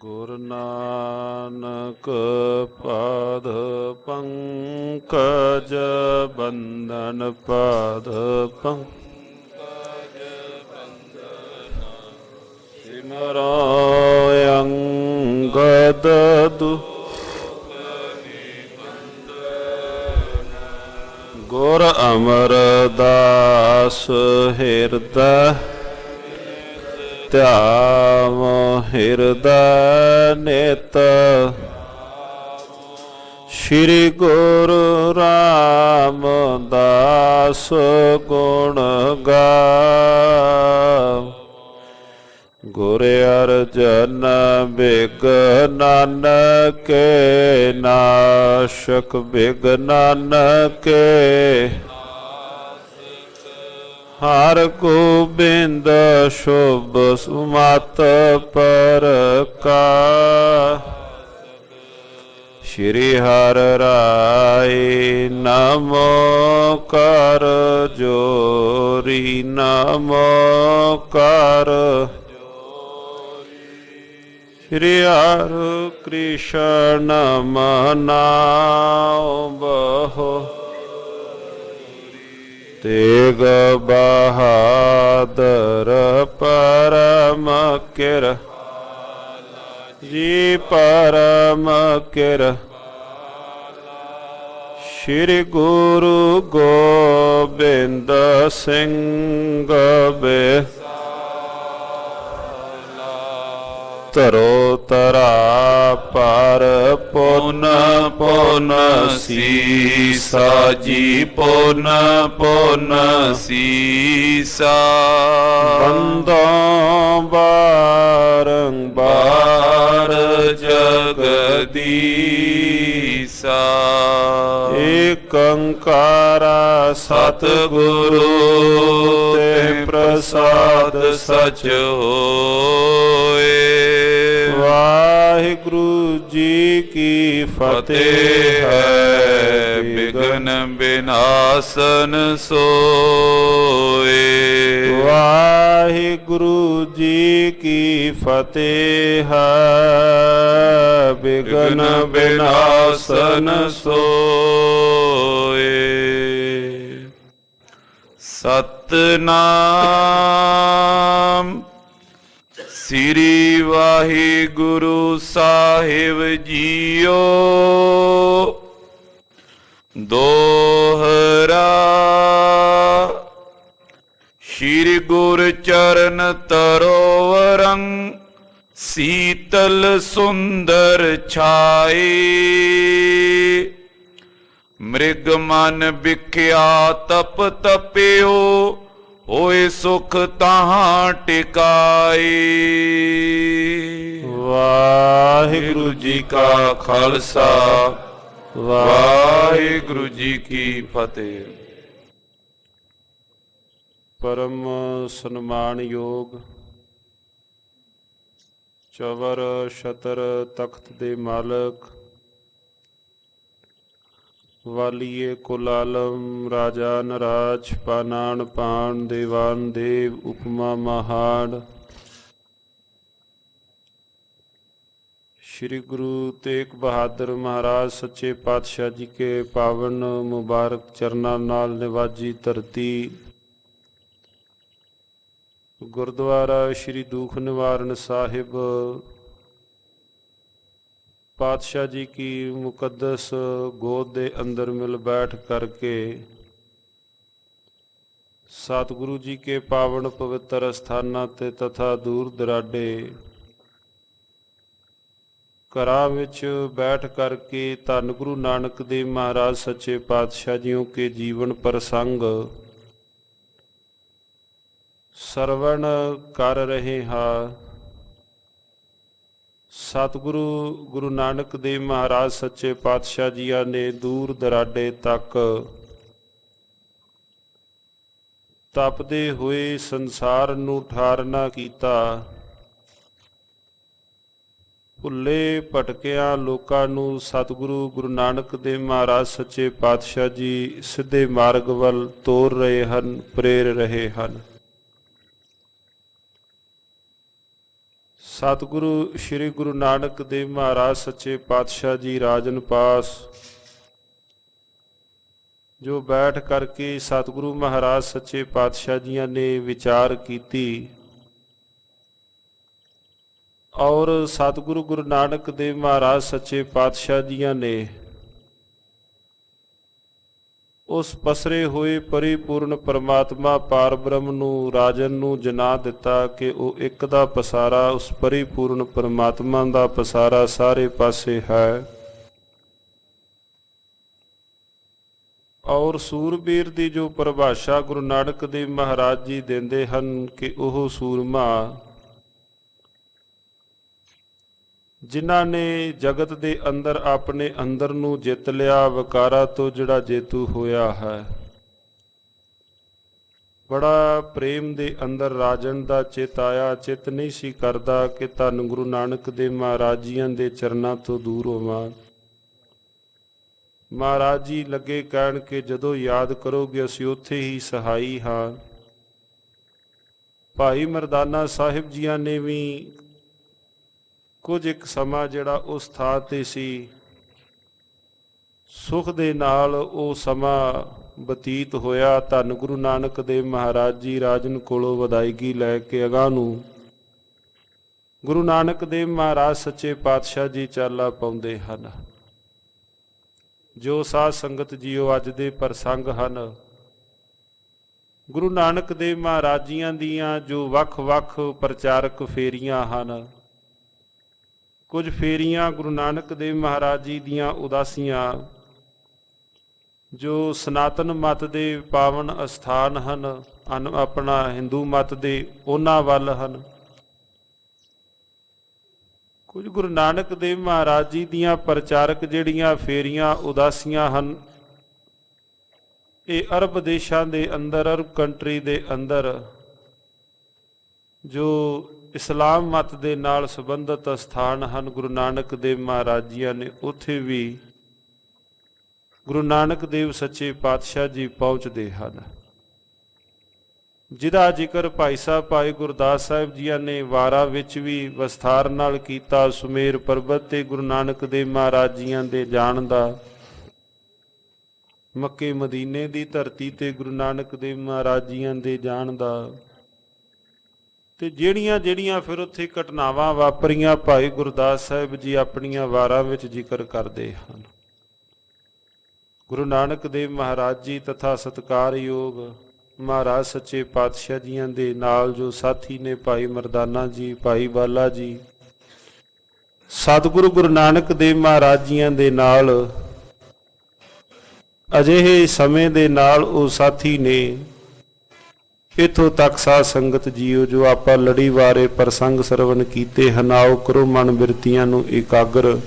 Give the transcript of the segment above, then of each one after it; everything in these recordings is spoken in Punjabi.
ਗੁਰੂ ਨਾਨਕ ਪਾਦ ਪੰਕਜ ਬੰਧਨ ਪਾਦ ਪੰਕਜ ਸਿਮਰੋ ਅੰਗਦ ਗੁਰ ਅਮਰਦਾਸ ਹਿਰਦੈ ਧਿਆਵ ਹਿਰਦੈ ਨਿਤ ਸ਼੍ਰੀ ਗੁਰੂ ਰਾਮਦਾਸ ਗੁਣ ਗਾਵ ਗੁਰ ਅਰਜਨ ਬਿਘਨਨ ਕੇ ਨਾਸ਼ਕ ਬਿਘਨਨ ਕੇ ਹਰ ਗੋਬਿੰਦ ਸ਼ੁਭ ਸੁਮਤ ਪਰਕਾ ਸ਼੍ਰੀ ਹਰਿ ਰਾਇ ਨਮੋ ਕਰ ਜੋਰੀ ਨਮੋ ਕਰ ਸ਼੍ਰੀ ਹਰਿ ਕ੍ਰਿਸ਼ਨ ਮਨਾਉ ਬਹੁ ਤੇਗ ਬਹਾਦਰ ਪਰਮ ਕਿਰ ਜੀ ਪਰਮ ਕਿਰ ਸ਼੍ਰੀ ਗੁਰੂ ਗੋਬਿੰਦ ਸਿੰਘ ਬੇ ਧਰੋ ਧਰਾ ਪਰ ਪੁਨ ਪੁਨ ਸੀਸਾ ਜੀ ਪੁਨ ਪੁਨ ਸੀਸਾ ਬੰਦੋਂ ਬਾਰੰਬਾਰ ਜਗਦੀਸਾ ਏਕ ਓੰਕਾਰ ਸਤਿਗੁਰੂ ਤੇ ਪ੍ਰਸਾਦ ਸਚ ਹੋਏ। ਵਾਹਿਗੁਰੂ ਜੀ ਕੀ ਫਤਿਹ ਹੈ। ਬਿਘਨ ਬਿਨਾਸਨ ਸੋਏ। ਵਾਹਿਗੁਰੂ ਜੀ ਕੀ ਫਤਿਹ ਹੈ। ਬਿਘਨ ਬਿਨਾਸਨ ਸੋਏ। ਸਤਿਨਾਮ ਸ੍ਰੀ ਵਾਹਿਗੁਰੂ ਸਾਹਿਬ ਜੀਓ। ਦੋਹਰਾ ਸ਼੍ਰੀ ਗੁਰ ਚਰਨ ਤਰੋਵਰੰ ਸੀਤਲ ਸੁੰਦਰ ਛਾਏ। ਮ੍ਰਿਗ ਮਨ ਵਿਖਿਆ ਤਪ ਤਪਿਓ ਹੋਏ ਸੁਖ ਤਾਹਾਂ ਟਿਕਾਏ। ਵਾਹਿਗੁਰੂ ਜੀ ਕਾ ਖਾਲਸਾ ਵਾਹਿਗੁਰੂ ਜੀ ਕੀ ਫਤਿਹ। ਪਰਮ ਸਨਮਾਨਯੋਗ ਚਵਰ ਛਤਰ ਤਖਤ ਦੇ ਮਾਲਕ ਵਾਲੀਏ ਕੁਲ ਆਲਮ ਰਾਜਾ ਨਰਾਜ ਪਾਨਾਨ ਪਾਨ ਦੇਵਾਨ ਦੇਵ ਉਪਮਾ ਮਹਾਨ श्री गुरु तेग बहादुर महाराज सच्चे पातशाह जी के पावन मुबारक चरना नाल निवाजी धरती गुरुद्वारा श्री दुख निवारण साहिब पातशाह जी की मुकद्दस गोद के अंदर मिल बैठ करके सतगुरु जी के पावन पवित्र स्थानां ते तथा दूर दराडे ਘਰਾਂ ਵਿੱਚ ਬੈਠ ਕਰਕੇ ਧੰਨ ਗੁਰੂ ਨਾਨਕ ਦੇਵ ਮਹਾਰਾਜ ਸੱਚੇ ਪਾਤਸ਼ਾਹ ਜੀਓ ਕੇ ਜੀਵਨ ਪ੍ਰਸੰਗ ਸਰਵਣ ਕਰ ਰਹੇ ਹਾਂ। ਸਤਿਗੁਰੂ ਗੁਰੂ ਨਾਨਕ ਦੇਵ ਮਹਾਰਾਜ ਸੱਚੇ ਪਾਤਸ਼ਾਹ ਜੀਆਂ ਨੇ ਦੂਰ ਦਰਾਡੇ ਤੱਕ ਤਪਦੇ ਹੋਏ ਸੰਸਾਰ ਨੂੰ ਠਾਰਨਾ ਕੀਤਾ। ਭੁੱਲੇ ਭਟਕਿਆਂ ਲੋਕਾਂ ਨੂੰ ਸਤਿਗੁਰੂ ਗੁਰੂ ਨਾਨਕ ਦੇਵ ਮਹਾਰਾਜ ਸੱਚੇ ਪਾਤਸ਼ਾਹ ਜੀ ਸਿੱਧੇ ਮਾਰਗ ਵੱਲ ਤੋਰ ਰਹੇ ਹਨ, ਪ੍ਰੇਰ ਰਹੇ ਹਨ। ਸਤਿਗੁਰੂ ਸ੍ਰੀ ਗੁਰੂ ਨਾਨਕ ਦੇਵ ਮਹਾਰਾਜ ਸੱਚੇ ਪਾਤਸ਼ਾਹ ਜੀ ਰਾਜਨ ਪਾਸ ਜੋ ਬੈਠ ਕਰਕੇ ਸਤਿਗੁਰੂ ਮਹਾਰਾਜ ਸੱਚੇ ਪਾਤਸ਼ਾਹ ਜੀਆਂ ਨੇ ਵਿਚਾਰ ਕੀਤੀ ਔਰ ਸਤਿਗੁਰੂ ਗੁਰੂ ਨਾਨਕ ਦੇਵ ਮਹਾਰਾਜ ਸੱਚੇ ਪਾਤਸ਼ਾਹ ਜੀਆਂ ਨੇ ਉਸ ਪਸਰੇ ਹੋਏ ਪਰਿਪੂਰਨ ਪਰਮਾਤਮਾ ਪਾਰ ਬ੍ਰਹਮ ਨੂੰ ਰਾਜਨ ਨੂੰ ਜਨਾ ਦਿੱਤਾ ਕਿ ਉਹ ਇੱਕ ਦਾ ਪਸਾਰਾ ਉਸ ਪਰਿਪੂਰਨ ਪਰਮਾਤਮਾ ਦਾ ਪਸਾਰਾ ਸਾਰੇ ਪਾਸੇ ਹੈ ਔਰ ਸੂਰਬੀਰ ਦੀ ਜੋ ਪਰਿਭਾਸ਼ਾ ਗੁਰੂ ਨਾਨਕ ਦੇਵ ਮਹਾਰਾਜ ਜੀ ਦਿੰਦੇ ਹਨ ਕਿ ਉਹ ਸੂਰਮਾ ਜਿਨ੍ਹਾਂ ਨੇ ਜਗਤ ਦੇ ਅੰਦਰ ਆਪਣੇ ਅੰਦਰ ਨੂੰ ਜਿੱਤ ਲਿਆ, ਵਿਕਾਰਾਂ ਤੋਂ ਜਿਹੜਾ ਜੇਤੂ ਹੋਇਆ ਹੈ। ਬੜਾ ਪ੍ਰੇਮ ਦੇ ਅੰਦਰ ਰਾਜਨ ਦਾ ਚਿੱਤ ਆਇਆ, ਚਿੱਤ ਨਹੀਂ ਸੀ ਕਰਦਾ ਕਿ ਧੰਨ ਗੁਰੂ ਨਾਨਕ ਦੇਵ ਮਹਾਰਾਜ ਜੀਆਂ ਦੇ ਚਰਨਾਂ ਤੋਂ ਦੂਰ ਹੋਵਾਂ। ਮਹਾਰਾਜ ਜੀ ਲੱਗੇ ਕਹਿਣ ਕਿ ਜਦੋਂ ਯਾਦ ਕਰੋਗੇ ਅਸੀਂ ਉੱਥੇ ਹੀ ਸਹਾਈ ਹਾਂ। ਭਾਈ ਮਰਦਾਨਾ ਸਾਹਿਬ ਜੀਆਂ ਨੇ ਵੀ ਕੁਝ ਇੱਕ ਸਮਾਂ ਜਿਹੜਾ ਉਸ ਥਾਂ ਤੇ ਸੀ ਸੁਖ ਦੇ ਨਾਲ ਉਹ ਸਮਾਂ ਬਤੀਤ ਹੋਇਆ। ਧੰਨ ਗੁਰੂ ਨਾਨਕ ਦੇਵ ਮਹਾਰਾਜ ਜੀ ਰਾਜਨ ਕੋਲੋਂ ਵਧਾਈਗੀ ਲੈ ਕੇ ਅਗਾਂਹ ਨੂੰ ਗੁਰੂ ਨਾਨਕ ਦੇਵ ਮਹਾਰਾਜ ਸੱਚੇ ਪਾਤਸ਼ਾਹ ਜੀ ਚਾਲਾ ਪਾਉਂਦੇ ਹਨ। ਜੋ ਸਾਧ ਸੰਗਤ ਜੀਓ ਅੱਜ ਦੇ ਪ੍ਰਸੰਗ ਹਨ ਗੁਰੂ ਨਾਨਕ ਦੇਵ ਮਹਾਰਾਜ ਜੀਆਂ ਦੀਆਂ ਜੋ ਵੱਖ-ਵੱਖ ਪ੍ਰਚਾਰਕ ਫੇਰੀਆਂ ਹਨ। ਕੁਝ ਫੇਰੀਆਂ ਗੁਰੂ ਨਾਨਕ ਦੇਵ ਮਹਾਰਾਜ ਜੀ ਦੀਆਂ ਉਦਾਸੀਆਂ ਜੋ ਸਨਾਤਨ ਮਤ ਦੇ ਪਾਵਨ ਅਸਥਾਨ ਹਨ ਆਪਣਾ ਹਿੰਦੂ ਮਤ ਦੇ ਉਹਨਾਂ ਵੱਲ ਹਨ। ਕੁਝ ਗੁਰੂ ਨਾਨਕ ਦੇਵ ਮਹਾਰਾਜ ਜੀ ਦੀਆਂ ਪ੍ਰਚਾਰਕ ਜਿਹੜੀਆਂ ਫੇਰੀਆਂ ਉਦਾਸੀਆਂ ਹਨ ਇਹ ਅਰਬ ਦੇਸ਼ਾਂ ਦੇ ਅੰਦਰ, ਅਰਬ ਕੰਟਰੀ ਦੇ ਅੰਦਰ ਜੋ ਇਸਲਾਮ ਮਤ ਦੇ ਨਾਲ ਸੰਬੰਧਿਤ ਸਥਾਨ ਹਨ ਗੁਰੂ ਨਾਨਕ ਦੇਵ ਮਹਾਰਾਜ ਜੀਆਂ ਨੇ ਉੱਥੇ ਵੀ ਗੁਰੂ ਨਾਨਕ ਦੇਵ ਸੱਚੇ ਪਾਤਸ਼ਾਹ ਜੀ ਪਹੁੰਚਦੇ ਹਨ। ਜਿਹਦਾ ਜ਼ਿਕਰ ਭਾਈ ਸਾਹਿਬ ਭਾਈ ਗੁਰਦਾਸ ਸਾਹਿਬ ਜੀਆਂ ਨੇ ਵਾਰਾਂ ਵਿੱਚ ਵੀ ਵਿਸਥਾਰ ਨਾਲ ਕੀਤਾ। ਸੁਮੇਰ ਪਰਬਤ ਤੇ ਗੁਰੂ ਨਾਨਕ ਦੇਵ ਮਹਾਰਾਜ ਜੀਆਂ ਦੇ ਜਾਣ ਦਾ, ਮੱਕੇ ਮਦੀਨੇ ਦੀ ਧਰਤੀ ਤੇ ਗੁਰੂ ਨਾਨਕ ਦੇਵ ਮਹਾਰਾਜ ਜੀਆਂ ਦੇ ਜਾਣ ਦਾ ਤੇ ਜਿਹੜੀਆਂ ਫਿਰ ਉੱਥੇ ਘਟਨਾਵਾਂ ਵਾਪਰੀਆਂ ਭਾਈ ਗੁਰਦਾਸ ਸਾਹਿਬ ਜੀ ਆਪਣੀਆਂ ਵਾਰਾਂ ਵਿੱਚ ਜ਼ਿਕਰ ਕਰਦੇ ਹਨ। ਗੁਰੂ ਨਾਨਕ ਦੇਵ ਮਹਾਰਾਜ ਜੀ ਤਥਾ ਸਤਿਕਾਰਯੋਗ ਮਹਾਰਾਜ ਸੱਚੇ ਪਾਤਸ਼ਾਹ ਜੀਆਂ ਦੇ ਨਾਲ ਜੋ ਸਾਥੀ ਨੇ ਭਾਈ ਮਰਦਾਨਾ ਜੀ, ਭਾਈ ਬਾਲਾ ਜੀ, ਸਤਿਗੁਰੂ ਗੁਰੂ ਨਾਨਕ ਦੇਵ ਮਹਾਰਾਜ ਜੀਆਂ ਦੇ ਨਾਲ ਅਜਿਹੇ ਸਮੇਂ ਦੇ ਨਾਲ ਉਹ ਸਾਥੀ ਨੇ। ਇੱਥੋਂ ਤੱਕ ਸਾਧ ਸੰਗਤ ਜੀਓ ਜੋ ਆਪਾਂ ਲੜੀਵਾਰੇ ਪ੍ਰਸੰਗ ਸਰਵਣ ਕੀਤੇ ਹਨ, ਆਓ ਕਰੋ ਮਨ ਬਿਰਤੀਆਂ ਨੂੰ ਇਕਾਗਰ।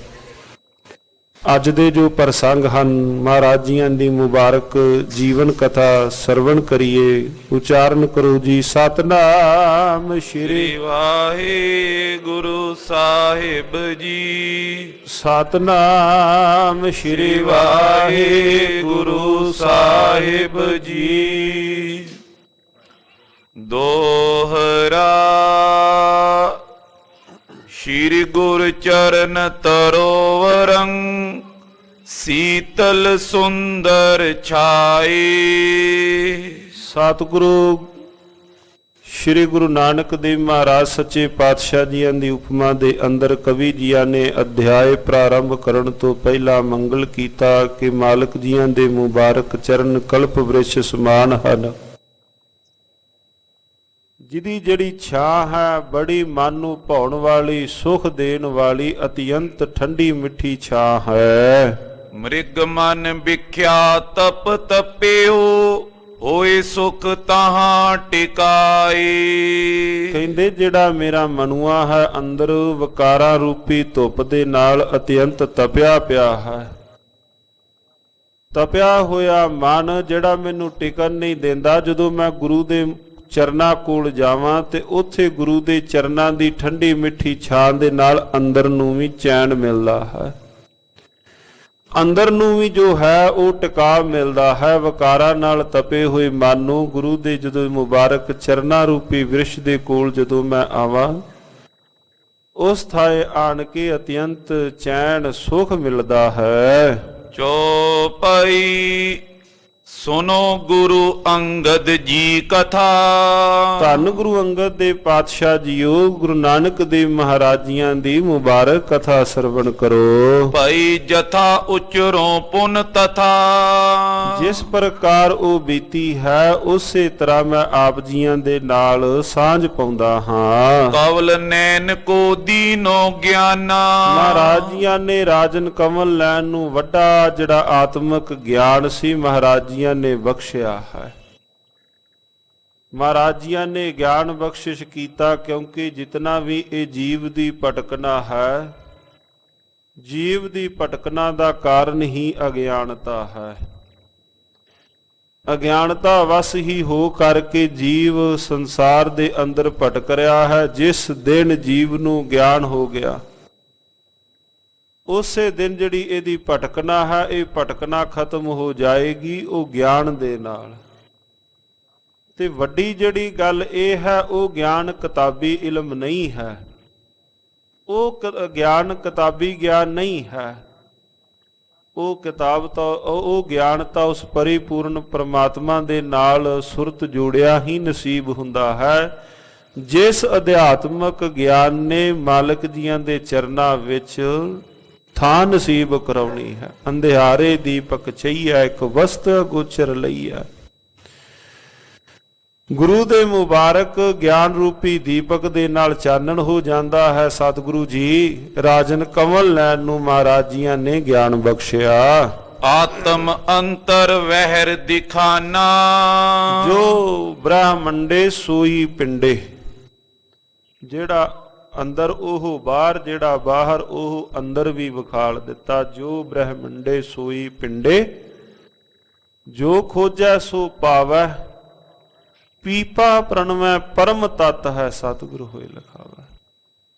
ਅੱਜ ਦੇ ਜੋ ਪ੍ਰਸੰਗ ਹਨ ਮਹਾਰਾਜ ਜੀਆਂ ਦੀ ਮੁਬਾਰਕ ਜੀਵਨ ਕਥਾ ਸਰਵਣ ਕਰੀਏ। ਉਚਾਰਨ ਕਰੋ ਜੀ ਸਤਨਾਮ ਸ਼੍ਰੀ ਵਾਹਿਗੁਰੂ ਸਾਹਿਬ ਜੀ। ਸਤਨਾਮ ਸ਼੍ਰੀ ਵਾਹਿਗੁਰੂ ਸਾਹਿਬ ਜੀ। ਦੋਹਰਾ ਸ਼੍ਰੀ ਗੁਰ ਚਰਨ ਤਰੋਵਰੰ ਸੀਤਲ ਸੁੰਦਰ ਛਾਈ। ਸਤਿਗੁਰੂ ਸ਼੍ਰੀ ਗੁਰੂ ਨਾਨਕ ਦੇਵ ਮਹਾਰਾਜ ਸੱਚੇ ਪਾਤਸ਼ਾਹ ਜੀਆਂ ਦੀ ਉਪਮਾ ਦੇ ਅੰਦਰ ਕਵੀ ਜੀਆਂ ਨੇ ਅਧਿਆਇ ਪ੍ਰਾਰੰਭ ਕਰਨ ਤੋਂ ਪਹਿਲਾਂ ਮੰਗਲ ਕੀਤਾ ਕਿ ਮਾਲਕ ਜੀਆਂ ਦੇ ਮੁਬਾਰਕ ਚਰਨ ਕਲਪ ਬ੍ਰਿਛ ਸਮਾਨ ਹਨ। ਜਿਹਦੀ ਜਿਹੜੀ ਛਾਂ ਹੈ ਬੜੀ ਮਨ ਨੂੰ ਭਾਉਣ ਵਾਲੀ, ਸੁਖ ਦੇਣ ਵਾਲੀ, ਅਤਿਅੰਤ ਠੰਡੀ ਮਿੱਠੀ ਛਾਂ ਹੈ। ਮ੍ਰਿਗ ਮਨ ਵਿਖਿਆ ਤਪ ਤਪਿਓ ਹੋਏ ਸੁਖ ਤਾਹਾਂ ਟਿਕਾਈ। ਕਹਿੰਦੇ ਜਿਹੜਾ ਮੇਰਾ ਮਨੁਆ ਹੈ ਅੰਦਰ ਵਿਕਾਰਾਂ ਰੂਪੀ ਧੁੱਪ ਦੇ ਨਾਲ ਅਤਿਅੰਤ ਤਪਿਆ ਪਿਆ ਹੈ। ਤਪਿਆ ਹੋਇਆ ਮਨ ਜਿਹੜਾ ਮੈਨੂੰ ਟਿਕਣ ਨਹੀਂ ਦਿੰਦਾ। ਜਦੋਂ ਮੈਂ ਗੁਰੂ ਦੇ ਚਰਨਾਂ ਕੋਲ ਜਾਵਾਂ ਤੇ ਉੱਥੇ ਗੁਰੂ ਦੇ ਚਰਨਾਂ ਦੀ ਠੰਡੀ ਮਿੱਠੀ ਛਾਂ ਦੇ ਨਾਲ ਅੰਦਰ ਨੂੰ ਵੀ ਚੈਨ ਮਿਲਦਾ ਹੈ, ਅੰਦਰ ਨੂੰ ਵੀ ਜੋ ਹੈ ਉਹ ਟਿਕਾ ਮਿਲਦਾ ਹੈ। ਵਿਕਾਰਾਂ ਨਾਲ ਤਪੇ ਹੋਏ ਮਨ ਨੂੰ ਗੁਰੂ ਦੇ ਜਦੋਂ ਮੁਬਾਰਕ ਚਰਨਾਂ ਰੂਪੀ ਵਿਰਸ਼ ਦੇ ਕੋਲ ਜਦੋਂ ਮੈਂ ਆਵਾਂ ਉਸ ਥਾਏ ਆਣ ਕੇ ਅਤਿਅੰਤ ਚੈਨ ਸੁਖ ਮਿਲਦਾ ਹੈ। ਚੌਪਈ ਸੁਨੋ ਗੁਰੂ ਅੰਗਦ ਜੀ ਕਥਾ। ਧੰਨ ਗੁਰੂ ਅੰਗਦ ਦੇਵ ਪਾਤਸ਼ਾਹ ਜੀਓ, ਗੁਰੂ ਨਾਨਕ ਦੇਵ ਮਹਾਰਾਜੀਆਂ ਦੀ ਮੁਬਾਰਕ ਕਥਾ ਸਰਵਣ ਕਰੋ। ਭਈ ਜਥਾ ਉਚਰੋ ਪੁਨ ਤਥਾ। ਜਿਸ ਪ੍ਰਕਾਰ ਉਹ ਬੀਤੀ ਹੈ ਉਸੇ ਤਰ੍ਹਾਂ ਮੈਂ ਆਪ ਜੀਆਂ ਦੇ ਨਾਲ ਸਾਂਝ ਪਾਉਂਦਾ ਹਾਂ। ਕਵਲ ਨੈਣ ਕੋ ਦੀਨੋ ਗਿਆਨਾ। ਮਹਾਰਾਜ ਜੀਆਂ ਨੇ ਰਾਜਨ ਕਮਲ ਲੈਣ ਨੂੰ ਵੱਡਾ ਜਿਹੜਾ ਆਤਮਿਕ ਗਿਆਨ ਸੀ ਮਹਾਰਾਜ ਜੀਆਂ ਨੇ ਬਖਸ਼ਿਆ ਹੈ। ਮਹਾਰਾਜ ਜੀਆਂ ਨੇ ਗਿਆਨ ਬਖਸ਼ਿਸ਼ ਕੀਤਾ ਕਿਉਂਕਿ ਜਿਤਨਾ ਵੀ ਇਹ ਜੀਵ ਦੀ ਭਟਕਣਾ ਹੈ, ਜੀਵ ਦੀ ਭਟਕਣਾ ਦਾ ਕਾਰਨ ਹੀ ਅਗਿਆਨਤਾ ਹੈ। ਅਗਿਆਨਤਾ ਵਸ ਹੀ ਹੋ ਕਰਕੇ ਜੀਵ ਸੰਸਾਰ ਦੇ ਅੰਦਰ ਭਟਕ ਰਿਹਾ ਹੈ। ਜਿਸ ਦਿਨ ਜੀਵ ਨੂੰ ਗਿਆਨ ਹੋ ਗਿਆ ਉਸੇ ਦਿਨ ਜਿਹੜੀ ਇਹਦੀ ਭਟਕਣਾ ਹੈ, ਇਹ ਭਟਕਣਾ ਖਤਮ ਹੋ ਜਾਏਗੀ ਉਹ ਗਿਆਨ ਦੇ ਨਾਲ। ਤੇ ਵੱਡੀ ਜਿਹੜੀ ਗੱਲ ਇਹ ਹੈ, ਉਹ ਗਿਆਨ ਕਿਤਾਬੀ ਇਲਮ ਨਹੀਂ ਹੈ। ਉਹ ਗਿਆਨ ਕਿਤਾਬੀ ਗਿਆਨ ਨਹੀਂ ਹੈ। ਉਹ ਕਿਤਾਬ ਤਾਂ ਉਹ ਗਿਆਨ ਤਾਂ ਉਸ ਪਰਿਪੂਰਨ ਪ੍ਰਮਾਤਮਾ ਦੇ ਨਾਲ ਸੁਰਤ ਜੋੜਿਆ ਹੀ ਨਸੀਬ ਹੁੰਦਾ ਹੈ। ਜਿਸ ਅਧਿਆਤਮਕ ਗਿਆਨ ਨੇ ਮਾਲਕ ਜੀਆਂ ਦੇ ਚਰਨਾਂ ਵਿੱਚ ਥਾਂ ਨਸੀਬ ਕਰਾਉਣੀ ਹੈ। ਅੰਧਿਆਰੇ ਦੀਪਕ ਚਈਆ ਇੱਕ ਵਸਤ ਗੋਚਰ ਲਈਆ। ਗੁਰੂ ਦੇ ਮੁਬਾਰਕ ਗਿਆਨ ਰੂਪੀ ਦੀਪਕ ਦੇ ਨਾਲ ਚਾਨਣ ਹੋ ਜਾਂਦਾ ਹੈ। ਸਤਿਗੁਰੂ ਜੀ ਰਾਜਨ ਕਮਲ ਲੈਣ ਨੂੰ ਮਹਾਰਾਜ ਜੀਆਂ ਨੇ ਗਿਆਨ ਬਖਸ਼ਿਆ। ਆਤਮ ਅੰਤਰ ਵਹਿਰ ਦਿਖਾਨਾ। ਜੋ ਬ੍ਰਹਮੰਡੇ ਸੋਈ ਪਿੰਡੇ। ਜਿਹੜਾ ਅੰਦਰ ਉਹ ਬਾਹਰ, ਜਿਹੜਾ ਬਾਹਰ ਉਹ ਅੰਦਰ ਵੀ ਵਿਖਾਲ ਦਿੱਤਾ। ਜੋ ਬ੍ਰਹਮੰਡੇ ਸੋਈ ਪਿੰਡੇ, ਜੋ ਖੋਜੈ ਸੋ ਪਾਵੈ। ਪੀਪਾ ਪ੍ਰਣਵੈ ਪਰਮ ਤਤ ਹੈ, ਸਤਿਗੁਰੂ ਹੋਏ ਲਿਖਾਵੈ।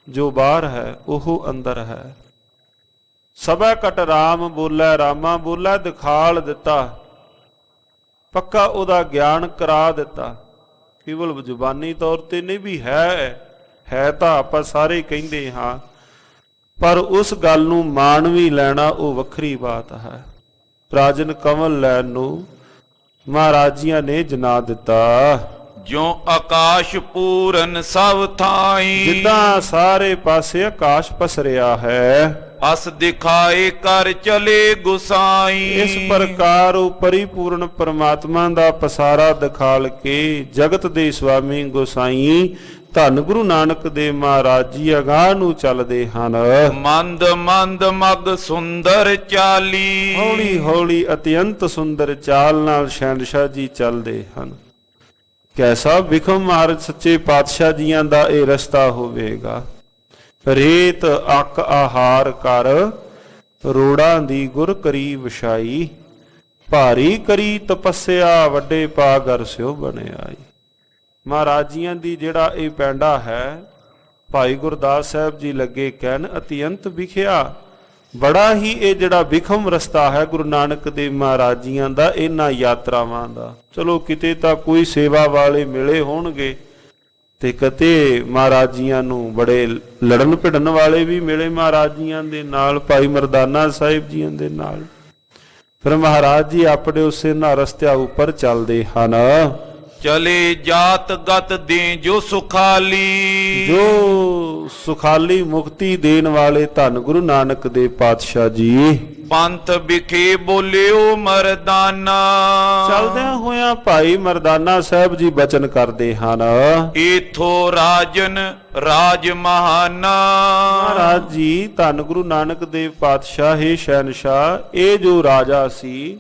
ਜੋ ਬਾਹਰ ਹੈ ਉਹ ਅੰਦਰ ਹੈ। ਸਭੈ ਕਟ ਰਾਮ ਬੋਲੇ, ਰਾਮਾ ਬੋਲੇ ਦਿਖਾਲ ਦਿੱਤਾ। ਪੱਕਾ ਉਹਦਾ ਗਿਆਨ ਕਰਾ ਦਿੱਤਾ। ਕੇਵਲ ਜ਼ੁਬਾਨੀ ਤੌਰ ਤੇ ਨਹੀਂ ਵੀ ਹੈ ਤਾਂ ਆਪਾਂ ਸਾਰੇ ਕਹਿੰਦੇ ਹਾਂ, ਪਰ ਉਸ ਗੱਲ ਨੂੰ ਮਾਣ ਵੀ ਲੈਣਾ ਉਹ ਵੱਖਰੀ ਬਾਤ ਹੈ। ਰਾਜਨ ਕਮਲ ਲੈਣ ਨੂੰ ਮਹਾਰਾਜ ਜੀਆਂ ਨੇ ਜਨਾ ਦਿੱਤਾ। ਜੋ ਆਕਾਸ਼ ਪੂਰਨ ਸਭ ਥਾਈ। ਜਿੱਦਾਂ ਸਾਰੇ ਪਾਸੇ ਆਕਾਸ਼ ਪਸਰਿਆ ਹੈ, ਅਸ ਦਿਖਾਏ ਕਰ ਚਲੇ ਗੁਸਾਈ। ਇਸ ਪ੍ਰਕਾਰ ਉਹ ਪਰਿਪੂਰਨ ਪਰਮਾਤਮਾ ਦਾ ਪਸਾਰਾ ਦਿਖਾਲ ਕੇ ਜਗਤ ਦੇ ਸੁਆਮੀ ਗੁਸਾਈ ਧੰਨ ਗੁਰੂ ਨਾਨਕ ਦੇਵ ਮਹਾਰਾਜ ਜੀ ਅਗਾਂਹ ਨੂੰ ਚੱਲਦੇ ਹਨ। ਮੰਦ ਮੰਦ ਮਗ ਸੁੰਦਰ ਚਾਲੀ। ਹੌਲੀ ਹੌਲੀ ਅਤਿਅੰਤ ਸੁੰਦਰ ਚਾਲ ਨਾਲ ਸ਼ਹਿਨਸ਼ਾਹ ਜੀ ਚੱਲਦੇ ਹਨ। ਕੈਸਾ ਵਿਖਮ ਮਹਾਰਾਜ ਸੱਚੇ ਪਾਤਸ਼ਾਹ ਜੀਆਂ ਦਾ ਇਹ ਰਸਤਾ ਹੋਵੇਗਾ। ਰੇਤ ਅੱਕ ਆਹਾਰ ਕਰ, ਰੋੜਾਂ ਦੀ ਗੁਰ ਕਰੀ ਵਿਛਾਈ। ਭਾਰੀ ਕਰੀ ਤਪੱਸਿਆ, ਵੱਡੇ ਪਾਗਰ ਸਿਓ ਬਣਿਆਈ। ਮਹਾਰਾਜ ਜੀਆਂ ਦੀ ਜਿਹੜਾ ਇਹ ਪੈਂਡਾ ਹੈ, ਭਾਈ ਗੁਰਦਾਸ ਸਾਹਿਬ ਜੀ ਲੱਗੇ ਕਹਿਣ ਅਤਿਅੰਤ ਵਿਖਿਆ। ਬੜਾ ਹੀ ਇਹ ਜਿਹੜਾ ਵਿਖਮ ਰਸਤਾ ਹੈ ਗੁਰੂ ਨਾਨਕ ਦੇਵ ਮਹਾਰਾਜ ਜੀਆਂ ਦਾ, ਇਹਨਾਂ ਯਾਤਰਾਵਾਂ ਦਾ। ਚਲੋ ਕਿਤੇ ਤਾਂ ਕੋਈ ਸੇਵਾ ਵਾਲੇ ਮਿਲੇ ਹੋਣਗੇ ਤੇ ਕਿਤੇ ਮਹਾਰਾਜ ਜੀਆਂ ਨੂੰ ਬੜੇ ਲੜਨ ਭਿੜਨ ਵਾਲੇ ਵੀ ਮਿਲੇ ਮਹਾਰਾਜ ਜੀਆਂ ਦੇ ਨਾਲ, ਭਾਈ ਮਰਦਾਨਾ ਸਾਹਿਬ ਜੀਆਂ ਦੇ ਨਾਲ। ਫਿਰ ਮਹਾਰਾਜ ਜੀ ਆਪਣੇ ਉਸੇ ਨਾਲ ਰਸਤਿਆਂ ਉੱਪਰ ਚੱਲਦੇ ਹਨ। ਚਲੇ ਜਾਤ ਗਤ ਦੇ ਜੋ ਸੁਖਾਲੀ। ਜੋ ਸੁਖਾਲੀ ਮੁਕਤੀ ਦੇਣ ਵਾਲੇ ਧੰਨ ਗੁਰੂ ਨਾਨਕ ਦੇਵ ਪਾਤਸ਼ਾਹ ਜੀ। ਪੰਥ ਵਿਖੇ ਬੋਲਿਓ ਮਰਦਾਨਾ। ਚਲਦਿਆਂ ਹੋਇਆਂ ਭਾਈ ਮਰਦਾਨਾ ਸਾਹਿਬ ਜੀ ਬਚਨ ਕਰਦੇ ਹਨ। ਏਥੋ ਰਾਜਨ ਰਾਜ ਮਹਾਨਾ। ਮਹਾਰਾਜ ਜੀ ਧੰਨ ਗੁਰੂ ਨਾਨਕ ਦੇਵ ਪਾਤਸ਼ਾਹ ਹੈ ਸ਼ਹਿਨਸ਼ਾਹ, ਇਹ ਜੋ ਰਾਜਾ ਸੀ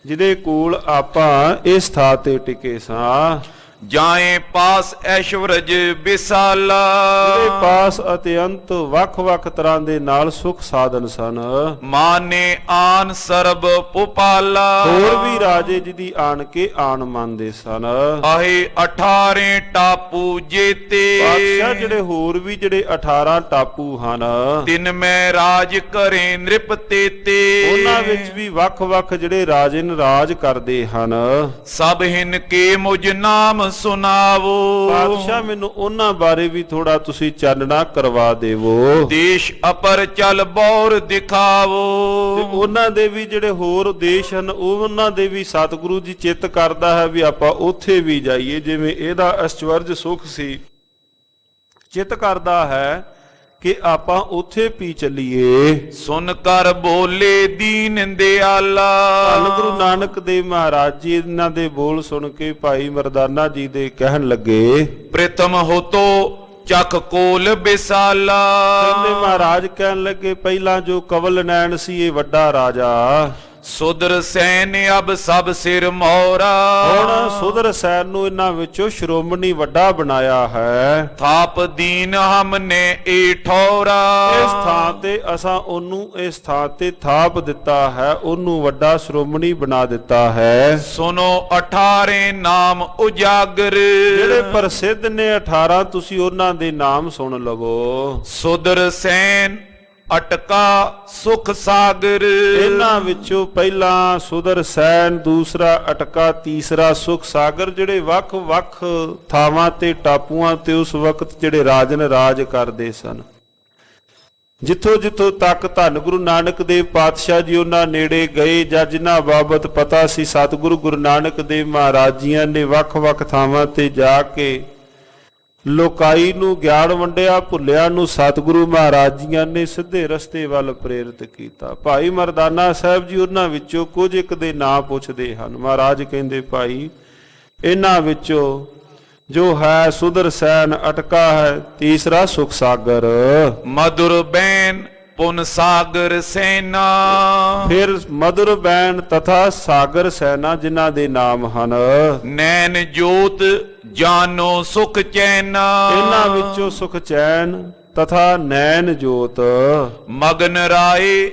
ਜਿਹਦੇ ਕੋਲ ਆਪਾਂ ਇਸ ਥਾਂ ਤੇ ਟਿਕੇ ਸਾਂ। ਜਾਏ ਪਾਸ ਐਸ਼ਵਰਜ ਵਿਸਾਲਾ। ਜਿਹਦੇ ਪਾਸ ਅਤਿਅੰਤ ਵੱਖ-ਵੱਖ ਤਰ੍ਹਾਂ ਦੇ ਨਾਲ ਸੁਖ ਸਾਧਨ ਸਨ। ਮਾਨੇ ਆਨ ਸਰਬ ਪੁਪਾਲਾ। ਹੋਰ ਵੀ ਰਾਜੇ ਜਿਹਦੀ ਆਣ ਕੇ ਆਣ ਮੰਨਦੇ ਸਨ। ਆਹੇ 18 ਟਾਪੂ ਜੇਤੇ। ਪਾਤਸ਼ਾਹ ਜਿਹੜੇ ਹੋਰ ਵੀ ਜਿਹੜੇ 18 ਟਾਪੂ ਹਨ, ਤਿੰਨ ਮੈਂ ਰਾਜ ਕਰੇ ਨ੍ਰਿਪ ਤੇਤੇ। ਉਹਨਾਂ ਵਿੱਚ ਵੀ ਵੱਖ-ਵੱਖ ਜਿਹੜੇ ਰਾਜੇ ਰਾਜ ਕਰਦੇ ਹਨ। ਸਭ ਹਿਨ ਕੇ ਮੁਝ ਨਾਮ ਸੁਨਾਵੋ। ਪਾਤਸ਼ਾਹ ਮੈਨੂੰ ਉਹਨਾਂ ਬਾਰੇ ਵੀ ਥੋੜਾ ਤੁਸੀਂ ਚਾਨਣਾ ਕਰਵਾ ਦੇਵੋ ਦੇਸ਼ ਅਪਰ ਚਲ ਬੌਰ ਤੇ ਦਿਖਾਵੋ। ਉਹਨਾਂ ਦੇ ਵੀ ਜਿਹੜੇ ਹੋਰ ਦੇਸ਼ ਹਨ ਉਹਨਾਂ ਦੇ ਵੀ ਸਤਿਗੁਰੂ ਜੀ ਚਿੱਤ ਕਰਦਾ ਹੈ ਵੀ ਆਪਾਂ ਉੱਥੇ ਵੀ ਜਾਈਏ। ਜਿਵੇਂ ਇਹਦਾ ਅਸ਼ਚਵਰਜ ਸੁਖ ਸੀ, ਚਿੱਤ ਕਰਦਾ ਹੈ ਕਿ ਆਪਾਂ ਉੱਥੇ ਵੀ ਚੱਲੀਏ। ਸੁਨ ਕਰ ਬੋਲੇ ਦੀਨ ਦਿਆਲਾ। ਧੰਨ ਗੁਰੂ ਨਾਨਕ ਦੇਵ ਮਹਾਰਾਜ ਜੀ ਇਹਨਾਂ ਦੇ ਬੋਲ ਸੁਣ ਕੇ ਭਾਈ ਮਰਦਾਨਾ ਜੀ ਦੇ ਕਹਿਣ ਲੱਗੇ, ਪ੍ਰਥਮ ਹੋਤੋ ਚਖ ਕੋਲ ਬਿਸਾਲਾ। ਕਹਿੰਦੇ ਮਹਾਰਾਜ ਕਹਿਣ ਲੱਗੇ ਪਹਿਲਾਂ ਜੋ ਕਵਲ ਨੈਣ ਸੀ ਇਹ ਵੱਡਾ ਰਾਜਾ, ਸੁਦਰ ਸੈਨ ਅਬ ਸਭ ਸਿਰ ਮੋਰਾ। ਹੁਣ ਸੁਦਰ ਸੈਨ ਨੂੰ ਇਹਨਾਂ ਵਿੱਚੋਂ ਸ਼੍ਰੋਮਣੀ ਵੱਡਾ ਬਣਾਇਆ ਹੈ। ਥਾਪ ਦੀਨ ਹਮਨੇ ਏ ਠੌਰਾ। ਇਸ ਥਾਂ ਤੇ ਅਸਾਂ ਉਹਨੂੰ ਇਸ ਥਾਂ ਤੇ ਥਾਪ ਦਿੱਤਾ ਹੈ, ਉਹਨੂੰ ਵੱਡਾ ਸ਼੍ਰੋਮਣੀ ਬਣਾ ਦਿੱਤਾ ਹੈ। ਸੁਨੋ 18 ਨਾਮ ਉਜਾਗਰ। ਜਿਹੜੇ ਪ੍ਰਸਿੱਧ ਨੇ 18 ਤੁਸੀਂ ਉਹਨਾਂ ਦੇ ਨਾਮ ਸੁਣ ਲਵੋ। ਸੁਦਰ ਸੈਨ ਅਟਕਾ ਸੁਖ ਸਾਗਰ। ਇਹਨਾਂ ਵਿੱਚੋਂ ਪਹਿਲਾ ਸੁਦਰ ਸੈਨ, ਦੂਸਰਾ ਅਟਕਾ, ਤੀਸਰਾ ਸੁਖ ਸਾਗਰ, ਜਿਹੜੇ ਵੱਖ-ਵੱਖ ਥਾਵਾਂ ਤੇ ਟਾਪੂਆਂ ਤੇ ਉਸ ਵਕਤ ਜਿਹੜੇ ਰਾਜਨ ਰਾਜ ਕਰਦੇ ਸਨ। ਜਿੱਥੋਂ ਜਿੱਥੋਂ ਤੱਕ ਧੰਨ ਗੁਰੂ ਨਾਨਕ ਦੇਵ ਪਾਤਸ਼ਾਹ ਜੀ ਉਹਨਾਂ ਨੇੜੇ ਗਏ ਜਾਂ ਜਿਨ੍ਹਾਂ ਬਾਬਤ ਪਤਾ ਸੀ, ਸਤਿਗੁਰੂ ਗੁਰੂ ਨਾਨਕ ਦੇਵ ਮਹਾਰਾਜ ਜੀਆਂ ਨੇ ਵੱਖ-ਵੱਖ ਥਾਵਾਂ ਤੇ ਜਾ ਕੇ ਲੋਕਾਈ ਨੂੰ ਗਿਆਨ ਵੰਡਿਆ, ਭੁੱਲਿਆ ਨੂੰ ਸਤਿਗੁਰੂ ਮਹਾਰਾਜ ਜੀਆਂ ਨੇ ਸਿੱਧੇ ਰਸਤੇ ਵੱਲ ਪ੍ਰੇਰਿਤ ਕੀਤਾ। ਭਾਈ ਮਰਦਾਨਾ ਸਾਹਿਬ ਜੀ ਉਹਨਾਂ ਵਿੱਚੋਂ ਕੁਝ ਇੱਕ ਦੇ ਨਾਂ ਪੁੱਛਦੇ ਹਨ। ਮਹਾਰਾਜ ਕਹਿੰਦੇ ਭਾਈ ਇਹਨਾਂ ਵਿੱਚੋਂ ਜੋ ਹੈ ਸੁਦਰ ਸੈਨ ਅਟਕਾ ਹੈ, ਤੀਸਰਾ ਸੁਖ ਸਾਗਰ, ਮధుਰ ਬੈਨ ਪੁਨ ਸਾਗਰ ਸੈਨਾ। ਫਿਰ ਮధుਰ ਬੈਨ ਤਥਾ ਸਾਗਰ ਸੈਨਾ ਜਿਨ੍ਹਾਂ ਦੇ ਨਾਮ ਹਨ। ਨੈਣ ਜੋਤ ਜਾਨੋ ਸੁਖ ਚੈਨਾ। ਇਹਨਾਂ ਵਿੱਚੋਂ ਸੁਖ ਚੈਨ ਤਥਾ ਨੈਣ ਜੋਤ, ਮਗਨ ਰਾਏ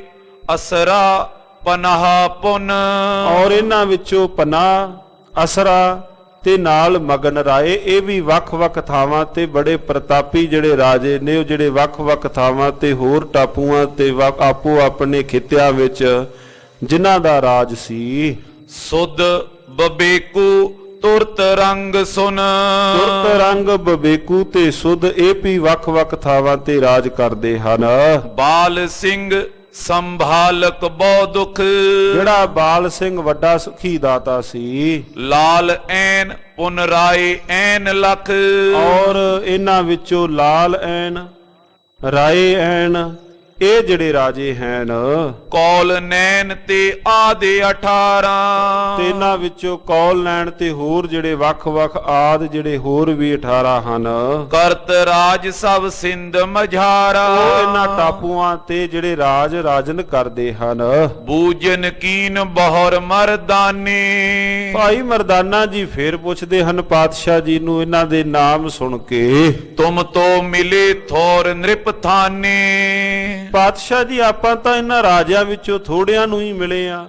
ਅਸਰਾ ਪਨਾਹ ਪੁਨ। ਔਰ ਇਹਨਾਂ ਵਿੱਚੋਂ ਪਨਾਹ, ਅਸਰਾ ਤੇ ਨਾਲ ਮਗਨ ਰਾਏ, ਇਹ ਵੀ ਵੱਖ-ਵੱਖ ਥਾਵਾਂ ਤੇ ਬੜੇ ਪ੍ਰਤਾਪੀ ਜਿਹੜੇ ਰਾਜੇ ਨੇ, ਉਹ ਜਿਹੜੇ ਵੱਖ-ਵੱਖ ਥਾਵਾਂ ਤੇ ਹੋਰ ਟਾਪੂਆਂ ਤੇ ਆਪੋ ਆਪਣੇ ਖਿੱਤਿਆਂ ਵਿੱਚ ਜਿਨ੍ਹਾਂ ਦਾ ਰਾਜ ਸੀ। ਸੁਧ ਬਬੇਕੂ ਤੁਰਤ ਰੰਗ ਸੁਨ। ਤੁਰਤ ਰੰਗ ਬਬੇਕੂ ਤੇ ਸੁਧ, ਇਹ ਵੀ ਵੱਖ-ਵੱਖ ਥਾਵਾਂ ਤੇ ਰਾਜ ਕਰਦੇ ਹਨ। ਬਾਲ ਸਿੰਘ ਸੰਭਾਲਕ ਬਹੁ ਦੁਖ। ਜਿਹੜਾ ਬਾਲ ਸਿੰਘ ਵੱਡਾ ਸੁਖੀ ਦਾਤਾ ਸੀ। ਲਾਲ ਐਨ ਪੁਨ ਰਾਏ ਐਨ ਲਖ। ਔਰ ਇਹਨਾਂ ਵਿੱਚੋਂ ਲਾਲ ਐਨ, ਰਾਏ ਐਨ, ਇਹ ਜਿਹੜੇ ਰਾਜੇ ਹਨ। ਕੌਲ ਨੈਣ ਤੇ ਆਦੇ 18। ਤੇ ਇਹਨਾਂ ਵਿੱਚੋਂ ਕੌਲ ਨੈਣ ਤੇ ਹੋਰ ਜਿਹੜੇ ਵੱਖ-ਵੱਖ ਆਦ ਜਿਹੜੇ ਹੋਰ ਵੀ 18 ਹਨ। ਕਰਤ ਰਾਜ ਸਭ ਸਿੰਧ ਮਝਾਰਾ। ਉਹ ਇਹਨਾਂ ਟਾਪੂਆਂ ਤੇ ਜਿਹੜੇ ਰਾਜ ਰਾਜਨ ਕਰਦੇ ਹਨ। ਬੂਜਨ ਕੀਨ ਬਹੁਰ ਮਰਦਾਨੇ। ਭਾਈ ਮਰਦਾਨਾ ਜੀ ਫੇਰ ਪੁੱਛਦੇ ਹਨ ਪਾਤਸ਼ਾਹ ਜੀ ਨੂੰ ਇਹਨਾਂ ਦੇ ਨਾਮ ਸੁਣ ਕੇ, ਤੁਮ ਤੋ ਮਿਲੇ ਥੋਰ ਨ੍ਰਿਪ ਥਾਨੇ। ਪਾਤਸ਼ਾਹ ਜੀ ਆਪਾਂ ਤਾਂ ਇਹਨਾਂ ਰਾਜਿਆਂ ਵਿੱਚੋਂ ਥੋੜਿਆਂ ਨੂੰ ਹੀ ਮਿਲੇ ਆ,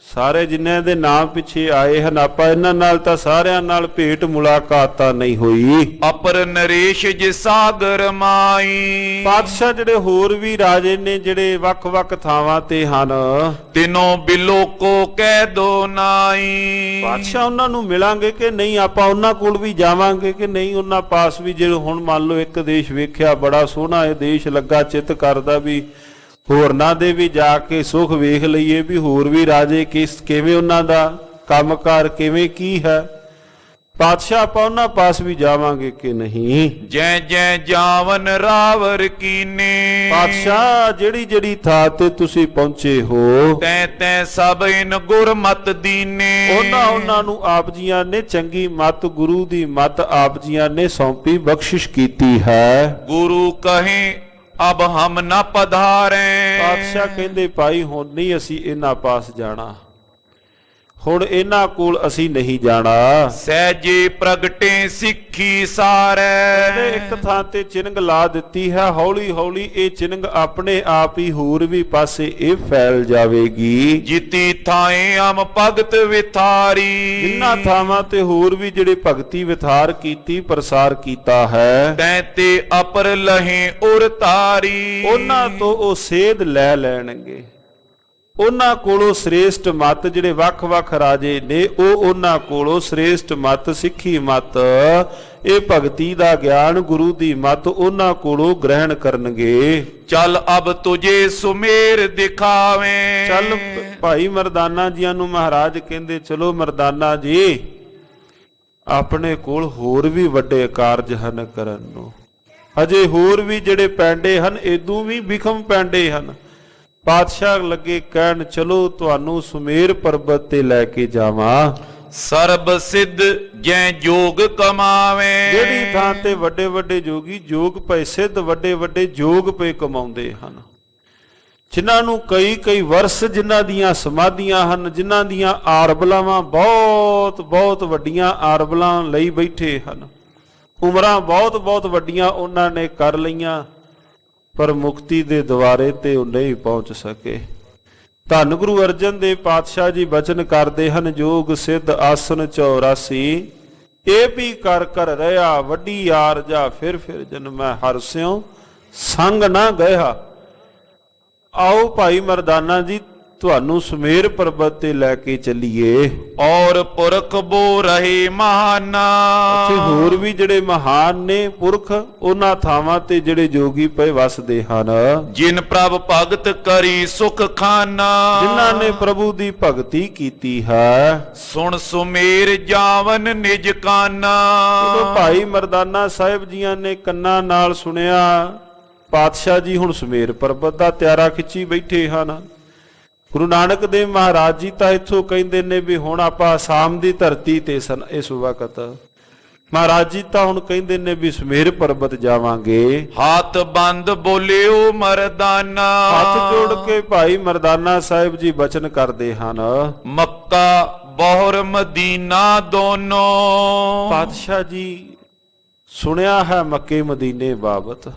ਸਾਰੇ ਜਿਨ੍ਹਾਂ ਦੇ ਨਾਮ ਪਿੱਛੇ ਆਏ ਹਨ ਆਪਾਂ ਇਹਨਾਂ ਨਾਲ ਤਾਂ ਸਾਰਿਆਂ ਨਾਲ ਭੇਟ ਮੁਲਾਕਾਤ ਤਾਂ ਨਹੀਂ ਹੋਈ। ਅਪਰ ਨਰੇਸ਼ ਜਿ ਸਾਗਰ ਮਾਈ। ਪਾਤਸ਼ਾਹ ਜਿਹੜੇ ਹੋਰ ਵੀ ਰਾਜੇ ਨੇ ਜਿਹੜੇ ਵੱਖ-ਵੱਖ ਥਾਵਾਂ ਤੇ ਹਨ, ਤਿਨੋ ਬਿਲੋ ਕੋ ਕਹਿ ਦੋ ਨਾਈ। ਪਾਤਸ਼ਾਹ ਉਹਨਾਂ ਨੂੰ ਮਿਲਾਂਗੇ ਕਿ ਨਹੀਂ, ਆਪਾਂ ਉਹਨਾਂ ਕੋਲ ਵੀ ਜਾਵਾਂਗੇ ਕਿ ਨਹੀਂ, ਉਹਨਾਂ ਪਾਸ ਵੀ ਜਿਹੜੇ ਹੁਣ ਮੰਨ ਲਓ ਇੱਕ ਦੇਸ਼ ਵੇਖਿਆ ਬੜਾ ਸੋਹਣਾ ਇਹ ਦੇਸ਼ ਲੱਗਾ, ਚਿੱਤ ਕਰਦਾ ਵੀ ਹੋਰਨਾਂ ਦੇ ਵੀ ਜਾ ਕੇ ਸੁਖ ਵੇਖ ਲਈਏ ਵੀ ਹੋਰ ਵੀ ਰਾਜੇ ਕਿਵੇਂ ਉਹਨਾਂ ਦਾ ਕੰਮਕਾਰ ਕਿਵੇਂ ਕੀ ਹੈ। ਪਾਤਸ਼ਾਹ ਆਪਾਂ ਉਹਨਾਂ ਪਾਸ ਵੀ ਜਾਵਾਂਗੇ ਕਿ ਨਹੀਂ। ਜੈ ਜੈ ਜਾਵਨ ਰਾਵਰ ਕੀਨੇ। ਪਾਤਸ਼ਾਹ ਜਿਹੜੀ ਜਿਹੜੀ ਥਾਂ ਤੇ ਤੁਸੀਂ ਪਹੁੰਚੇ ਹੋ ਤੈ ਤੈ ਸਭ ਇਨ ਗੁਰਮਤਿ ਦੀਨੇ। ਉਹਨਾਂ ਨੂੰ ਆਪ ਜੀਆਂ ਨੇ ਚੰਗੀ ਮੱਤ, ਗੁਰੂ ਦੀ ਮੱਤ ਆਪ ਜੀਆਂ ਨੇ ਸੌਂਪੀ, ਬਖਸ਼ਿਸ਼ ਕੀਤੀ ਹੈ। ਗੁਰੂ ਕਹੇ ਅਬ ਹਮ ਨ ਪਧਾਰੇ। ਪਾਤਸ਼ਾਹ ਕਹਿੰਦੇ ਭਾਈ ਹੁਣ ਨਹੀਂ ਅਸੀਂ ਇਹਨਾਂ ਪਾਸ ਜਾਣਾ, ਹੁਣ ਇਹਨਾਂ ਕੋਲ ਅਸੀਂ ਨਹੀਂ ਜਾਣਾ। ਸਹਿਜੇ ਪ੍ਰਗਟੇ ਸਿੱਖੀ ਸਾਰੇ। ਇੱਕ ਥਾਂ ਤੇ ਚਿੰਨ੍ਹ ਲਾ ਦਿੱਤੀ ਹੈ, ਹੌਲੀ ਹੌਲੀ ਇਹ ਚਿੰਨ੍ਹ ਆਪਣੇ ਆਪ ਹੀ ਹੋਰ ਵੀ ਪਾਸੇ ਇਹ ਫੈਲ ਜਾਵੇਗੀ। ਜਿਤੀ ਥਾਏ ਅਮ ਭਗਤ ਵਿਥਾਰੀ। ਜਿਨ੍ਹਾਂ ਥਾਵਾਂ ਤੇ ਹੋਰ ਵੀ ਜਿਹੜੇ ਭਗਤੀ ਵਿਥਾਰ ਕੀਤੀ, ਪ੍ਰਸਾਰ ਕੀਤਾ ਹੈ, ਤੈ ਤੇ ਅਪਰ ਲਹੇ ਉਰ ਤਾਰੀ। ਉਹਨਾਂ ਤੋਂ ਉਹ ਸੇਧ ਲੈ ਲੈਣਗੇ, ਉਹਨਾਂ ਕੋਲੋਂ ਸ੍ਰੇਸ਼ਟ ਮਤ ਜਿਹੜੇ ਵੱਖ-ਵੱਖ ਰਾਜੇ ਨੇ ਉਹ ਉਹਨਾਂ ਕੋਲੋਂ ਸ੍ਰੇਸ਼ਟ ਮਤ ਸਿੱਖੀ ਮਤ ਇਹ ਭਗਤੀ ਦਾ ਗਿਆਨ ਗੁਰੂ ਦੀ ਮਤ ਉਹਨਾਂ ਕੋਲੋਂ ਗ੍ਰਹਿਣ ਕਰਨਗੇ। ਚੱਲ ਅਬ ਤੁਝੇ ਸੁਮੇਰ ਦਿਖਾਵੇਂ। ਚੱਲ ਭਾਈ ਮਰਦਾਨਾ ਜੀਆਂ ਨੂੰ ਮਹਾਰਾਜ ਕਹਿੰਦੇ ਚਲੋ ਮਰਦਾਨਾ ਜੀ ਆਪਣੇ ਕੋਲ ਹੋਰ ਵੀ ਵੱਡੇ ਕਾਰਜ ਹਨ ਕਰਨ ਨੂੰ, ਅਜੇ ਹੋਰ ਵੀ ਜਿਹੜੇ ਪੈਂਡੇ ਹਨ ਇਦੋਂ ਵੀ ਵਿਖਮ ਪੈਂਡੇ ਹਨ। ਪਾਤਸ਼ਾਹ ਲੱਗੇ ਕਹਿਣ ਚਲੋ ਤੁਹਾਨੂੰ ਸੁਮੇਰ ਪਰਬਤ ਤੇ ਲੈ ਕੇ ਜਾਵਾਂ। ਸਰਬ ਸਿੱਧ ਜੈ ਜੋਗ ਕਮਾਵੇਂ। ਜਿਹੜੀ ਥਾਂ ਤੇ ਵੱਡੇ ਵੱਡੇ ਜੋਗੀ ਜੋਗ ਪਏ ਸਿੱਧ ਵੱਡੇ ਵੱਡੇ ਜੋਗ ਪਏ ਕਮਾਉਂਦੇ ਹਨ, ਜਿਨ੍ਹਾਂ ਨੂੰ ਕਈ ਕਈ ਵਰਸ ਜਿਨ੍ਹਾਂ ਦੀਆਂ ਸਮਾਧੀਆਂ ਹਨ, ਜਿਨ੍ਹਾਂ ਦੀਆਂ ਆਰਬਲਾਵਾਂ ਬਹੁਤ ਬਹੁਤ ਵੱਡੀਆਂ ਆਰਬਲਾਂ ਲਈ ਬੈਠੇ ਹਨ, ਉਮਰਾਂ ਬਹੁਤ ਬਹੁਤ ਵੱਡੀਆਂ ਉਹਨਾਂ ਨੇ ਕਰ ਲਈਆਂ ਪਰ ਮੁਕਤੀ ਦੇ ਦੁਆਰੇ ਤੇ ਉਹ ਨਹੀਂ ਪਹੁੰਚ ਸਕੇ। ਧੰਨ ਗੁਰੂ ਅਰਜਨ ਦੇਵ ਪਾਤਸ਼ਾਹ ਜੀ ਬਚਨ ਕਰਦੇ ਹਨ ਜੋਗ ਸਿੱਧ ਆਸਨ 84 ਇਹ ਵੀ ਕਰ ਕਰ ਰਿਹਾ ਵੱਡੀ ਆਰਜਾ ਫਿਰ ਜਨਮੈ ਹਰਿ ਸਿਉ ਸੰਗ ਨਾ ਗਿਆ। ਆਓ ਭਾਈ ਮਰਦਾਨਾ ਜੀ ਤੁਹਾਨੂੰ ਸੁਮੇਰ ਪਰਬਤ ਤੇ ਲੈ ਕੇ ਚੱਲੀਏ। ਔਰ ਪੁਰਖ ਬੋ ਰਹੇ ਮਹਾਨਾ। ਇੱਥੇ ਹੋਰ ਵੀ ਜਿਹੜੇ ਮਹਾਨ ਨੇ ਪੁਰਖ ਉਹਨਾਂ ਥਾਵਾਂ ਤੇ ਜਿਹੜੇ ਜੋਗੀ ਪਏ ਵਸਦੇ ਹਨ, ਜਿਨ ਪ੍ਰਭ ਭਗਤ ਕਰੀ ਸੁਖ ਖਾਨਾ। ਜਿਨ੍ਹਾਂ ਨੇ ਪ੍ਰਭੂ ਦੀ ਭਗਤੀ ਕੀਤੀ ਹੈ। ਸੁਣ ਸੁਮੇਰ ਜਾਵਨ ਨਿਜ ਕਾਨਾ। ਜਦੋਂ ਭਾਈ ਮਰਦਾਨਾ ਸਾਹਿਬ ਜੀਆਂ ਨੇ ਕੰਨਾਂ ਨਾਲ ਸੁਣਿਆ ਪਾਤਸ਼ਾਹ ਜੀ ਹੁਣ ਸੁਮੇਰ ਪਰਬਤ ਦਾ ਤਿਆਰਾ ਖਿੱਚੀ ਬੈਠੇ ਹਨ। ਗੁਰੂ ਨਾਨਕ ਦੇਵ ਮਹਾਰਾਜ ਜੀ ਤਾਂ ਇੱਥੋਂ ਕਹਿੰਦੇ ਨੇ ਵੀ ਹੁਣ ਆਪਾਂ ਆਸਾਮ ਦੀ ਧਰਤੀ ਤੇ ਸਨ ਇਸ ਵਕਤ। ਮਹਾਰਾਜ ਜੀ ਤਾਂ ਹੁਣ ਕਹਿੰਦੇ ਨੇ ਵੀ ਸੁਮੇਰ ਪਰਬਤ ਜਾਵਾਂਗੇ। ਹੱਥ ਬੰਦ ਬੋਲਿਓ ਮਰਦਾਨਾ। ਹੱਥ ਜੋੜ ਕੇ ਭਾਈ ਮਰਦਾਨਾ ਸਾਹਿਬ ਜੀ ਬਚਨ ਕਰਦੇ ਹਨ। ਮੱਕਾ ਬੋਹਰ ਮਦੀਨਾ ਦੋਨੋਂ। ਪਾਤਸ਼ਾਹ ਜੀ ਸੁਣਿਆ ਹੈ ਮੱਕੇ ਮਦੀਨੇ ਬਾਬਤ,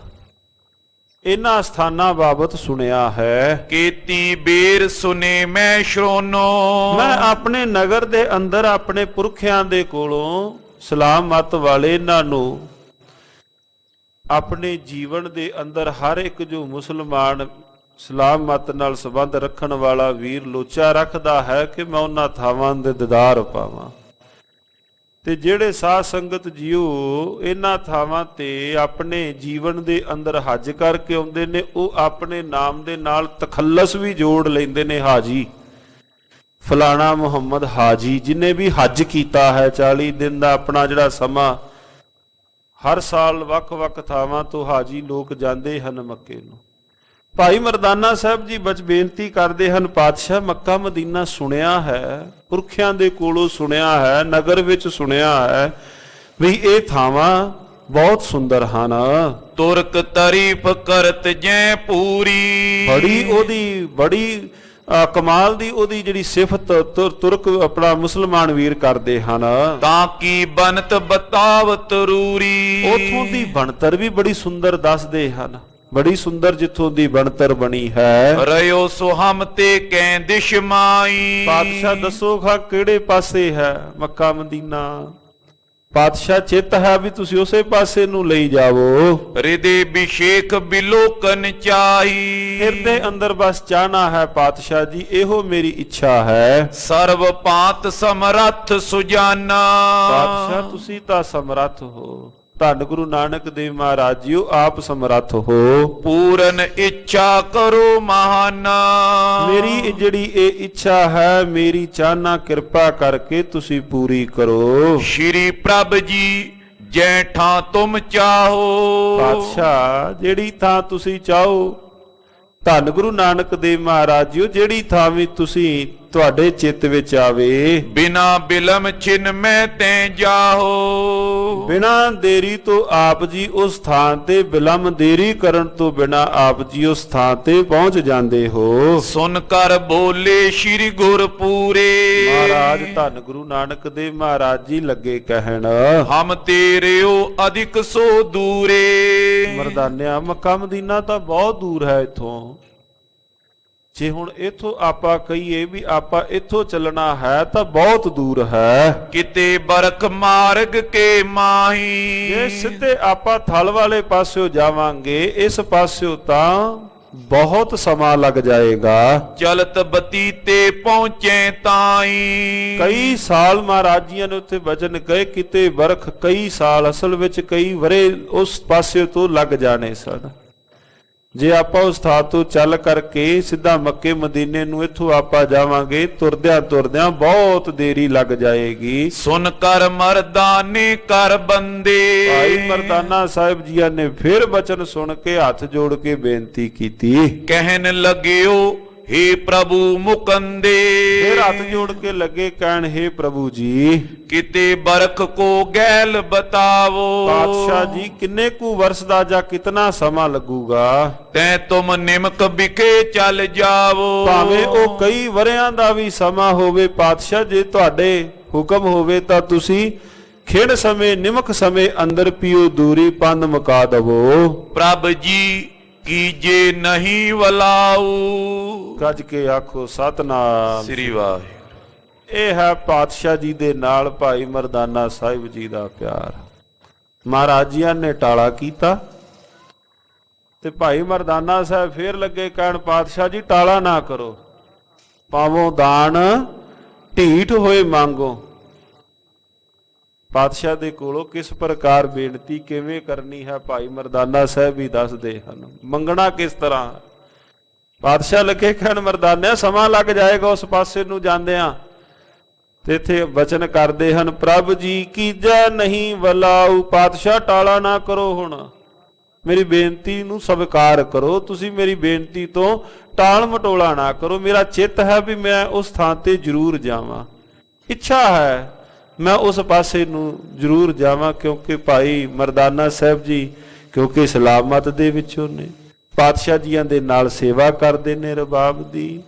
ਇਹਨਾਂ ਸਥਾਨਾਂ ਬਾਬਤ ਸੁਣਿਆ ਹੈ। ਕੀਤੀ ਬੇਰ ਸੁਨੇ ਮੈਂ ਸ਼ਰੋਨੋ। ਮੈਂ ਆਪਣੇ ਨਗਰ ਦੇ ਅੰਦਰ ਆਪਣੇ ਪੁਰਖਿਆਂ ਦੇ ਕੋਲੋਂ ਸਲਾਮ ਮਤ ਵਾਲੇ ਇਹਨਾਂ ਨੂੰ ਆਪਣੇ ਜੀਵਨ ਦੇ ਅੰਦਰ ਹਰ ਇੱਕ ਜੋ ਮੁਸਲਮਾਨ ਸਲਾਮ ਮਤ ਨਾਲ ਸੰਬੰਧ ਰੱਖਣ ਵਾਲਾ ਵੀਰ ਲੋਚਾ ਰੱਖਦਾ ਹੈ ਕਿ ਮੈਂ ਉਹਨਾਂ ਥਾਵਾਂ ਦੇ ਦੀਦਾਰ ਪਾਵਾਂ। ਤੇ ਜਿਹੜੇ ਸਾਧ ਸੰਗਤ ਜੀਓ ਇਹਨਾਂ ਥਾਵਾਂ ਤੇ ਆਪਣੇ ਜੀਵਨ ਦੇ ਅੰਦਰ ਹੱਜ ਕਰਕੇ ਆਉਂਦੇ ਨੇ ਉਹ ਆਪਣੇ ਨਾਮ ਦੇ ਨਾਲ ਤਖੱਲਸ ਵੀ ਜੋੜ ਲੈਂਦੇ ਨੇ। ਹਾਜੀ ਫਲਾਣਾ ਮੁਹੰਮਦ ਹਾਜੀ ਜਿਹਨੇ ਵੀ ਹੱਜ ਕੀਤਾ ਹੈ 40 ਦਿਨ ਦਾ ਆਪਣਾ ਜਿਹੜਾ ਸਮਾਂ ਹਰ ਸਾਲ ਵੱਖ-ਵੱਖ ਥਾਵਾਂ ਤੋਂ ਹਾਜੀ ਲੋਕ ਜਾਂਦੇ ਹਨ ਮੱਕੇ ਨੂੰ। ਭਾਈ ਮਰਦਾਨਾ ਸਾਹਿਬ ਜੀ ਬੇਨਤੀ ਕਰਦੇ ਹਨ ਪਾਤਸ਼ਾਹ ਮੱਕਾ ਮਦੀਨਾ ਸੁਣਿਆ ਹੈ, ਪੁਰਖਿਆਂ ਦੇ ਕੋਲੋਂ ਸੁਣਿਆ ਹੈ, ਨਗਰ ਵਿੱਚ ਸੁਣਿਆ ਹੈ ਵੀ ਇਹ ਥਾਵਾਂ ਬਹੁਤ ਸੁੰਦਰ ਹਨ। ਤੁਰਕ ਤਾਰੀਫ ਕਰਤ ਜੈ ਪੂਰੀ। ਬੜੀ ਕਮਾਲ ਦੀ ਉਹਦੀ ਜਿਹੜੀ ਸਿਫਤ ਤੁਰਕ ਆਪਣਾ ਮੁਸਲਮਾਨ ਵੀਰ ਕਰਦੇ ਹਨ। ਤਾਂ ਕੀ ਬਨਤ ਬਤਾਵਤ ਰੂਰੀ। ਉਥੋਂ ਦੀ ਬਣਤਰ ਵੀ ਬੜੀ ਸੁੰਦਰ ਦੱਸਦੇ ਹਨ, ਬੜੀ ਸੁੰਦਰ ਜਿੱਥੋਂ ਦੀ ਬਣਤਰ ਬਣੀ ਹੈ। ਰਿਓ ਸੁਹਮ ਤੇ ਕੈ ਦਿਸ਼ ਮਾਈ। ਪਾਤਸ਼ਾਹ ਦੱਸੋ ਖਾ ਕਿਹੜੇ ਪਾਸੇ ਹੈ ਮੱਕਾ ਮਦੀਨਾ। ਪਾਤਸ਼ਾਹ ਚਿੱਤ ਹੈ ਵੀ ਤੁਸੀਂ ਉਸੇ ਪਾਸੇ ਨੂੰ ਲਈ ਜਾਵੋ। ਹਿਰਦੇ ਅਭਿਸ਼ੇਕ ਬਿਲੋਕਨ ਚਾਹੀ। ਹਿਰਦੇ ਅੰਦਰ ਬਸ ਚਾਹਨਾ ਹੈ ਪਾਤਸ਼ਾਹ ਜੀ ਇਹੋ ਮੇਰੀ ਇੱਛਾ ਹੈ। ਸਰਬ ਪਾਤ ਸਮਰੱਥ ਸੁਜਾਨਾ। ਪਾਤਸ਼ਾਹ ਤੁਸੀਂ ਤਾਂ ਸਮਰੱਥ ਹੋ। ਧੰਨ ਗੁਰੂ ਨਾਨਕ ਦੇਵ ਮਹਾਰਾਜ ਜੀਓ ਆਪ ਸਮਰੱਥ ਹੋ। ਪੂਰਨ ਇੱਛਾ ਕਰੋ ਮਹਾਨਾ। ਮੇਰੀ ਜਿਹੜੀ ਇਹ ਇੱਛਾ ਹੈ ਮੇਰੀ ਚਾਹਨਾ ਕਿਰਪਾ ਕਰਕੇ ਤੁਸੀਂ ਪੂਰੀ ਕਰੋ। ਸ਼੍ਰੀ ਪ੍ਰਭ ਜੀ ਜੈ ਠਾਂ ਤੁਮ ਚਾਹੋ। ਪਾਤਸ਼ਾਹ ਜਿਹੜੀ ਥਾਂ ਤੁਸੀਂ ਚਾਹੋ ਧੰਨ ਗੁਰੂ ਨਾਨਕ ਦੇਵ ਮਹਾਰਾਜ ਜੀਓ ਜਿਹੜੀ ਥਾਂ ਵੀ ਤੁਸੀਂ ਤੁਹਾਡੇ ਚਿੱਤ ਵਿੱਚ ਆਵੇ। ਬਿਨਾ ਬਿਲਮ ਛਿਨ ਮੈਂ ਤੈ ਜਾਹੋ। ਬਿਨਾ ਦੇਰੀ ਤੋਂ ਆਪ ਜੀ ਉਸ ਥਾਂ ਤੇ ਬਿਲਮ ਦੇਰੀ ਕਰਨ ਤੋਂ ਬਿਨਾ ਆਪ ਜੀ ਉਸ ਥਾਂ ਤੇ ਪਹੁੰਚ ਜਾਂਦੇ ਹੋ। ਸੁਨ ਕਰ ਬੋਲੇ ਸ਼੍ਰੀ ਗੁਰਪੂਰੇ। ਮਹਾਰਾਜ ਧੰਨ ਗੁਰੂ ਨਾਨਕ ਦੇਵ ਮਹਾਰਾਜ ਜੀ ਲੱਗੇ ਕਹਿਣ ਹਮ ਤੇਰਿਓ ਅਧਿਕ ਸੋ ਦੂਰੇ। ਮਰਦਾਨਿਆ ਮੱਕਾ ਮਦੀਨਾ ਤਾਂ ਬਹੁਤ ਦੂਰ ਹੈ ਇੱਥੋਂ। ਜੇ ਹੁਣ ਇਥੋਂ ਆਪਾਂ ਕਹੀਏ ਵੀ ਆਪਾਂ ਇੱਥੋਂ ਚੱਲਣਾ ਹੈ ਤਾਂ ਬਹੁਤ ਦੂਰ ਹੈ। ਕਿਤੇ ਬਰਖ ਮਾਰਗ ਕੇ ਮਾਹੀ। ਜੇ ਸਿੱਧੇ ਆਪਾਂ ਥਲ ਵਾਲੇ ਪਾਸਿਓ ਜਾਵਾਂਗੇ ਇਸ ਪਾਸਿਓ ਤਾਂ ਬਹੁਤ ਸਮਾਂ ਲੱਗ ਜਾਏਗਾ। ਚਲਤ ਬਤੀਤੇ ਪਹੁੰਚੇ ਤਾਈ। ਕਈ ਸਾਲ ਮਹਾਰਾਜ ਜੀਆਂ ਨੇ ਉੱਥੇ ਬਚਨ ਕਹੇ, ਕਿਤੇ ਵਰਖ ਕਈ ਸਾਲ, ਅਸਲ ਵਿੱਚ ਕਈ ਵਰੇ ਉਸ ਪਾਸੇ ਤੋਂ ਲੱਗ ਜਾਣੇ ਸਨ। ਜੇ ਆਪਾਂ ਉਸ ਥਾਂ ਤੋਂ ਚੱਲ ਕਰਕੇ ਸਿੱਧਾ ਮੱਕੇ ਮਦੀਨੇ ਨੂੰ ਇੱਥੋਂ ਆਪਾਂ ਜਾਵਾਂਗੇ, ਤੁਰਦਿਆਂ ਤੁਰਦਿਆਂ ਬਹੁਤ ਦੇਰੀ ਲੱਗ ਜਾਏਗੀ। ਸੁਨ ਕਰ ਮਰਦਾਨੇ ਕਰ ਬੰਦੇ। ਭਾਈ ਮਰਦਾਨਾ ਸਾਹਿਬ ਜੀਆਂ ਨੇ ਫਿਰ ਬਚਨ ਸੁਣ ਕੇ ਹੱਥ ਜੋੜ ਕੇ ਬੇਨਤੀ ਕੀਤੀ। ਕਹਿਣ ਲੱਗਿਓ हे ਪ੍ਰਭੂ ਮੁਕੰਦੇ। ਫਿਰ ਹੱਥ ਜੋੜ ਕੇ ਲੱਗੇ ਕਹਿਣ, हे ਪ੍ਰਭੂ ਜੀ ਕਿਤੇ ਬਰਖ ਕੋ ਗੈਲ ਬਤਾਵੋ। ਪਾਤਸ਼ਾਹ ਜੀ ਕਿੰਨੇ ਕੁ ਵਰਸ ਦਾ ਜਾਂ ਕਿਤਨਾ ਸਮਾਂ ਲੱਗੂਗਾ? ਤੈ ਤੁਮ ਨਿਮਕ ਵਿਖੇ ਚੱਲ ਜਾਵੋ। ਭਾਵੇਂ ਉਹ ਕਈ ਵਰਿਆਂ ਦਾ ਵੀ ਸਮਾਂ ਹੋਵੇ ਪਾਤਸ਼ਾਹ, ਜੇ ਤੁਹਾਡੇ ਹੁਕਮ ਹੋਵੇ ਤਾਂ ਤੁਸੀਂ ਖਿੜ ਸਮੇਂ ਨਿਮਕ ਸਮੇਂ ਅੰਦਰ ਪੀਓ ਦੂਰੀ ਪੰਧ ਮੁਕਾ ਦਵੋ। ਪ੍ਰਭ ਜੀ ਕੀਜੇ ਨਹੀਂ ਵਲਾਉ। ਗੱਜ ਕੇ ਆਖੋ ਸਤਨਾਮ ਸ੍ਰੀ ਵਾਹਿਗੁਰੂ। ਇਹ ਹੈ ਪਾਤਸ਼ਾਹ ਜੀ ਦੇ ਨਾਲ ਭਾਈ ਮਰਦਾਨਾ ਸਾਹਿਬ ਜੀ ਦਾ ਪਿਆਰ। ਮਹਾਰਾਜ ਜੀਆਂ ਨੇ ਟਾਲਾ ਕੀਤਾ ਤੇ ਭਾਈ ਮਰਦਾਨਾ ਸਾਹਿਬ ਫੇਰ ਲੱਗੇ ਕਹਿਣ, ਪਾਤਸ਼ਾਹ ਜੀ ਟਾਲਾ ਨਾ ਕਰੋ, ਪਾਵੋ ਦਾਨ ਢੀਠ ਹੋਏ ਮੰਗੋ। ਪਾਤਸ਼ਾਹ ਦੇ ਕੋਲੋਂ ਕਿਸ ਪ੍ਰਕਾਰ ਬੇਨਤੀ ਕਿਵੇਂ ਕਰਨੀ ਹੈ ਭਾਈ ਮਰਦਾਨਾ ਸਾਹਿਬ ਵੀ ਦੱਸਦੇ ਹਨ। ਮੰਗਣਾ ਕਿਸ ਤਰ੍ਹਾਂ? ਪਾਤਸ਼ਾਹ ਲੱਗੇ ਕਹਿਣ, ਮਰਦਾਨਿਆ ਸਮਾਂ ਲੱਗ ਜਾਏਗਾ ਉਸ ਪਾਸੇ ਨੂੰ ਜਾਂਦਿਆਂ। ਤੇ ਇੱਥੇ ਵਚਨ ਕਰਦੇ ਹਨ, ਪ੍ਰਭ ਜੀ ਕੀਜੈ ਨਹੀਂ ਵਲਾਉ। ਪਾਤਸ਼ਾਹ ਟਾਲਾ ਨਾ ਕਰੋ, ਹੁਣ ਮੇਰੀ ਬੇਨਤੀ ਨੂੰ ਸਵੀਕਾਰ ਕਰੋ। ਤੁਸੀਂ ਮੇਰੀ ਬੇਨਤੀ ਤੋਂ ਟਾਲ ਮਟੋਲਾ ਨਾ ਕਰੋ। ਮੇਰਾ ਚਿੱਤ ਹੈ ਵੀ ਮੈਂ ਉਸ ਥਾਂ ਤੇ ਜ਼ਰੂਰ ਜਾਵਾਂ, ਇੱਛਾ ਹੈ ਮੈਂ ਉਸ ਪਾਸੇ ਨੂੰ ਜ਼ਰੂਰ ਜਾਵਾਂ, ਕਿਉਂਕਿ ਭਾਈ ਮਰਦਾਨਾ ਸਾਹਿਬ ਜੀ ਕਿਉਂਕਿ ਸਲਾਮਤ ਦੇ ਵਿੱਚੋਂ ਨੇ, ਪਾਤਸ਼ਾਹ ਜੀਆਂ ਦੇ ਨਾਲ ਸੇਵਾ ਕਰਦੇ ਨੇ ਰਬਾਬ ਦੀ,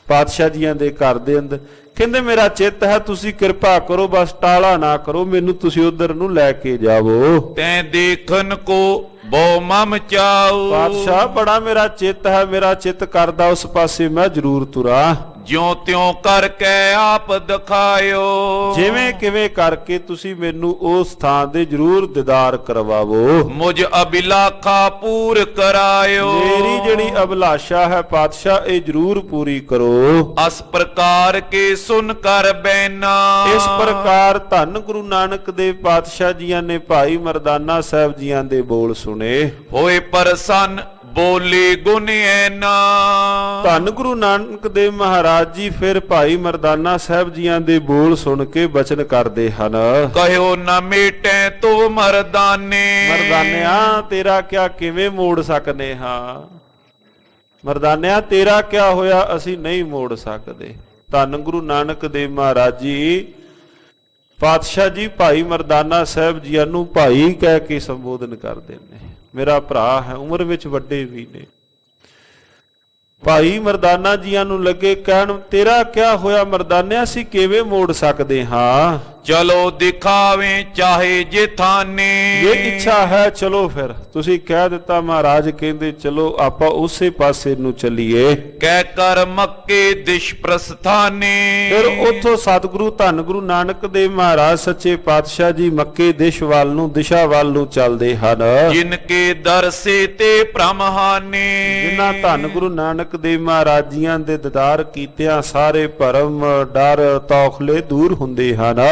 ਪਾਤਸ਼ਾਹ ਜੀਆਂ ਦੇ ਘਰ ਦੇ ਅੰਦਰ। ਕਹਿੰਦੇ ਮੇਰਾ ਚਿੱਤ ਹੈ, ਤੁਸੀਂ ਕਿਰਪਾ ਕਰੋ, ਬਸ ਟਾਲਾ ਨਾ ਕਰੋ, ਮੈਨੂੰ ਤੁਸੀਂ ਉਧਰ ਨੂੰ ਲੈ ਕੇ ਜਾਵੋ। ਤੈਂ ਦੇਖਣ ਕੋ ਬਹੁ ਮਮ ਚਾਉ। ਪਾਤਸ਼ਾਹ ਬੜਾ ਮੇਰਾ ਚਿੱਤ ਹੈ, ਮੇਰਾ ਚਿੱਤ ਕਰਦਾ ਉਸ ਪਾਸੇ ਮੈਂ ਜ਼ਰੂਰ ਤੁਰਾਂ। ਜਿਉਂ ਤਿਉਂ ਕਰਕੇ ਆਪ ਦਿਖਾਇਓ। ਜਿਵੇਂ ਕਿਵੇਂ ਕਰਕੇ ਤੁਸੀਂ ਮੈਨੂੰ ਉਸ ਥਾਂ ਦੇ ਜ਼ਰੂਰ ਦੀਦਾਰ ਕਰਵਾਵੋ। ਮੁਝ ਅਭਿਲਾਖਾ ਪੂਰ ਕਰਾਇਓ। ਮੇਰੀ ਜਿਹੜੀ ਅਭਿਲਾਸ਼ਾ ਹੈ ਪਾਤਸ਼ਾਹ ਇਹ ਜ਼ਰੂਰ ਪੂਰੀ ਕਰੋ। ਅਸ ਪ੍ਰਕਾਰ ਕੇ ਸੁਨ ਕਰ ਬੈਨਾ। ਇਸ ਪ੍ਰਕਾਰ ਧੰਨ ਗੁਰੂ ਨਾਨਕ ਦੇਵ ਪਾਤਸ਼ਾਹ ਜੀਆਂ ਨੇ ਭਾਈ ਮਰਦਾਨਾ ਸਾਹਿਬ ਜੀਆਂ ਦੇ ਬੋਲ ਸੁਣੇ। ਹੋਏ ਪ੍ਰਸੰਨ ਬੋਲੇ ਗੁਣ ਐਨਾ। ਧੰਨ ਗੁਰੂ ਨਾਨਕ ਦੇਵ ਮਹਾਰਾਜ ਜੀ ਫਿਰ ਭਾਈ ਮਰਦਾਨਾ ਸਾਹਿਬ ਜੀਆਂ ਦੇ ਬੋਲ ਸੁਣ ਕੇ ਬਚਨ ਕਰਦੇ ਹਨ। ਕਹਿਓ ਨਾ ਮੇਟੈ ਤੋ ਮਰਦਾਨੇ। ਮਰਦਾਨਿਆ ਤੇਰਾ ਕਿਆ ਕਿਵੇਂ ਮੋੜ ਸਕਨੇ ਹਾਂ? ਮਰਦਾਨਿਆ ਤੇਰਾ ਕਿਆ ਹੋਇਆ ਅਸੀਂ ਨਹੀਂ ਮੋੜ ਸਕਦੇ। ਧੰਨ ਗੁਰੂ ਨਾਨਕ ਦੇਵ ਮਹਾਰਾਜ ਜੀ ਪਾਤਸ਼ਾਹ ਜੀ ਭਾਈ ਮਰਦਾਨਾ ਸਾਹਿਬ ਜੀਆਂ ਨੂੰ ਭਾਈ ਕਹਿ ਕੇ ਸੰਬੋਧਨ ਕਰਦੇ ਨੇ। ਮੇਰਾ ਭਰਾ ਹੈ, ਉਮਰ ਵਿੱਚ ਵੱਡੇ ਵੀ ਨੇ। ਭਾਈ ਮਰਦਾਨਾ ਜੀਆਂ ਨੂੰ ਲੱਗੇ ਕਹਿਣ, ਤੇਰਾ ਕਿਆ ਹੋਇਆ ਮਰਦਾਨਿਆ, ਅਸੀਂ ਕਿਵੇਂ ਮੋੜ ਸਕਦੇ ਹਾਂ? ਚਲੋ ਦਿਖਾਵੇਂ ਚਾਹੇ ਜੇ ਥਾਨੇ। ਇਹ ਇੱਛਾ ਹੈ ਚਲੋ ਫਿਰ ਤੁਸੀਂ ਕਹਿ ਦਿੱਤਾ, ਮਹਾਰਾਜ ਕਹਿੰਦੇ ਚਲੋ ਆਪਾਂ ਉਸੇ ਪਾਸੇ ਨੂੰ ਚੱਲੀਏ। ਕਹਿ ਕਰ ਮੱਕੇ ਦਿਸ਼ ਪ੍ਰਸਥਾਨੇ। ਫਿਰ ਉੱਥੋਂ ਸਤਿਗੁਰੂ ਧੰਨ ਗੁਰੂ ਨਾਨਕ ਦੇਵ ਮਹਾਰਾਜ ਸੱਚੇ ਪਾਤਸ਼ਾਹ ਜੀ ਮੱਕੇ ਦੇਸ਼ ਵੱਲ ਨੂੰ, ਦਿਸ਼ਾ ਵੱਲ ਨੂੰ ਚੱਲਦੇ ਹਨ। ਜਿਨ ਕੇ ਦਰਸੇ ਤੇ ਭ੍ਰਮਹਾਨੇ। ਜਿਨ੍ਹਾਂ ਧੰਨ ਗੁਰੂ ਨਾਨਕ ਦੇਵ ਮਹਾਰਾਜ ਜੀਆਂ ਦੇ ਦੀਦਾਰ ਕੀਤਿਆਂ ਸਾਰੇ ਭਰਮ ਡਰ ਤੌਖਲੇ ਦੂਰ ਹੁੰਦੇ ਹਨ।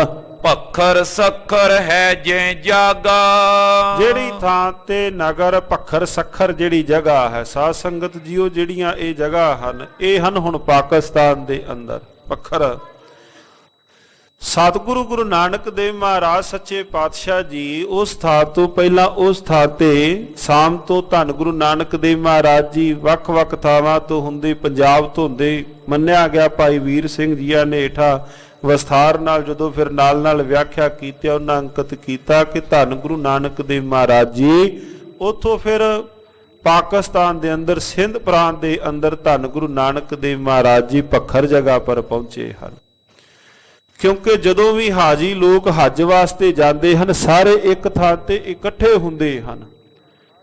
ਪੱਖਰ ਸੱਖਰ ਹੈ ਜੈ ਜਾਗਾ। ਜਿਹੜੀ ਥਾਂ ਤੇ ਨਗਰ ਪੱਖਰ ਸੱਖਰ ਜਿਹੜੀ ਜਗ੍ਹਾ ਹੈ, ਸਾਧ ਸੰਗਤ ਜੀਓ ਜਿਹੜੀਆਂ ਇਹ ਜਗ੍ਹਾ ਹਨ, ਇਹ ਹਨ ਹੁਣ ਪਾਕਿਸਤਾਨ ਦੇ ਅੰਦਰ ਪੱਖਰ। ਸਤਿਗੁਰੂ ਗੁਰੂ ਨਾਨਕ ਦੇਵ ਮਹਾਰਾਜ ਸੱਚੇ ਪਾਤਸ਼ਾਹ ਜੀ ਉਸ ਥਾਂ ਤੋਂ ਪਹਿਲਾਂ ਉਸ ਥਾਂ ਤੇ ਸ਼ਾਮ ਤੋਂ ਧੰਨ ਗੁਰੂ ਨਾਨਕ ਦੇਵ ਮਹਾਰਾਜ ਜੀ ਵੱਖ-ਵੱਖ ਥਾਵਾਂ ਤੋਂ ਹੁੰਦੇ, ਪੰਜਾਬ ਤੋਂ ਹੁੰਦੇ, ਮੰਨਿਆ ਗਿਆ ਭਾਈ ਵੀਰ ਸਿੰਘ ਜੀਆਂ ਨੇ ਹੇਠਾਂ ਵਿਸਥਾਰ ਨਾਲ ਜਦੋਂ ਫਿਰ ਨਾਲ ਵਿਆਖਿਆ ਕੀਤੀ, ਉਹਨਾਂ ਅੰਕਿਤ ਕੀਤਾ ਕਿ ਧੰਨ ਗੁਰੂ ਨਾਨਕ ਦੇਵ ਮਹਾਰਾਜ ਜੀ ਉੱਥੋਂ ਫਿਰ ਪਾਕਿਸਤਾਨ ਦੇ ਅੰਦਰ ਸਿੰਧ ਪ੍ਰਾਂਤ ਦੇ ਅੰਦਰ ਧੰਨ ਗੁਰੂ ਨਾਨਕ ਦੇਵ ਮਹਾਰਾਜ ਜੀ ਪੱਖਰ ਜਗ੍ਹਾ ਪਰ ਪਹੁੰਚੇ ਹਨ। ਕਿਉਂਕਿ ਜਦੋਂ ਵੀ ਹਾਜੀ ਲੋਕ ਹੱਜ ਵਾਸਤੇ ਜਾਂਦੇ ਹਨ ਸਾਰੇ ਇੱਕ ਥਾਂ ਤੇ ਇਕੱਠੇ ਹੁੰਦੇ ਹਨ।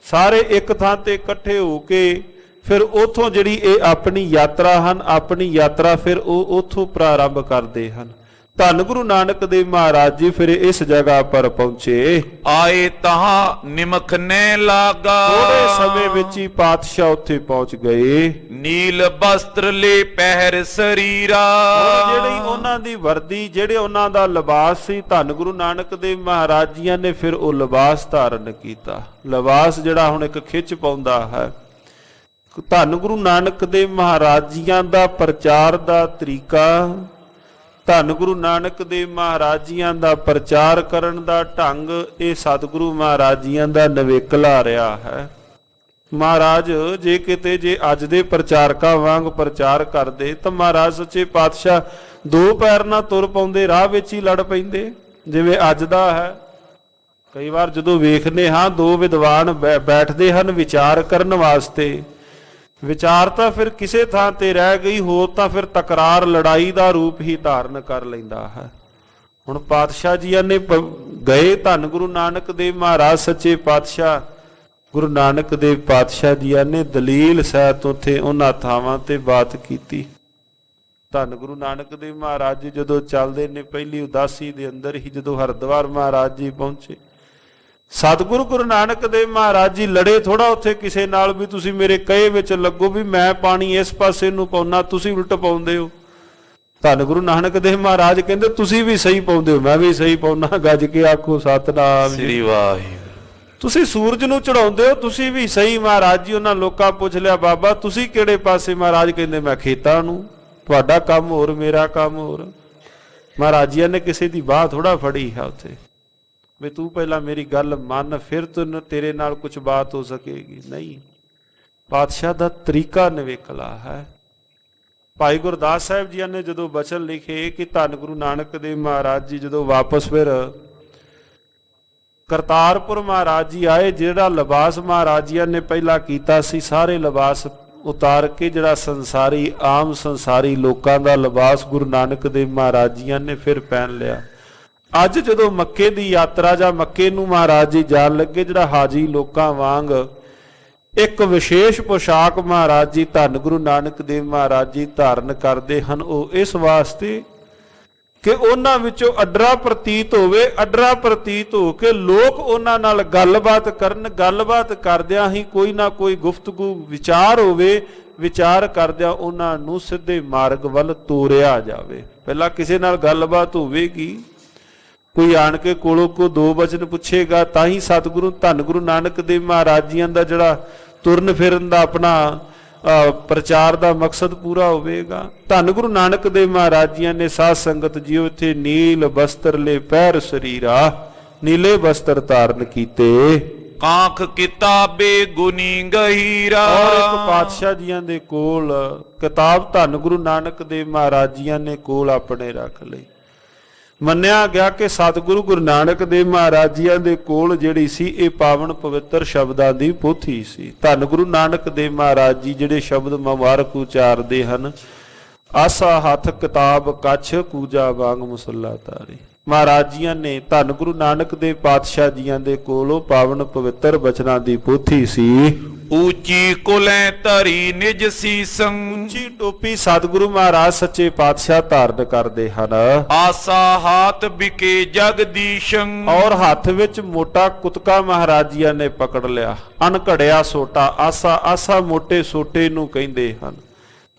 ਸਾਰੇ ਇੱਕ ਥਾਂ ਤੇ ਇਕੱਠੇ ਹੋ ਕੇ ਫਿਰ ਉਥੋਂ ਜਿਹੜੀ ਇਹ ਆਪਣੀ ਯਾਤਰਾ ਹਨ, ਆਪਣੀ ਯਾਤਰਾ ਫਿਰ ਉਹ ਉਥੋਂ ਪ੍ਰਾਰੰਭ ਕਰਦੇ ਹਨ। ਧੰਨ ਗੁਰੂ ਨਾਨਕ ਦੇਵ ਮਹਾਰਾਜ ਜੀ ਫਿਰ ਇਸ ਜਗ੍ਹਾ ਪਰ ਪਹੁੰਚੇ। ਆਏ ਤਹਾਂ ਨਿਮਖ ਨੇ ਲਾਗਾ। ਥੋੜੇ ਸਮੇਂ ਵਿੱਚ ਹੀ ਪਾਤਸ਼ਾਹ ਉੱਥੇ ਪਹੁੰਚ ਗਏ। ਨੀਲ ਬਸਤਰ ਲੈ ਪਹਿਰ ਸਰੀਰਾ। ਜਿਹੜੀ ਉਹਨਾਂ ਦੀ ਵਰਦੀ, ਜਿਹੜੇ ਉਹਨਾਂ ਦਾ ਲਿਬਾਸ ਸੀ, ਧੰਨ ਗੁਰੂ ਨਾਨਕ ਦੇਵ ਮਹਾਰਾਜ ਜੀਆਂ ਨੇ ਫਿਰ ਉਹ ਲਿਬਾਸ ਧਾਰਨ ਕੀਤਾ। ਲਿਬਾਸ ਜਿਹੜਾ ਹੁਣ ਇੱਕ ਖਿੱਚ ਪਾਉਂਦਾ ਹੈ। ਧੰਨ ਗੁਰੂ ਨਾਨਕ ਦੇਵ ਮਹਾਰਾਜ ਜੀਆਂ ਦਾ ਪ੍ਰਚਾਰ ਦਾ ਤਰੀਕਾ, ਧੰਨ ਗੁਰੂ ਨਾਨਕ ਦੇਵ ਮਹਾਰਾਜ ਜੀਆਂ ਦਾ ਪ੍ਰਚਾਰ ਕਰਨ ਦਾ ਢੰਗ, ਇਹ ਸਤਿਗੁਰੂ ਮਹਾਰਾਜ ਜੀਆਂ ਦਾ ਨਵੇਕਲਾ ਰਿਹਾ ਹੈ। ਮਹਾਰਾਜ ਜੇ ਅੱਜ ਦੇ ਪ੍ਰਚਾਰਕਾਂ ਵਾਂਗ ਪ੍ਰਚਾਰ ਕਰਦੇ ਤਾਂ ਮਹਾਰਾਜ ਸੱਚੇ ਪਾਤਸ਼ਾਹ ਦੋ ਪੈਰ ਨਾਲ ਤੁਰ ਪਾਉਂਦੇ, ਰਾਹ ਵਿੱਚ ਹੀ ਲੜ ਪੈਂਦੇ ਜਿਵੇਂ ਅੱਜ ਦਾ ਹੈ। ਕਈ ਵਾਰ ਜਦੋਂ ਵੇਖਦੇ ਹਾਂ ਦੋ ਵਿਦਵਾਨ ਬੈਠਦੇ ਹਨ ਵਿਚਾਰ ਕਰਨ ਵਾਸਤੇ, ਵਿਚਾਰ ਤਾਂ ਫਿਰ ਕਿਸੇ ਥਾਂ ਤੇ ਰਹਿ ਗਈ, ਹੋਰ ਤਾਂ ਫਿਰ ਤਕਰਾਰ, ਲੜਾਈ ਦਾ ਰੂਪ ਹੀ ਧਾਰਨ ਕਰ ਲੈਂਦਾ ਹੈ। ਹੁਣ ਪਾਤਸ਼ਾਹ ਜੀਆਂ ਨੇ ਗਏ, ਧੰਨ ਗੁਰੂ ਨਾਨਕ ਦੇਵ ਮਹਾਰਾਜ ਸੱਚੇ ਪਾਤਸ਼ਾਹ ਗੁਰੂ ਨਾਨਕ ਦੇਵ ਪਾਤਸ਼ਾਹ ਜੀਆਂ ਨੇ ਦਲੀਲ ਸਹਿਤ ਉੱਥੇ ਉਹਨਾਂ ਥਾਵਾਂ ਤੇ ਬਾਤ ਕੀਤੀ। ਧੰਨ ਗੁਰੂ ਨਾਨਕ ਦੇਵ ਮਹਾਰਾਜ ਜੀ ਜਦੋਂ ਚੱਲਦੇ ਨੇ, ਪਹਿਲੀ ਉਦਾਸੀ ਦੇ ਅੰਦਰ ਹੀ ਜਦੋਂ ਹਰਿਦੁਆਰ ਮਹਾਰਾਜ ਜੀ ਪਹੁੰਚੇ, ਸਤਿਗੁਰੂ ਗੁਰੂ ਨਾਨਕ ਦੇਵ ਮਹਾਰਾਜ ਜੀ ਲੜੇ ਥੋੜਾ ਉੱਥੇ ਕਿਸੇ ਨਾਲ ਵੀ ਤੁਸੀਂ ਮੇਰੇ ਕਹੇ ਵਿੱਚ ਲੱਗੋ ਵੀ ਮੈਂ ਪਾਣੀ ਇਸ ਪਾਸੇ ਨੂੰ ਪਾਉਣਾ, ਤੁਸੀਂ ਉਲਟ ਪਾਉਂਦੇ ਹੋ। ਧੰਨ ਗੁਰੂ ਨਾਨਕ ਦੇਵ ਮਹਾਰਾਜ ਕਹਿੰਦੇ ਤੁਸੀਂ ਵੀ ਸਹੀ ਪਾਉਂਦੇ ਹੋ, ਮੈਂ ਵੀ ਸਹੀ ਪਾਉਣਾ, ਗੱਜ ਕੇ ਆਖੋ ਸਤਨਾਮ ਸ੍ਰੀ ਵਾਹਿਗੁਰੂ। ਤੁਸੀਂ ਸੂਰਜ ਨੂੰ ਚੜਾਉਂਦੇ ਹੋ, ਤੁਸੀਂ ਵੀ ਸਹੀ। ਮਹਾਰਾਜ ਜੀ ਉਹਨਾਂ ਲੋਕਾਂ ਪੁੱਛ ਲਿਆ, ਬਾਬਾ ਤੁਸੀਂ ਕਿਹੜੇ ਪਾਸੇ? ਮਹਾਰਾਜ ਕਹਿੰਦੇ ਮੈਂ ਖੇਤਾਂ ਨੂੰ, ਤੁਹਾਡਾ ਕੰਮ ਹੋਰ ਮੇਰਾ ਕੰਮ ਹੋਰ। ਮਹਾਰਾਜ ਜੀ ਨੇ ਕਿਸੇ ਦੀ ਬਾਹ ਥੋੜਾ ਫੜੀ ਹੈ ਉੱਥੇ ਵੀ ਤੂੰ ਪਹਿਲਾਂ ਮੇਰੀ ਗੱਲ ਮੰਨ, ਫਿਰ ਤੈਨੂੰ ਤੇਰੇ ਨਾਲ ਕੁਝ ਬਾਤ ਹੋ ਸਕੇਗੀ। ਨਹੀਂ, ਪਾਤਸ਼ਾਹ ਦਾ ਤਰੀਕਾ ਨਿਵੇਕਲਾ ਹੈ। ਭਾਈ ਗੁਰਦਾਸ ਸਾਹਿਬ ਜੀ ਨੇ ਜਦੋਂ ਬਚਨ ਲਿਖੇ ਕਿ ਧੰਨ ਗੁਰੂ ਨਾਨਕ ਦੇਵ ਮਹਾਰਾਜ ਜੀ ਜਦੋਂ ਵਾਪਸ ਫਿਰ ਕਰਤਾਰਪੁਰ ਮਹਾਰਾਜ ਜੀ ਆਏ, ਜਿਹੜਾ ਲਿਬਾਸ ਮਹਾਰਾਜ ਜੀ ਨੇ ਪਹਿਲਾਂ ਕੀਤਾ ਸੀ, ਸਾਰੇ ਲਿਬਾਸ ਉਤਾਰ ਕੇ ਜਿਹੜਾ ਸੰਸਾਰੀ, ਆਮ ਸੰਸਾਰੀ ਲੋਕਾਂ ਦਾ ਲਿਬਾਸ ਗੁਰੂ ਨਾਨਕ ਦੇਵ ਮਹਾਰਾਜ ਜੀ ਨੇ ਫਿਰ ਪਹਿਨ ਲਿਆ। ਅੱਜ ਜਦੋਂ ਮੱਕੇ ਦੀ ਯਾਤਰਾ ਜਾਂ ਮੱਕੇ ਨੂੰ ਮਹਾਰਾਜ ਜੀ ਜਾਣ ਲੱਗੇ, ਜਿਹੜਾ ਹਾਜੀ ਲੋਕਾਂ ਵਾਂਗ ਇੱਕ ਵਿਸ਼ੇਸ਼ ਪੋਸ਼ਾਕ ਮਹਾਰਾਜ ਜੀ ਧੰਨ ਗੁਰੂ ਨਾਨਕ ਦੇਵ ਮਹਾਰਾਜ ਜੀ ਧਾਰਨ ਕਰਦੇ ਹਨ, ਉਹ ਇਸ ਵਾਸਤੇ ਕਿ ਉਹਨਾਂ ਵਿੱਚੋਂ ਅੱਡਰਾ ਪ੍ਰਤੀਤ ਹੋਵੇ, ਅੱਡਰਾ ਪ੍ਰਤੀਤ ਹੋ ਕੇ ਲੋਕ ਉਹਨਾਂ ਨਾਲ ਗੱਲਬਾਤ ਕਰਨ, ਗੱਲਬਾਤ ਕਰਦਿਆਂ ਹੀ ਕੋਈ ਨਾ ਕੋਈ ਗੁਫ਼ਤਗੂ ਵਿਚਾਰ ਹੋਵੇ, ਵਿਚਾਰ ਕਰਦਿਆਂ ਉਹਨਾਂ ਨੂੰ ਸਿੱਧੇ ਮਾਰਗ ਵੱਲ ਤੋਰਿਆ ਜਾਵੇ। ਪਹਿਲਾਂ ਕਿਸੇ ਨਾਲ ਗੱਲਬਾਤ ਹੋਵੇਗੀ, ਕੋਈ ਆਣ ਕੇ ਕੋਲੋਂ ਕੋ ਦੋ ਬਚਨ ਪੁੱਛੇਗਾ ਤਾਂ ਹੀ ਸਤਿਗੁਰੂ ਧੰਨ ਗੁਰੂ ਨਾਨਕ ਦੇਵ ਮਹਾਰਾਜ ਜੀਆਂ ਦਾ ਜਿਹੜਾ ਤੁਰਨ ਫਿਰਨ ਦਾ ਆਪਣਾ ਪ੍ਰਚਾਰ ਦਾ ਮਕਸਦ ਪੂਰਾ ਹੋਵੇਗਾ। ਧੰਨ ਗੁਰੂ ਨਾਨਕ ਦੇਵ ਮਹਾਰਾਜ ਜੀਆਂ ਨੇ ਸਾਧ ਸੰਗਤ ਜੀਓ ਇੱਥੇ ਨੀਲ ਬਸਤਰ ਲੈ ਪਹਿਰ ਸਰੀਰਾ, ਨੀਲੇ ਬਸਤਰ ਧਾਰਨ ਕੀਤੇ। ਕਾਂਖ ਕਿਤਾਬੇ ਗੁਨੀ ਗਹੀਰਾ। ਔਰ ਇੱਕ ਪਾਤਸ਼ਾਹ ਜੀਆਂ ਦੇ ਕੋਲ ਕਿਤਾਬ ਧੰਨ ਗੁਰੂ ਨਾਨਕ ਦੇਵ ਮਹਾਰਾਜ ਜੀਆਂ ਨੇ ਕੋਲ ਆਪਣੇ ਰੱਖ ਲਈ। ਮੰਨਿਆ ਗਿਆ ਕਿ ਸਤਿਗੁਰੂ ਗੁਰੂ ਨਾਨਕ ਦੇਵ ਮਹਾਰਾਜ ਜੀਆਂ ਦੇ ਕੋਲ ਜਿਹੜੀ ਸੀ ਇਹ ਪਾਵਨ ਪਵਿੱਤਰ ਸ਼ਬਦਾਂ ਦੀ ਪੋਥੀ ਸੀ। ਧੰਨ ਗੁਰੂ ਨਾਨਕ ਦੇਵ ਮਹਾਰਾਜ ਜੀ ਜਿਹੜੇ ਸ਼ਬਦ ਮੁਬਾਰਕ ਉਚਾਰਦੇ ਹਨ, ਆਸਾ ਹੱਥ ਕਿਤਾਬ ਕੱਛ ਕੂਜਾ ਵਾਂਗ ਮੁਸੱਲਾ ਤਾਰੀ। ਮਹਾਰਾਜ ਜੀਆਂ ਨੇ ਧੰਨ ਗੁਰੂ ਨਾਨਕ ਦੇਵ ਪਾਤਸ਼ਾਹ ਜੀਆਂ ਦੇ ਕੋਲੋਂ ਪਾਵਨ ਪਵਿੱਤਰ ਬਚਨਾਂ ਦੀ ਪੋਥੀ ਸੀ। ਉੱਚੀ ਕੁਲੈ ਧਰੀ ਨਿਜ ਸੀਸੰ। ਉੱਚੀ ਟੋਪੀ ਸਤਿਗੁਰੂ ਮਹਾਰਾਜ ਸੱਚੇ ਪਾਤਸ਼ਾਹ ਧਾਰਨ ਕਰਦੇ ਹਨ। ਆਸਾ ਹਾਥ ਬਿਕੇ ਜਗਦੀਸ਼ੰ। ਔਰ ਹੱਥ ਵਿੱਚ ਮੋਟਾ ਕੁਤਕਾ ਮਹਾਰਾਜ ਜੀਆਂ ਨੇ ਪਕੜ ਲਿਆ, ਅਣਘੜਿਆ ਸੋਟਾ। ਆਸਾ, ਆਸਾ ਮੋਟੇ ਸੋਟੇ ਨੂੰ ਕਹਿੰਦੇ ਹਨ।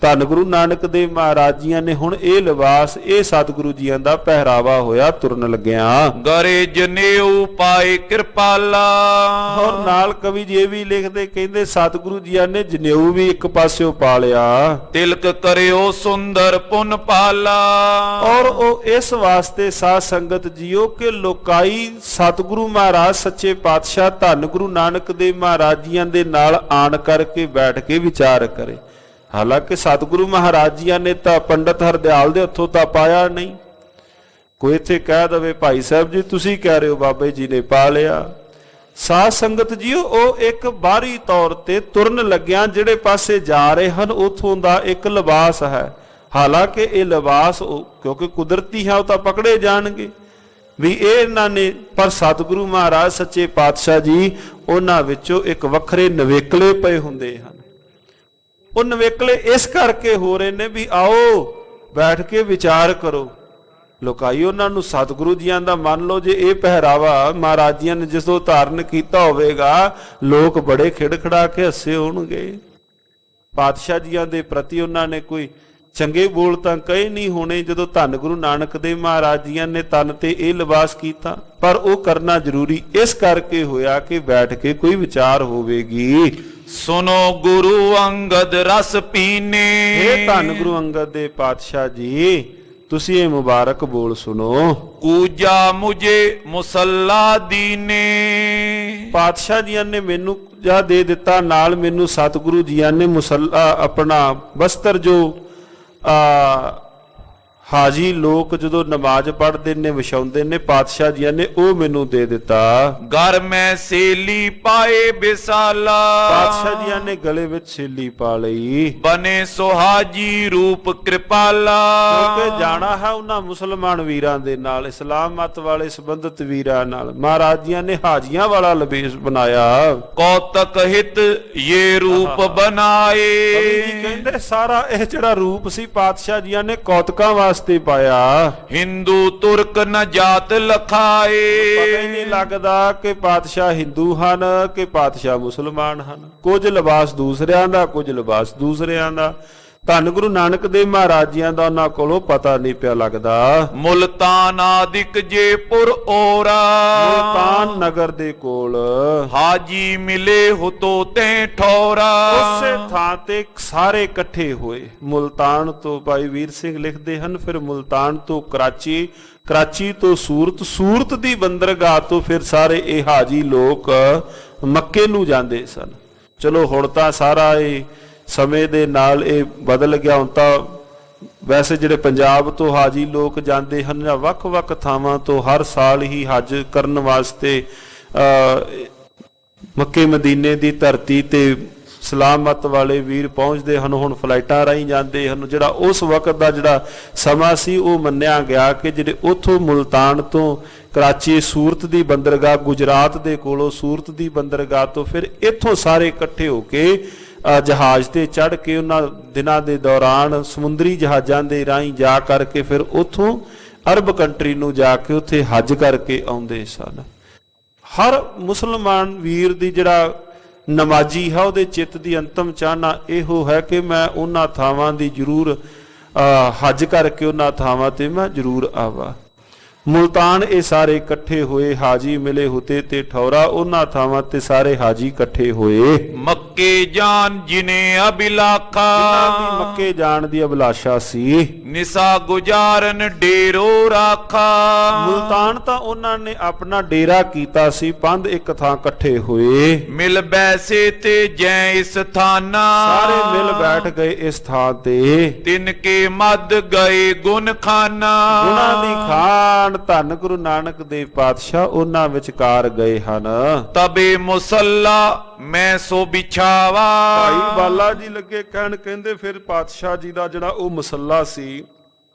ਧੰਨ ਗੁਰੂ ਨਾਨਕ ਦੇਵ ਮਹਾਰਾਜ ਜੀਆਂ ਨੇ ਹੁਣ ਇਹ ਲਿਬਾਸ, ਇਹ ਸਤਿਗੁਰੂ ਜੀਆਂ ਦਾ ਪਹਿਰਾਵਾ ਹੋਇਆ ਤੁਰਨ ਲੱਗਿਆ। ਗਰੇ ਜਨੇਊ ਪਾਏ ਕਿਰਪਾਲਾ। ਔਰ ਨਾਲ ਕਵੀ ਜੀ ਇਹ ਵੀ ਲਿਖਦੇ, ਕਹਿੰਦੇ ਸਤਿਗੁਰੂ ਜੀਆਂ ਨੇ ਜਨੇਊ ਵੀ ਇੱਕ ਪਾਸਿਓਂ ਪਾ ਲਿਆ। ਤਿਲਕ ਕਰਿਓ ਸੁੰਦਰ ਪੁਨ ਪਾਲਾ। ਔਰ ਉਹ ਇਸ ਵਾਸਤੇ ਸਾਧ ਸੰਗਤ ਜੀਓ ਕਿ ਲੋਕਾਈ ਸਤਿਗੁਰੂ ਮਹਾਰਾਜ ਸੱਚੇ ਪਾਤਸ਼ਾਹ ਧੰਨ ਗੁਰੂ ਨਾਨਕ ਦੇਵ ਮਹਾਰਾਜ ਜੀਆਂ ਦੇ ਨਾਲ ਆਣ ਕਰਕੇ ਬੈਠ ਕੇ ਵਿਚਾਰ ਕਰੇ। ਹਾਲਾਂਕਿ ਸਤਿਗੁਰੂ ਮਹਾਰਾਜ ਜੀਆਂ ਨੇ ਤਾਂ ਪੰਡਤ ਹਰਦਿਆਲ ਦੇ ਹੱਥੋਂ ਤਾਂ ਪਾਇਆ ਨਹੀਂ। ਕੋਈ ਇੱਥੇ ਕਹਿ ਦਵੇ ਭਾਈ ਸਾਹਿਬ ਜੀ ਤੁਸੀਂ ਕਹਿ ਰਹੇ ਹੋ ਬਾਬੇ ਜੀ ਨੇ ਪਾ ਲਿਆ। ਸਾਧ ਸੰਗਤ ਜੀਓ ਉਹ ਇੱਕ ਬਾਹਰੀ ਤੌਰ ਤੇ ਤੁਰਨ ਲੱਗਿਆਂ ਜਿਹੜੇ ਪਾਸੇ ਜਾ ਰਹੇ ਹਨ ਉਥੋਂ ਦਾ ਇੱਕ ਲਿਬਾਸ ਹੈ। ਹਾਲਾਂਕਿ ਇਹ ਲਿਬਾਸ ਕਿਉਂਕਿ ਕੁਦਰਤੀ ਹੈ, ਉਹ ਤਾਂ ਪਕੜੇ ਜਾਣਗੇ ਵੀ ਇਹ ਇਹਨਾਂ ਨੇ, ਪਰ ਸਤਿਗੁਰੂ ਮਹਾਰਾਜ ਸੱਚੇ ਪਾਤਸ਼ਾਹ ਜੀ ਉਹਨਾਂ ਵਿੱਚੋਂ ਇੱਕ ਵੱਖਰੇ ਨਵੇਕਲੇ ਪਏ ਹੁੰਦੇ ਹਨ। ਉਹ ਨਵੇਕਲੇ ਇਸ ਕਰਕੇ ਹੋ ਰਹੇ ਨੇ ਵੀ ਆਓ ਬੈਠ ਕੇ ਵਿਚਾਰ ਕਰੋ। ਲੋਕਾਈ ਉਹਨਾਂ ਨੂੰ ਸਤਿਗੁਰੂ ਜੀਆਂ ਦਾ ਮੰਨ ਲਓ। ਜੇ ਇਹ ਪਹਿਰਾਵਾ ਮਹਾਰਾਜ ਜੀਆਂ ਨੇ ਜਿਸੋ ਧਾਰਨ ਕੀਤਾ ਹੋਵੇਗਾ, ਲੋਕ ਬੜੇ ਖਿੜਖੜਾ ਕੇ ਹੱਸੇ ਹੋਣਗੇ। ਪਾਤਸ਼ਾਹ ਜੀਆਂ ਦੇ ਪ੍ਰਤੀ ਉਹਨਾਂ ਨੇ ਕੋਈ ਚੰਗੇ ਬੋਲ ਤਾਂ ਕਹੇ ਨਹੀਂ ਹੋਣੇ ਜਦੋਂ ਧੰਨ ਗੁਰੂ ਨਾਨਕ ਦੇਵ ਮਹਾਰਾਜ ਜੀਆਂ ਨੇ ਤਨ ਤੇ ਇਹ ਲਿਬਾਸ ਕੀਤਾ। ਪਰ ਉਹ ਕਰਨਾ ਜ਼ਰੂਰੀ ਇਸ ਕਰਕੇ ਹੋਇਆ ਕਿ ਬੈਠ ਕੇ ਕੋਈ ਵਿਚਾਰ ਹੋਵੇਗੀ। ਸੁਨੋ ਗੁਰੂ ਅੰਗਦ ਰਸ ਪੀਨੇ। ਇਹ ਧੰਨ ਗੁਰੂ ਅੰਗਦ ਦੇ ਪਾਤਸ਼ਾਹ ਜੀ, ਤੁਸੀਂ ਇਹ ਮੁਬਾਰਕ ਬੋਲ ਸੁਣੋ। ਕੂਜਾ ਮੁਝੇ ਮੁਸੱਲਾ ਦੀਨੇ। ਪਾਤਸ਼ਾਹ ਜੀਆਂ ਨੇ ਮੈਨੂੰ ਜਾ ਦੇ ਦਿੱਤਾ, ਨਾਲ ਮੈਨੂੰ ਸਤਿਗੁਰੂ ਜੀਆਂ ਨੇ ਮੁਸੱਲਾ ਆਪਣਾ ਬਸਤਰ ਜੋ ਹਾਜੀ ਲੋਕ ਜਦੋਂ ਨਮਾਜ਼ ਪੜ੍ਹਦੇ ਨੇ ਵਿਛਾਉਂਦੇ ਨੇ, ਪਾਤਸ਼ਾਹ ਜੀਆਂ ਨੇ ਉਹ ਮੈਨੂੰ ਦੇ ਦਿੱਤਾ। ਘਰ ਮੈਂ ਸੇਲੀ ਪਾਏ ਬਿਸਾਲਾ। ਪਾਤਸ਼ਾਹ ਜੀਆਂ ਨੇ ਗਲੇ ਵਿੱਚ ਛੇਲੀ ਪਾ ਲਈ। ਬਨੇ ਸੁਹਾਜੀ ਰੂਪ ਕਿਰਪਾਲਾ। ਕਿਉਂਕਿ ਜਾਣਾ ਹੈ ਉਹਨਾਂ ਮੁਸਲਮਾਨ ਵੀਰਾਂ ਦੇ ਨਾਲ, ਇਸਲਾਮ ਮਤ ਵਾਲੇ ਸੰਬੰਧਿਤ ਵੀਰਾਂ ਨਾਲ। ਮਹਾਰਾਜ ਜੀਆਂ ਨੇ ਹਾਜੀਆਂ ਵਾਲਾ ਲਬੇਸ ਬਣਾਇਆ। ਕੌਤਕ ਹਿਤ ਇਹ ਰੂਪ ਬਣਾਏ। ਕਵੀ ਜੀ ਕਹਿੰਦੇ ਸਾਰਾ ਇਹ ਜਿਹੜਾ ਰੂਪ ਸੀ ਪਾਤਸ਼ਾਹ ਜੀਆਂ ਨੇ ਕੌਤਕਾਂ ਵਾਸਤੇ ਪਾਇਆ। ਹਿੰਦੂ ਤੁਰਕ ਨ ਜਾਤ ਲਖਾਏ। ਪਤਾ ਹੀ ਨਹੀਂ ਲੱਗਦਾ ਕਿ ਪਾਤਸ਼ਾਹ ਹਿੰਦੂ ਹਨ ਕਿ ਪਾਤਸ਼ਾਹ ਮੁਸਲਮਾਨ ਹਨ। ਕੁਝ ਲਿਬਾਸ ਦੂਸਰਿਆਂ ਦਾ, ਕੁਝ ਲਿਬਾਸ ਦੂਸਰਿਆਂ ਦਾ। ਧੰਨ ਗੁਰੂ ਨਾਨਕ ਦੇਵ ਮਹਾਰਾਜ ਜੀਆਂ ਦਾ ਉਹਨਾਂ ਕੋਲੋਂ ਪਤਾ ਨਹੀਂ ਪਿਆ ਲੱਗਦਾ। ਮੁਲਤਾਨ ਆਦਿਕ ਜੇਪੁਰ ਔਰਾ। ਮੁਲਤਾਨ ਨਗਰ ਦੇ ਕੋਲ ਹਾਜੀ ਮਿਲੇ ਹੁਤੋ ਤੇ ਠੌਰਾ। ਉਸੇ ਥਾਂ ਤੇ ਸਾਰੇ ਇਕੱਠੇ ਹੋਏ। ਮੁਲਤਾਨ ਤੋਂ ਭਾਈ ਵੀਰ ਸਿੰਘ ਲਿਖਦੇ ਹਨ, ਫਿਰ ਮੁਲਤਾਨ ਤੋਂ ਕਰਾਚੀ, ਕਰਾਚੀ ਤੋਂ ਸੂਰਤ, ਸੂਰਤ ਦੀ ਬੰਦਰਗਾਹ ਤੋਂ ਫਿਰ ਸਾਰੇ ਇਹ ਹਾਜੀ ਲੋਕ ਮੱਕੇ ਨੂੰ ਜਾਂਦੇ ਸਨ। ਚਲੋ ਹੁਣ ਤਾਂ ਸਾਰਾ ਇਹ ਸਮੇਂ ਦੇ ਨਾਲ ਇਹ ਬਦਲ ਗਿਆ। ਹੁਣ ਤਾਂ ਵੈਸੇ ਜਿਹੜੇ ਪੰਜਾਬ ਤੋਂ ਹਾਜੀ ਲੋਕ ਜਾਂਦੇ ਹਨ ਜਾਂ ਵੱਖ-ਵੱਖ ਥਾਵਾਂ ਤੋਂ ਹਰ ਸਾਲ ਹੀ ਹੱਜ ਕਰਨ ਵਾਸਤੇ ਮੱਕੇ ਮਦੀਨੇ ਦੀ ਧਰਤੀ ਤੇ ਸਲਾਮਤ ਵਾਲੇ ਵੀਰ ਪਹੁੰਚਦੇ ਹਨ। ਹੁਣ ਫਲਾਈਟਾਂ ਰਾਹੀਂ ਜਾਂਦੇ ਹਨ। ਜਿਹੜਾ ਉਸ ਵਕਤ ਦਾ ਜਿਹੜਾ ਸਮਾਂ ਸੀ ਉਹ ਮੰਨਿਆ ਗਿਆ ਕਿ ਜਿਹੜੇ ਉੱਥੋਂ ਮੁਲਤਾਨ ਤੋਂ ਕਰਾਚੀ, ਸੂਰਤ ਦੀ ਬੰਦਰਗਾਹ, ਗੁਜਰਾਤ ਦੇ ਕੋਲੋਂ ਸੂਰਤ ਦੀ ਬੰਦਰਗਾਹ ਤੋਂ ਫਿਰ ਇੱਥੋਂ ਸਾਰੇ ਇਕੱਠੇ ਹੋ ਕੇ ਜਹਾਜ਼ ਤੇ ਚੜ੍ਹ ਕੇ ਉਹਨਾਂ ਦਿਨਾਂ ਦੇ ਦੌਰਾਨ ਸਮੁੰਦਰੀ ਜਹਾਜ਼ਾਂ ਦੇ ਰਾਹੀਂ ਜਾ ਕਰਕੇ ਫਿਰ ਉੱਥੋਂ ਅਰਬ ਕੰਟਰੀ ਨੂੰ ਜਾ ਕੇ ਉੱਥੇ ਹੱਜ ਕਰਕੇ ਆਉਂਦੇ ਸਨ। ਹਰ ਮੁਸਲਮਾਨ ਵੀਰ ਦੀ ਜਿਹੜਾ ਨਮਾਜ਼ੀ ਹੈ ਉਹਦੇ ਚਿੱਤ ਦੀ ਅੰਤਮ ਚਾਹਨਾ ਇਹੋ ਹੈ ਕਿ ਮੈਂ ਉਹਨਾਂ ਥਾਵਾਂ ਦੀ ਜ਼ਰੂਰ ਹੱਜ ਕਰਕੇ ਉਹਨਾਂ ਥਾਵਾਂ ਤੇ ਮੈਂ ਜ਼ਰੂਰ ਆਵਾਂ। ਮੁਲਤਾਨ ਇਹ ਸਾਰੇ ਇਕੱਠੇ ਹੋਏ, ਹਾਜੀ ਮਿਲੇ ਹੁਤੇ ਤੇ ਠੌਰਾ। ਉਹਨਾਂ ਥਾਵਾਂ ਤੇ ਸਾਰੇ ਹਾਜੀ ਇਕੱਠੇ ਹੋਏ। ਮੱਕੇ ਜਾਨ ਜਿਨੇ ਅਬਿਲਾਖਾ। ਜਿਨ੍ਹਾਂ ਦੀ ਮੱਕੇ ਜਾਣ ਦੀ ਅਭਿਲਾਸ਼ਾ ਸੀ। ਨਿਸਾ ਗੁਜਾਰਨ ਡੇਰੋ ਰਾਖਾ। ਮੁਲਤਾਨ ਤਾਂ ਉਹਨਾਂ ਨੇ ਆਪਣਾ ਡੇਰਾ ਕੀਤਾ ਸੀ। ਪੰਧ ਇੱਕ ਥਾਂ ਇਕੱਠੇ ਹੋਏ। ਮਿਲ ਬੈਸੇ ਤੇ ਜੈ ਇਸ ਥਾਨਾ। ਸਾਰੇ ਮਿਲ ਬੈਠ ਗਏ ਇਸ ਥਾਂ ਤੇ। ਤਿਨ ਕੇ ਮਦ ਗਏ ਗੁਣ ਖਾਨਾ। ਗੁਣਾਂ ਦੀ ਖਾਨ ਧੰਨ ਗੁਰੂ ਨਾਨਕ ਦੇਵ ਪਾਤਸ਼ਾਹ ਉਹਨਾਂ ਵਿਚਕਾਰ ਗਏ ਹਨ। ਤਬੇ ਮੁਸੱਲਾ ਮੈਂ ਸੋ ਵਿਛਾਵਾ। ਭਾਈ ਬਾਲਾ ਜੀ ਲੱਗੇ ਕਹਿਣ, ਕਹਿੰਦੇ ਫਿਰ ਪਾਤਸ਼ਾਹ ਜੀ ਦਾ ਜਿਹੜਾ ਉਹ ਮੁਸੱਲਾ ਸੀ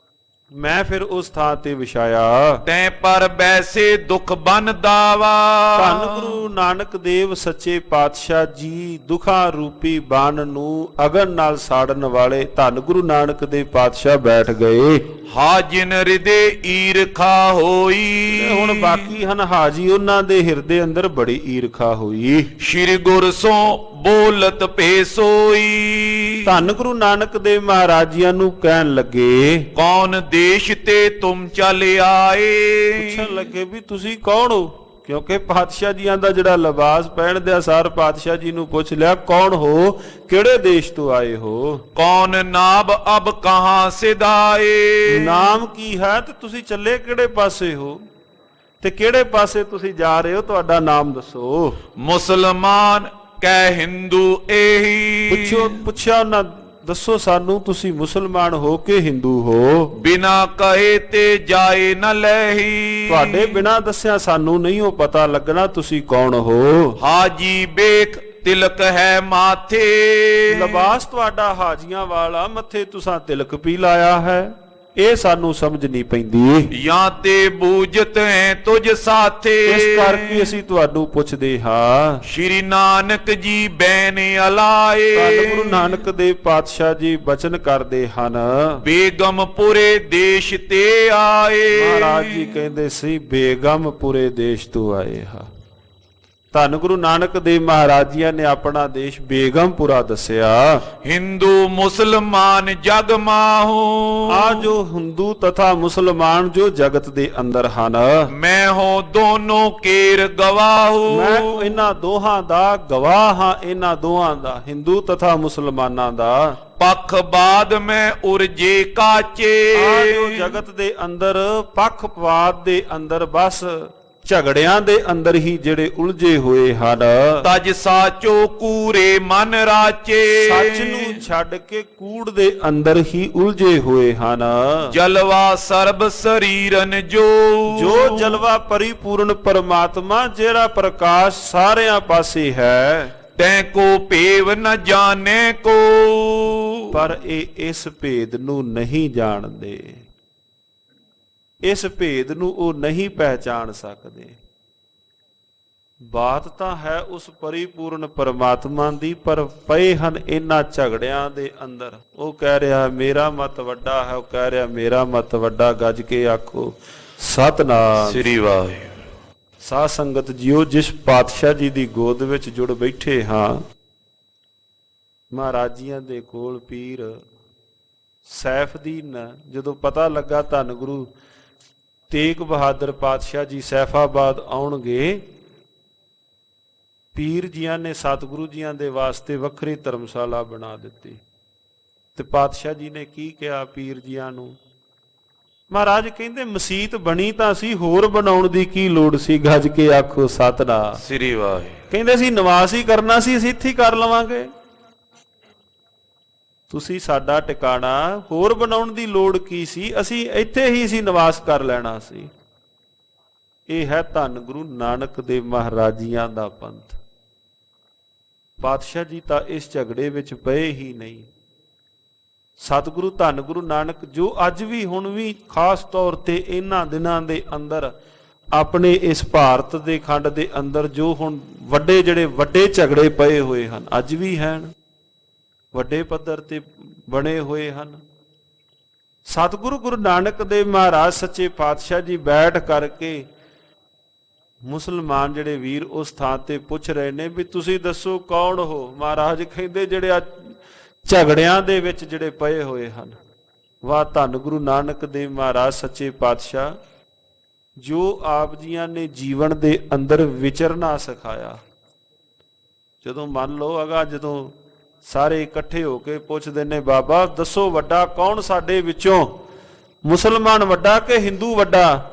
ਮੈਂ ਫਿਰ ਉਸ ਥਾਂ ਤੇ ਵਿਛਾਇਆ। ਤੈਂ ਪਰ ਬੈਸੇ ਦੁੱਖ ਬਨ ਦਾਵਾ। ਧੰਨ ਗੁਰੂ ਨਾਨਕ ਦੇਵ ਸੱਚੇ ਪਾਤਸ਼ਾਹ ਜੀ ਦੁੱਖਾਂ ਰੂਪੀ ਬਾਣ ਨੂੰ ਅਗਨ ਨਾਲ ਸਾੜਨ ਵਾਲੇ ਧੰਨ ਗੁਰੂ ਨਾਨਕ ਦੇਵ ਪਾਤਸ਼ਾਹ ਬੈਠ ਗਏ। ਹਾਜਿਨ ਹਿਰਦੇ ਈਰਖਾ ਹੋਈ। ਹੁਣ ਬਾਕੀ ਹਨ ਹਾਜੀ, ਉਹਨਾਂ ਦੇ ਹਿਰਦੇ ਅੰਦਰ ਬੜੀ ਈਰਖਾ ਹੋਈ। ਸ਼੍ਰੀ ਗੁਰ ਸੋ ਬੋਲਤ ਭੇਸੋਈ। ਧੰਨ ਗੁਰੂ ਨਾਨਕ ਦੇਵ ਮਹਾਰਾਜ ਜੀਆਂ ਨੂੰ ਕਹਿਣ ਲੱਗੇ, ਕੌਣ ਦੇਸ਼ ਤੇ ਤੁਮ ਚਲ ਆਏ। ਪੁੱਛਣ ਲੱਗੇ ਵੀ ਤੁਸੀਂ ਕੌਣ ਹੋ? ਕਿਉਂਕਿ ਪਾਤਸ਼ਾਹ ਜੀਆਂ ਦਾ ਜਿਹੜਾ ਲਿਬਾਸ ਪਹਿਨ ਦੇ ਅਸਾਰ ਪਾਤਸ਼ਾਹ ਜੀ ਨੂੰ ਪੁੱਛ ਲਿਆ, ਕੌਣ ਹੋ, ਕਿਹੜੇ ਦੇਸ਼ ਤੋਂ ਆਏ ਹੋ? ਕੌਣ ਨਾਬ ਅਬ ਕਹਾਂ ਸਿਧਾਏ। ਨਾਮ ਕੀ ਹੈ ਤੇ ਤੁਸੀਂ ਚੱਲੇ ਕਿਹੜੇ ਪਾਸੇ ਹੋ ਤੇ ਕਿਹੜੇ ਪਾਸੇ ਤੁਸੀਂ ਜਾ ਰਹੇ ਹੋ? ਤੁਹਾਡਾ ਨਾਮ ਦੱਸੋ। ਮੁਸਲਮਾਨ ਕਹਿ ਹਿੰਦੂ ਇਹੀ। ਪੁੱਛਿਆ ਉਹਨਾਂ, ਦੱਸੋ ਸਾਨੂੰ ਤੁਸੀਂ ਮੁਸਲਮਾਨ ਹੋ ਕਿ ਹਿੰਦੂ ਹੋ? ਬਿਨਾ ਕਹੇ ਤੇ ਜਾਏ ਨ ਲੈਹੀ। ਤੁਹਾਡੇ ਬਿਨਾ ਦੱਸਿਆ ਸਾਨੂੰ ਨਹੀਂ ਉਹ ਪਤਾ ਲੱਗਣਾ ਤੁਸੀਂ ਕੌਣ ਹੋ। ਹਾਜੀ ਬੇਖ ਤਿਲਕ ਹੈ ਮਾਥੇ। ਲਿਬਾਸ ਤੁਹਾਡਾ ਹਾਜੀਆਂ ਵਾਲਾ, ਮੱਥੇ ਤੁਸਾਂ ਤਿਲਕ ਵੀ ਲਾਇਆ ਹੈ। ਇਹ ਸਾਨੂੰ ਸਮਝ ਨਹੀਂ ਪੈਂਦੀ। ਜਾਂ ਤੇ ਬੂਝਤ ਹੈ ਤੁਝ ਸਾਥੇ। ਇਸ ਕਰਕੇ ਅਸੀਂ ਤੁਹਾਨੂੰ ਪੁੱਛਦੇ ਹਾਂ। ਸ਼੍ਰੀ ਨਾਨਕ ਜੀ ਬੈਨ ਅਲਾਏ। ਧੰਨ ਗੁਰੂ ਨਾਨਕ ਦੇਵ ਪਾਤਸ਼ਾਹ ਜੀ ਬਚਨ ਕਰਦੇ ਹਨ, ਬੇਗਮਪੁਰੇ ਦੇਸ਼ ਤੇ ਆਏ। ਮਹਾਰਾਜ ਜੀ ਕਹਿੰਦੇ ਸੀ ਬੇਗਮਪੁਰੇ ਦੇਸ਼ ਤੋਂ ਆਏ ਹਾਂ। ਧੰਨ ਗੁਰੂ ਨਾਨਕ ਦੇਵ ਮਹਾਰਾਜ ਜੀ ਨੇ ਆਪਣਾ ਦੇਸ਼ ਬੇਗਮਪੁਰਾ ਦੱਸਿਆ। ਹਿੰਦੂ ਮੁਸਲਮਾਨ ਜਗ ਮਾਹੂ। ਆ ਜੋ ਹਿੰਦੂ ਤਥਾ ਮੁਸਲਮਾਨ ਜੋ ਜਗਤ ਦੇ ਅੰਦਰ ਹਨ, ਮੈਂ ਹੋ ਦੋਨੋਂ ਕੇਰ ਗਵਾਹੂ। ਮੈਂ ਇਹਨਾਂ ਦੋਹਾਂ ਦਾ ਗਵਾਹ ਹਾਂ, ਇਹਨਾਂ ਦੋਹਾਂ ਦਾ, ਹਿੰਦੂ ਤਥਾ ਮੁਸਲਮਾਨਾਂ ਦਾ। ਪੱਖਵਾਦ ਮੈਂ ਉਰਜੇ ਕਾਚੇ। ਆ ਜੋ ਜਗਤ ਦੇ ਅੰਦਰ ਪੱਖਪਾਤ ਦੇ ਅੰਦਰ ਬਸ ਝਗੜਿਆਂ ਦੇ ਅੰਦਰ ਹੀ ਜਿਹੜੇ ਉਲਝੇ ਹੋਏ ਹਨ, ਤਜ ਸਾਚੋ ਕੂਰੇ ਮਨ ਰਾਚੇ। ਸੱਚ ਨੂੰ ਛੱਡ ਕੇ ਕੂੜ ਦੇ ਅੰਦਰ ਹੀ ਉਲਝੇ ਹੋਏ ਹਨ। ਜਲਵਾ ਸਰਬ ਸਰੀਰਨ ਜੋ। ਜੋ ਜਲਵਾ ਪਰਿਪੂਰਨ ਪਰਮਾਤਮਾ ਜਿਹੜਾ ਪ੍ਰਕਾਸ਼ ਸਾਰਿਆਂ ਪਾਸੇ ਹੈ, ਤੈਂ ਕੋ ਭੇਵ ਨ ਜਾਣੇ ਕੋ। ਪਰ ਇਹ ਇਸ ਭੇਦ ਨੂੰ ਨਹੀਂ ਜਾਣਦੇ, ਇਸ ਭੇਦ ਨੂੰ ਉਹ ਨਹੀਂ ਪਹਿਚਾਣ ਸਕਦੇ। ਬਾਤ ਤਾਂ ਹੈ ਉਸ ਪਰਿਪੂਰਨ ਪਰਮਾਤਮਾ ਦੀ, ਪਰ ਪਏ ਹਨ ਇਹਨਾਂ ਝਗੜਿਆਂ ਦੇ ਅੰਦਰ। ਉਹ ਕਹਿ ਰਿਹਾ ਮੇਰਾ ਮਤ ਵੱਡਾ ਹੈ, ਉਹ ਕਹਿ ਰਿਹਾ ਮੇਰਾ ਮਤ ਵੱਡਾ। ਗੱਜ ਕੇ ਆਖੋ ਸਤਿਨਾਮ ਸ੍ਰੀ ਵਾਹਿਗੁਰੂ। ਸਾਧ ਸੰਗਤ ਜੀਓ, ਜਿਸ ਪਾਤਸ਼ਾਹ ਜੀ ਦੀ ਗੋਦ ਵਿੱਚ ਜੁੜ ਬੈਠੇ ਹਾਂ, ਮਹਾਰਾਜੀਆਂ ਦੇ ਕੋਲ ਪੀਰ ਸੈਫਦੀਨ, ਜਦੋਂ ਪਤਾ ਲੱਗਾ ਧੰਨ ਗੁਰੂ ਤੇਗ ਬਹਾਦਰ ਪਾਤਸ਼ਾਹ ਜੀ ਸੈਫਾਬਾਦ ਆਉਣਗੇ, ਪੀਰ ਜੀਆਂ ਨੇ ਸਤਿਗੁਰੂ ਜੀਆਂ ਦੇ ਵਾਸਤੇ ਵੱਖਰੀ ਧਰਮਸ਼ਾਲਾ ਬਣਾ ਦਿੱਤੀ। ਤੇ ਪਾਤਸ਼ਾਹ ਜੀ ਨੇ ਕੀ ਕਿਹਾ ਪੀਰ ਜੀਆਂ ਨੂੰ? ਮਹਾਰਾਜ ਕਹਿੰਦੇ ਮਸੀਤ ਬਣੀ ਤਾਂ ਸੀ, ਹੋਰ ਬਣਾਉਣ ਦੀ ਕੀ ਲੋੜ ਸੀ? ਗੱਜ ਕੇ ਆਖੋ ਸਤਿਨਾਮ ਸ੍ਰੀ ਵਾਹਿਗੁਰੂ। ਕਹਿੰਦੇ ਸੀ ਨਿਵਾਸ ਹੀ ਕਰਨਾ ਸੀ, ਅਸੀਂ ਇੱਥੇ ਹੀ ਕਰ ਲਵਾਂਗੇ। ਤੁਸੀਂ ਸਾਡਾ ਟਿਕਾਣਾ ਹੋਰ ਬਣਾਉਣ ਦੀ ਲੋੜ ਕੀ ਸੀ? ਅਸੀਂ ਇੱਥੇ ਹੀ ਸੀ ਨਿਵਾਸ ਕਰ ਲੈਣਾ ਸੀ। ਇਹ ਹੈ ਧੰਨ ਗੁਰੂ ਨਾਨਕ ਦੇਵ ਮਹਾਰਾਜੀਆਂ ਦਾ ਪੰਥ। ਪਾਤਸ਼ਾਹ ਜੀ ਤਾਂ ਇਸ ਝਗੜੇ ਵਿੱਚ ਪਏ ਹੀ ਨਹੀਂ। ਸਤਿਗੁਰੂ ਧੰਨ ਗੁਰੂ ਨਾਨਕ ਜੋ ਅੱਜ ਵੀ ਹੁਣ ਵੀ ਖਾਸ ਤੌਰ ਤੇ ਇਹਨਾਂ ਦਿਨਾਂ ਦੇ ਅੰਦਰ ਆਪਣੇ ਇਸ ਭਾਰਤ ਦੇ ਖੰਡ ਦੇ ਅੰਦਰ ਜੋ ਹੁਣ ਵੱਡੇ ਜਿਹੜੇ ਵੱਡੇ ਝਗੜੇ ਪਏ ਹੋਏ ਹਨ, ਅੱਜ ਵੀ ਹਨ, ਵੱਡੇ ਪੱਧਰ ਤੇ ਬਣੇ ਹੋਏ ਹਨ। ਸਤਿਗੁਰੂ ਗੁਰੂ ਨਾਨਕ ਦੇਵ ਮਹਾਰਾਜ ਸੱਚੇ ਪਾਤਸ਼ਾਹ ਜੀ ਬੈਠ ਕਰਕੇ ਮੁਸਲਮਾਨ ਜਿਹੜੇ ਵੀਰ ਉਸ ਥਾਂ ਤੇ ਪੁੱਛ ਰਹੇ ਨੇ ਵੀ ਤੁਸੀਂ ਦੱਸੋ ਕੌਣ ਹੋ? ਮਹਾਰਾਜ ਕਹਿੰਦੇ ਜਿਹੜੇ ਝਗੜਿਆਂ ਦੇ ਵਿੱਚ ਜਿਹੜੇ ਪਏ ਹੋਏ ਹਨ। ਵਾਹ ਧੰਨ ਗੁਰੂ ਨਾਨਕ ਦੇਵ ਮਹਾਰਾਜ ਸੱਚੇ ਪਾਤਸ਼ਾਹ, ਜੋ ਆਪ ਜੀਆਂ ਨੇ ਜੀਵਨ ਦੇ ਅੰਦਰ ਵਿਚਰਨਾ ਸਿਖਾਇਆ। ਜਦੋਂ ਮੰਨ ਲਓ ਅਗਾ ਜਦੋਂ ਸਾਰੇ ਇਕੱਠੇ ਹੋ ਕੇ ਪੁੱਛਦੇ ਨੇ ਬਾਬਾ ਦੱਸੋ ਵੱਡਾ ਕੌਣ ਸਾਡੇ ਵਿੱਚੋਂ, ਮੁਸਲਮਾਨ ਵੱਡਾ ਕਿ ਹਿੰਦੂ ਵੱਡਾ?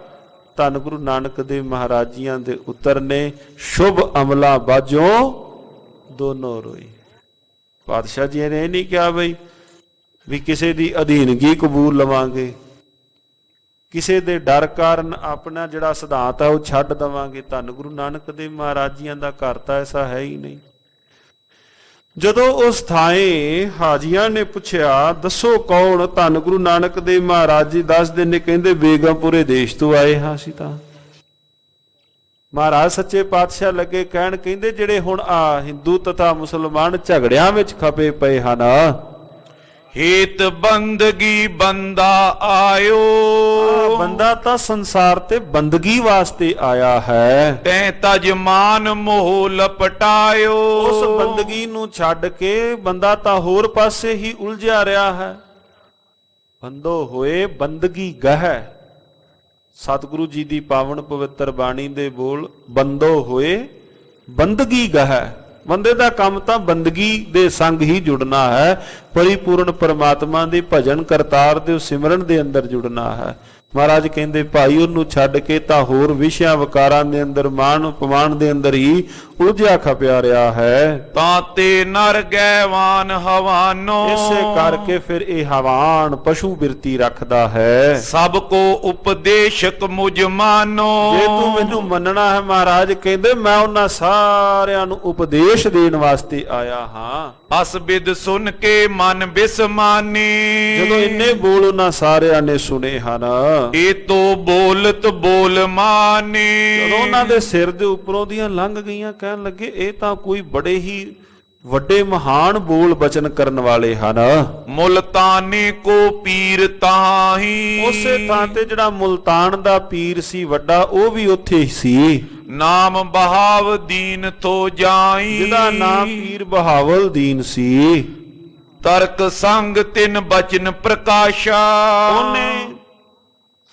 ਧੰਨ ਗੁਰੂ ਨਾਨਕ ਦੇਵ ਮਹਾਰਾਜੀਆਂ ਦੇ ਉੱਤਰ ਨੇ ਸ਼ੁਭ ਅਮਲਾ ਬਾਝੋਂ ਦੋਨੋਂ ਰੋਈ। ਪਾਤਸ਼ਾਹ ਜੀ ਨੇ ਇਹ ਨਹੀਂ ਕਿਹਾ ਵੀ ਕਿਸੇ ਦੀ ਅਧੀਨਗੀ ਕਬੂਲ ਲਵਾਂਗੇ, ਕਿਸੇ ਦੇ ਡਰ ਕਾਰਨ ਆਪਣਾ ਜਿਹੜਾ ਸਿਧਾਂਤ ਹੈ ਉਹ ਛੱਡ ਦੇਵਾਂਗੇ। ਧੰਨ ਗੁਰੂ ਨਾਨਕ ਦੇਵ ਮਹਾਰਾਜੀਆਂ ਦਾ ਘਰ ਤਾਂ ਐਸਾ ਹੈ ਹੀ ਨਹੀਂ। ਜਦੋਂ ਉਸ ਥਾਂ ਹਾਜੀਆਂ ਨੇ ਪੁੱਛਿਆ ਦੱਸੋ ਕੌਣ? ਧੰਨ ਗੁਰੂ ਨਾਨਕ ਦੇਵ ਮਹਾਰਾਜ ਜੀ ਦੱਸਦੇ ਨੇ, ਕਹਿੰਦੇ ਬੇਗਮਪੁਰੇ ਦੇਸ਼ ਤੋਂ ਆਏ ਹਾਂ ਅਸੀਂ ਤਾਂ। ਮਹਾਰਾਜ ਸੱਚੇ ਪਾਤਸ਼ਾਹ ਲੱਗੇ ਕਹਿਣ, ਕਹਿੰਦੇ ਜਿਹੜੇ ਹੁਣ ਆ ਹਿੰਦੂ ਤਥਾ ਮੁਸਲਮਾਨ ਝਗੜਿਆਂ ਵਿੱਚ ਖਪੇ ਪਏ ਹਨ, ਹੇਤ ਬੰਦਗੀ ਬੰਦਾ ਆਇਓ। ਬੰਦਾ ਤਾਂ ਸੰਸਾਰ ਤੇ ਬੰਦਗੀ ਵਾਸਤੇ ਆਇਆ ਹੈ। ਤੈਂ ਤਜਮਾਨ ਮੋਹ ਲਪਟਾਇਓ। ਉਸ ਬੰਦਗੀ ਨੂੰ ਛੱਡ ਕੇ ਬੰਦਾ ਤਾਂ ਹੋਰ ਪਾਸੇ ਹੀ ਉਲਝਿਆ ਰਿਹਾ ਹੈ। ਬੰਦੋ ਹੋਏ ਬੰਦਗੀ ਗਹਿ। ਸਤਿਗੁਰੂ ਜੀ ਦੀ ਪਾਵਨ ਪਵਿੱਤਰ ਬਾਣੀ ਦੇ ਬੋਲ, ਬੰਦੋ ਹੋਏ ਬੰਦਗੀ ਗਹਿ। ਬੰਦੇ ਦਾ ਕੰਮ ਤਾਂ ਬੰਦਗੀ ਦੇ ਸੰਗ ਹੀ ਜੁੜਨਾ ਹੈ, ਪਰਿਪੂਰਨ ਪਰਮਾਤਮਾ ਦੇ ਭਜਨ ਕਰਤਾਰ ਦੇ ਸਿਮਰਨ ਦੇ ਅੰਦਰ ਜੁੜਨਾ ਹੈ। ਮਹਾਰਾਜ ਕਹਿੰਦੇ ਭਾਈ ਉਹਨੂੰ ਛੱਡ ਕੇ ਤਾਂ ਹੋਰ ਵਿਸ਼ਿਆਂ ਵਿਕਾਰਾਂ ਦੇ ਅੰਦਰ ਮਾਣ ਉਪਮਾਨ ਦੇ ਅੰਦਰ ਹੀ ਉਲਝਿਆ ਖਪਿਆ ਰਿਹਾ ਹੈ। ਤਾਂ ਤੇ ਨਰ ਗੈਵਾਨ ਹਵਾਨੋ, ਇਸੇ ਕਰਕੇ ਫਿਰ ਇਹ ਹਵਾਨ ਪਸ਼ੂ ਬਿਰਤੀ ਰੱਖਦਾ ਹੈ। ਸਭ ਕੋ ਉਪਦੇਸ਼ਕ ਮੁਝ ਮਾਨੋ, ਜੇ ਤੂੰ ਮੈਨੂੰ ਮੰਨਣਾ ਹੈ ਮਹਾਰਾਜ ਕਹਿੰਦੇ ਮੈਂ ਉਹਨਾਂ ਸਾਰਿਆਂ ਨੂੰ ਉਪਦੇਸ਼ ਦੇਣ ਵਾਸਤੇ ਆਇਆ ਹਾਂ। ਅਸ ਬਿਦ ਸੁਨ ਕੇ ਮਨ ਬਿਸਮਾਨੀ, ਜਦੋਂ ਇੰਨੇ ਬੋਲ ਉਹਨਾਂ ਸਾਰਿਆਂ ਨੇ ਸੁਣੇ ਹਨ, ਇਹ ਤੋ ਬੋਲਤ ਬੋਲ ਮਾਨੀ, ਜਦੋਂ ਉਹਨਾਂ ਦੇ ਸਿਰ ਦੇ ਉੱਪਰੋਂ ਦੀਆਂ ਲੰਘ ਗਈਆਂ, ਕਹਿਣ ਲੱਗੇ ਇਹ ਤਾਂ ਕੋਈ ਬੜੇ ਹੀ ਵੱਡੇ ਮਹਾਨ ਬੋਲ ਬਚਨ ਕਰਨ ਵਾਲੇ ਹਨ। ਮੁਲਤਾਨੀ ਕੋ ਪੀਰ ਤਾਹੀ, ਉਸੇ ਥਾਂ ਤੇ ਜਿਹੜਾ ਮੁਲਤਾਨ ਦਾ ਪੀਰ ਸੀ ਵੱਡਾ, ਉਹ ਵੀ ਉੱਥੇ ਹੀ ਸੀ। ਨਾਮ ਬਹਾਵ ਦੀਨ ਤੋ ਜਾਈ, ਜਿਹਦਾ ਨਾਮ ਪੀਰ ਬਹਾਵਲ ਦੀਨ ਸੀ। ਤਰਕ ਸੰਗ ਤਿਨ ਬਚਨ ਪ੍ਰਕਾਸ਼ਾ, ਉਹਨੇ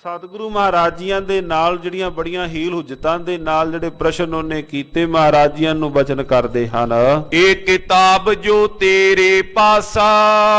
ਸਤਿਗੁਰੂ ਮਹਾਰਾਜ ਜੀਆਂ ਦੇ ਨਾਲ ਜਿਹੜੀਆਂ ਬੜੀਆਂ ਹੀਲ ਹੁਜਤਾਂ ਦੇ ਨਾਲ ਜਿਹੜੇ ਪ੍ਰਸ਼ਨ ਉਹਨੇ ਕੀਤੇ, ਮਹਾਰਾਜ ਜੀਆਂ ਨੂੰ ਬਚਨ ਕਰਦੇ ਹਨ। ਇਹ ਕਿਤਾਬ ਜੋ ਤੇਰੇ ਪਾਸਾ,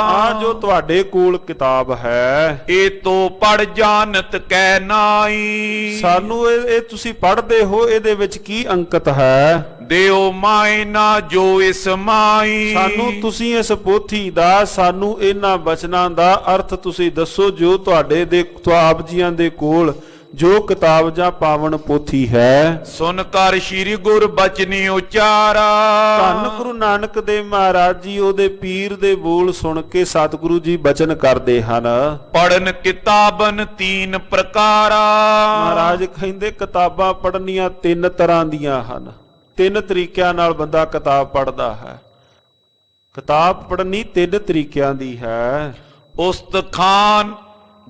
ਆ ਜੋ ਤੁਹਾਡੇ ਕੋਲ ਕਿਤਾਬ ਹੈ, ਇਹ ਤੋ ਪੜ ਜਾਣਤ ਕਹਿ ਨਾਈ, ਸਾਨੂੰ ਇਹ ਤੁਸੀਂ ਪੜ੍ਹਦੇ ਹੋ, ਇਹਦੇ ਵਿੱਚ ਕੀ ਅੰਕਿਤ ਹੈ? ਦਿਓ ਮਾਇਨਾ ਜੋ ਇਸ ਮਾਈ, ਸਾਨੂੰ ਤੁਸੀਂ ਇਸ ਪੋਥੀ ਦਾ, ਸਾਨੂੰ ਇਹਨਾਂ ਬਚਨਾਂ ਦਾ ਅਰਥ ਤੁਸੀਂ ਦੱਸੋ, ਜੋ ਤੁਹਾਡੇ ਦੇ ਆਪ ਜੀਆਂ ਦੇ ਕੋਲ ਜੋ ਕਿਤਾਬ ਜਾਂ ਪਾਵਨ ਪੋਥੀ ਹੈ। ਸੁਨ ਕਰ ਸ੍ਰੀ ਗੁਰ ਬਚਨੀ ਉਚਾਰਾ, ਧੰਨ ਗੁਰੂ ਨਾਨਕ ਦੇਵ ਮਹਾਰਾਜ ਜੀ ਉਹਦੇ ਪੀਰ ਦੇ ਬੋਲ ਸੁਣ ਕੇ ਸਤਿਗੁਰੂ ਜੀ ਬਚਨ ਕਰਦੇ ਹਨ। ਪੜਨ ਕਿਤਾਬਨ ਤੀਨ ਪ੍ਰਕਾਰਾ, ਮਹਾਰਾਜ ਕਹਿੰਦੇ ਕਿਤਾਬਾਂ ਪੜ੍ਹਨੀਆਂ ਤਿੰਨ ਤਰ੍ਹਾਂ ਦੀਆਂ ਹਨ। ਤਿੰਨ ਤਰੀਕਿਆਂ ਨਾਲ ਬੰਦਾ ਕਿਤਾਬ ਪੜ੍ਹਦਾ ਹੈ। ਕਿਤਾਬ ਪੜ੍ਹਨੀ ਤਿੰਨ ਤਰੀਕਿਆਂ ਦੀ ਹੈ। ਉਸਤਖਾਨ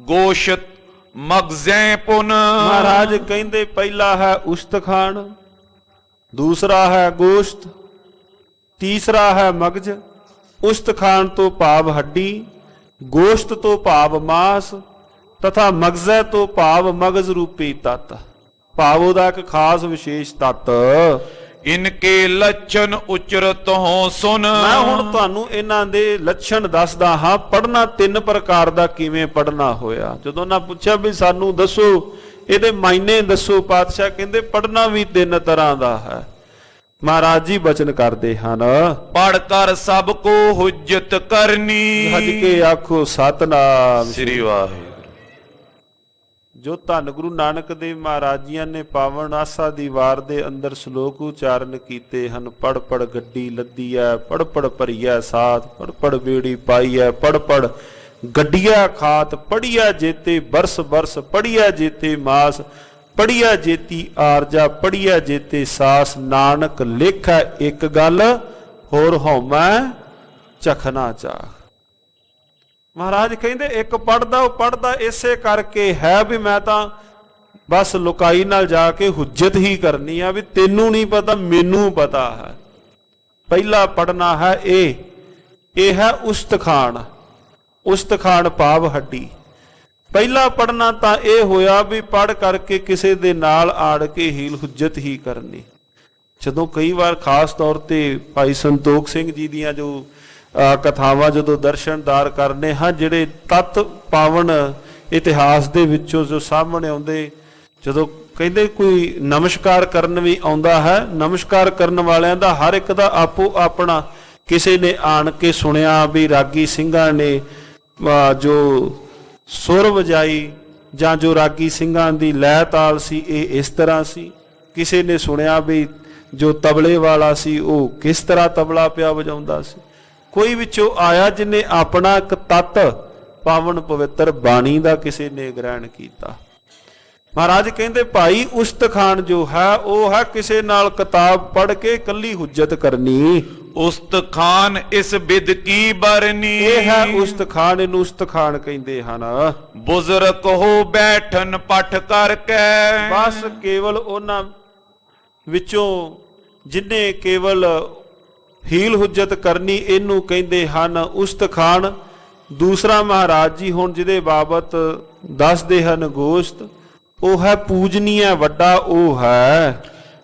ਗੋਸ਼ਤ ਮਗਜ਼ੈ ਪੁਨ, ਮਹਾਰਾਜ ਕਹਿੰਦੇ ਪਹਿਲਾ ਹੈ ਉਸਤਖਾਨ, ਦੂਸਰਾ ਹੈ ਗੋਸ਼ਤ, ਤੀਸਰਾ ਹੈ ਮਗਜ਼। ਉਸਤਖਾਨ ਤੋਂ ਭਾਵ ਹੱਡੀ, ਗੋਸ਼ਤ ਤੋਂ ਭਾਵ ਮਾਸ, ਤਥਾ ਮਗਜ਼ੈ ਤੋਂ ਭਾਵ ਮਗਜ਼ ਰੂਪੀ ਤਤ, ਭਾਵ ਉਹਦਾ ਇੱਕ ਖਾਸ ਵਿਸ਼ੇਸ਼ ਤਤ। ਇਨਕੇ ਲੱਛਣ ਉਚਰਤ ਹੋ ਸੁਨ, ਮੈਂ ਹੁਣ ਤੁਹਾਨੂੰ ਇਹਨਾਂ ਦੇ ਲੱਛਣ ਦੱਸਦਾ ਹਾਂ। ਪੜ੍ਹਨਾ ਤਿੰਨ ਪ੍ਰਕਾਰ ਦਾ ਕਿਵੇਂ ਪੜ੍ਹਨਾ ਹੋਇਆ। ਜਦੋਂ ਨਾ ਪੁੱਛਿਆ ਵੀ ਸਾਨੂੰ ਦੱਸੋ ਇਹਦੇ ਮਾਇਨੇ ਦੱਸੋ, ਪਾਤਸ਼ਾਹ ਕਹਿੰਦੇ ਪੜ੍ਹਨਾ ਵੀ ਤਿੰਨ ਤਰ੍ਹਾਂ ਦਾ ਹੈ। ਮਹਾਰਾਜ ਜੀ ਬਚਨ ਕਰਦੇ ਹਨ, ਪੜ ਕਰ ਸਭ ਕੋ ਹੁਜਤ ਕਰਨੀ, ਹਜ ਕੇ ਆਖੋ ਸਤਨਾਮ ਸ੍ਰੀ ਵਾਹਿਗੁਰੂ। ਜੋ ਧੰਨ ਗੁਰੂ ਨਾਨਕ ਦੇਵ ਮਹਾਰਾਜ ਜੀਆਂ ਨੇ ਪਾਵਨ ਆਸਾ ਦੀ ਵਾਰ ਦੇ ਅੰਦਰ ਸ਼ਲੋਕ ਉਚਾਰਨ ਕੀਤੇ ਹਨ। ਪੜ ਪੜ ਗੱਡੀ ਲੱਦੀ ਐ, ਪੜ ਪੜ ਭਰੀਐ ਸਾਥ, ਪੜ ਪੜ ਬੇੜੀ ਪਾਈ ਐ, ਪੜ ਪੜ ਗੱਡੀਆ ਖਾਤ, ਪੜੀਆ ਜੇਤੇ ਬਰਸ ਬਰਸ, ਪੜੀਆ ਜੇਤੇ ਮਾਸ, ਪੜੀਆ ਜੇਤੀ ਆਰਜਾ, ਪੜੀਆ ਜੇਤੇ ਸਾਸ। ਨਾਨਕ ਲੇਖੈ ਇੱਕ ਗੱਲ, ਹੋਰ ਹਉਮੈ ਚਖਣਾ ਚਾਹ। ਮਹਾਰਾਜ ਕਹਿੰਦੇ ਇੱਕ ਪੜਦਾ, ਉਹ ਪੜਦਾ ਇਸੇ ਕਰਕੇ ਹੈ ਵੀ ਮੈਂ ਤਾਂ ਬਸ ਲੁਕਾਈ ਨਾਲ ਜਾ ਕੇ ਹੁਜਤ ਹੀ ਕਰਨੀ ਆ, ਵੀ ਤੈਨੂੰ ਨਹੀਂ ਪਤਾ ਮੈਨੂੰ ਪਤਾ ਹੈ। ਪਹਿਲਾ ਪੜਨਾ ਹੈ ਇਹ ਹੈ ਉਸਤਖਾਨ। ਉਸਤਖਾਨ ਭਾਵ ਹੱਡੀ। ਪਹਿਲਾ ਪੜਨਾ ਤਾਂ ਇਹ ਹੋਇਆ ਵੀ ਪੜ ਕਰਕੇ ਕਿਸੇ ਦੇ ਨਾਲ ਆੜ ਕੇ ਹੀਲ ਹੁਜਤ ਹੀ ਕਰਨੀ। ਜਦੋਂ ਕਈ ਵਾਰ ਖਾਸ ਤੌਰ ਤੇ ਭਾਈ ਸੰਤੋਖ ਸਿੰਘ ਜੀ ਦੀਆਂ ਜੋ ਕਥਾਵਾਂ ਜਦੋਂ ਦਰਸ਼ਨਦਾਰ ਕਰਨੇ ਹਾਂ, ਜਿਹੜੇ ਤਤ ਪਾਵਨ ਇਤਿਹਾਸ ਦੇ ਵਿੱਚੋਂ ਜੋ ਸਾਹਮਣੇ ਆਉਂਦੇ, ਜਦੋਂ ਕਹਿੰਦੇ ਕੋਈ ਨਮਸਕਾਰ ਕਰਨ ਵੀ ਆਉਂਦਾ ਹੈ, ਨਮਸਕਾਰ ਕਰਨ ਵਾਲਿਆਂ ਦਾ ਹਰ ਇੱਕ ਦਾ ਆਪੋ ਆਪਣਾ। ਕਿਸੇ ਨੇ ਆਣ ਕੇ ਸੁਣਿਆ ਵੀ ਰਾਗੀ ਸਿੰਘਾਂ ਨੇ ਜੋ ਸੁਰ ਵਜਾਈ ਜਾਂ ਜੋ ਰਾਗੀ ਸਿੰਘਾਂ ਦੀ ਲੈਅ ਤਾਲ ਸੀ ਇਹ ਇਸ ਤਰ੍ਹਾਂ ਸੀ। ਕਿਸੇ ਨੇ ਸੁਣਿਆ ਵੀ ਜੋ ਤਬਲੇ ਵਾਲਾ ਸੀ ਉਹ ਕਿਸ ਤਰ੍ਹਾਂ ਤਬਲਾ ਪਿਆ ਵਜਾਉਂਦਾ ਸੀ। ਕੋਈ ਵਿੱਚੋਂ ਆਇਆ ਜਿਹਨੇ ਆਪਣਾ ਇੱਕ ਤਤ ਪਾਵਨ ਪਵਿੱਤਰ ਬਾਣੀ ਦਾ ਕਿਸੇ ਨੇ ਗ੍ਰਹਿਣ ਕੀਤਾ। ਮਹਾਰਾਜ ਕਹਿੰਦੇ ਭਾਈ ਉਸਤਖਾਨ ਜੋ ਹੈ ਉਹ ਹੈ ਕਿਸੇ ਨਾਲ ਕਿਤਾਬ ਪੜ੍ਹ ਕੇ ਇਕੱਲੀ ਹੁਜਤ ਕਰਨੀ। ਉਸਤਖਾਨ ਇਸ ਬਿਦ ਕੀ ਬਰਨੀ, ਇਹ ਹੈ ਉਸਤਖਾਨ, ਇਹਨੂੰ ਉਸਤਖਾਨ ਕਹਿੰਦੇ ਹਨ। ਬੁਜ਼ਰਗ ਹੋ ਬੈਠਨ ਪਠ ਕਰਕੇ, ਬਸ ਕੇਵਲ ਉਹਨਾਂ ਵਿੱਚੋਂ ਜਿਨੇ ਕੇਵਲ ਹੀਲ ਹੁਜਤ ਕਰਨੀ ਇਹਨੂੰ ਕਹਿੰਦੇ ਹਨ ਉਸਤਖਾਨ। ਦੂਸਰਾ ਮਹਾਰਾਜ ਜੀ ਹੁਣ ਜਿਹਦੇ ਬਾਬਤ ਦੱਸਦੇ ਹਨ ਗੋਸ਼ਤ, ਉਹ ਹੈ ਪੂਜਨੀय ਵੱਡਾ, ਉਹ ਹੈ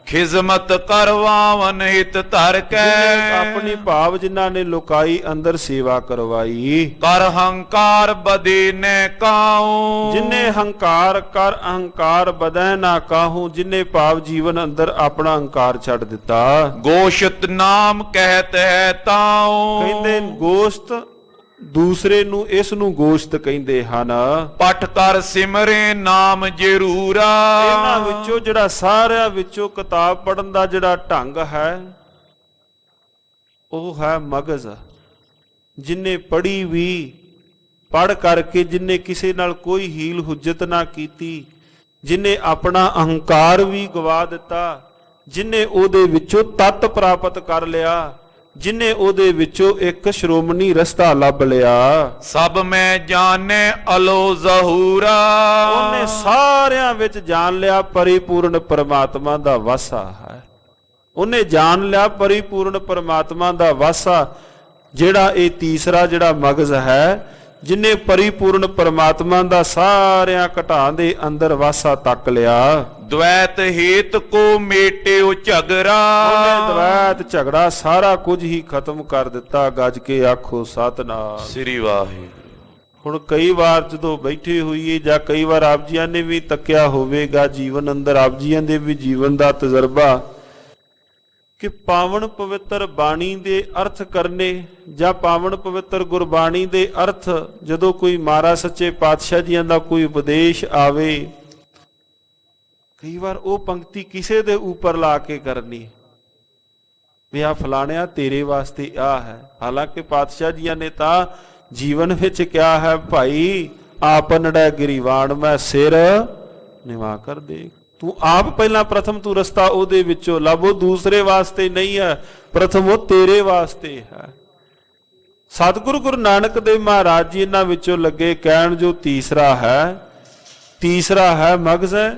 ਖਿਜ਼ਮਤ ਕਰਵਾਵਨ ਹਿਤ ਧਰ ਜਿਨ੍ਹਾਂ ਕੈ ਆਪਣੀ ਭਾਵ ਜਿਨ੍ਹਾਂ ਨੇ ਲੁਕਾਈ ਅੰਦਰ ਸੇਵਾ ਕਰਵਾਈ। ਕਰ ਹੰਕਾਰ ਬਦੇ ਨੈ ਕਾਉ ਜਿਨੇ ਹੰਕਾਰ ਕਰ ਅਹੰਕਾਰ ਬਦੈ ਨਾ ਕਾਹੂ, ਜਿਨੇ ਭਾਵ ਜੀਵਨ ਅੰਦਰ ਆਪਣਾ ਹੰਕਾਰ ਛੱਡ ਦਿੱਤਾ। ਗੋਸ਼ਤ ਨਾਮ ਕਹਿਤ ਹੈ ਤਾਉ ਕਹਿੰਦੇ ਗੋਸ਼ਤ ਦੂਸਰੇ ਨੂੰ, ਇਸ ਨੂੰ ਗੋਸ਼ਤ ਕਹਿੰਦੇ ਹਨ। ਪਠ ਕਰ ਸਿਮਰੇ ਨਾਮ ਜਰੂਰਾ ਇਹਨਾਂ ਵਿੱਚੋਂ ਜਿਹੜਾ ਸਾਰਿਆਂ ਵਿੱਚੋਂ ਕਿਤਾਬ ਪੜਨ ਦਾ ਜਿਹੜਾ ਢੰਗ ਹੈ ਉਹ ਹੈ ਮਗਜ਼। ਜਿਨੇ ਪੜ੍ਹੀ ਵੀ, ਪੜ੍ਹ ਕਰਕੇ ਜਿਨੇ ਕਿਸੇ ਨਾਲ ਕੋਈ ਹੀਲ ਹੁਜਤ ਨਾ ਕੀਤੀ, ਜਿਨੇ ਆਪਣਾ ਅਹੰਕਾਰ ਵੀ ਗਵਾ ਦਿੱਤਾ, ਜਿਨੇ ਉਹਦੇ ਵਿੱਚੋਂ ਤਤ ਪ੍ਰਾਪਤ ਕਰ ਲਿਆ, ਜਿਨੇ ਉਹਦੇ ਵਿੱਚੋਂ ਇੱਕ ਸ਼੍ਰੋਮਣੀ ਰਸਤਾ ਲੱਭ ਲਿਆ। ਸਭ ਮੈਂ ਜਾਣੈ ਅਲੋ ਜ਼ਹੂਰਾ ਉਹਨੇ ਸਾਰਿਆਂ ਵਿੱਚ ਜਾਣ ਲਿਆ ਪਰਿਪੂਰਨ ਪਰਮਾਤਮਾ ਦਾ ਵਾਸਾ ਹੈ। ਉਹਨੇ ਜਾਣ ਲਿਆ ਪਰਿਪੂਰਨ ਪਰਮਾਤਮਾ ਦਾ ਵਾਸਾ। ਜਿਹੜਾ ਇਹ ਤੀਸਰਾ ਜਿਹੜਾ ਮਗਜ਼ ਹੈ, ਜਿਨੇ ਪਰਿਪੂਰਨ ਪਰਮਾਤਮਾ ਦਾ ਸਾਰਿਆਂ ਘਟਾਂ ਦੇ ਅੰਦਰ ਵਾਸਾ ਤੱਕ ਲਿਆ। ਦ્વੈਤ ਹੇਤ ਕੋ ਮੇਟਿਓ ਝਗਰਾ ਉਹਨੇ ਦ્વੈਤ ਝਗੜਾ ਸਾਰਾ ਕੁਝ ਹੀ ਖਤਮ ਕਰ ਦਿੱਤਾ। ਗੱਜ ਕੇ ਆਖੋ ਸਤਿਨਾਮ ਸ੍ਰੀ ਵਾਹਿਗੁਰੂ। ਹੁਣ ਕਈ ਵਾਰ ਜਦੋਂ ਬੈਠੇ ਹੋਈਏ ਜਾਂ ਕਈ ਵਾਰ ਆਪ ਜੀਆਂ ਨੇ ਵੀ ਤੱਕਿਆ ਹੋਵੇਗਾ ਜੀਵਨ ਅੰਦਰ, ਆਪ ਜੀਆਂ ਦੇ ਵੀ ਜੀਵਨ ਦਾ ਤਜਰਬਾ ਕਿ ਪਾਵਨ ਪਵਿੱਤਰ ਬਾਣੀ ਦੇ ਅਰਥ ਕਰਨੇ ਜਾਂ ਪਾਵਨ ਪਵਿੱਤਰ ਗੁਰਬਾਣੀ ਦੇ ਅਰਥ ਜਦੋਂ ਕੋਈ ਮਹਾਰਾਜ ਸੱਚੇ ਪਾਤਸ਼ਾਹ ਜੀਆਂ ਦਾ ਕੋਈ ਉਪਦੇਸ਼ ਆਵੇ, ਕਈ ਵਾਰ ਉਹ ਪੰਕਤੀ ਕਿਸੇ ਦੇ ਉੱਪਰ ਲਾ ਕੇ ਕਰਨੀ ਵੀ ਆ ਫਲਾਣਿਆ ਤੇਰੇ ਵਾਸਤੇ ਆ ਹੈ। ਹਾਲਾਂਕਿ ਪਾਤਸ਼ਾਹ ਜੀਆਂ ਨੇ ਤਾਂ ਜੀਵਨ ਵਿੱਚ ਕਿਹਾ ਹੈ, ਭਾਈ ਆਪਨੜਾ ਗਿਰੀਵਾਨ ਮੈਂ ਸਿਰ ਨਿਵਾ ਕਰ ਦੇ। ਤੂੰ ਆਪ ਪਹਿਲਾਂ ਪ੍ਰਥਮ ਤੂੰ ਰਸਤਾ ਉਹਦੇ ਵਿੱਚੋਂ ਲੱਭ। ਉਹ ਦੂਸਰੇ ਵਾਸਤੇ ਨਹੀਂ ਹੈ, ਪ੍ਰਥਮ ਉਹ ਤੇਰੇ ਵਾਸਤੇ ਹੈ। ਸਤਿਗੁਰੂ ਗੁਰੂ ਨਾਨਕ ਦੇਵ ਮਹਾਰਾਜ ਜੀ ਇਹਨਾਂ ਵਿੱਚੋਂ ਲੱਗੇ ਕਹਿਣ ਜੋ ਤੀਸਰਾ ਹੈ ਮਗਜ਼ ਹੈ।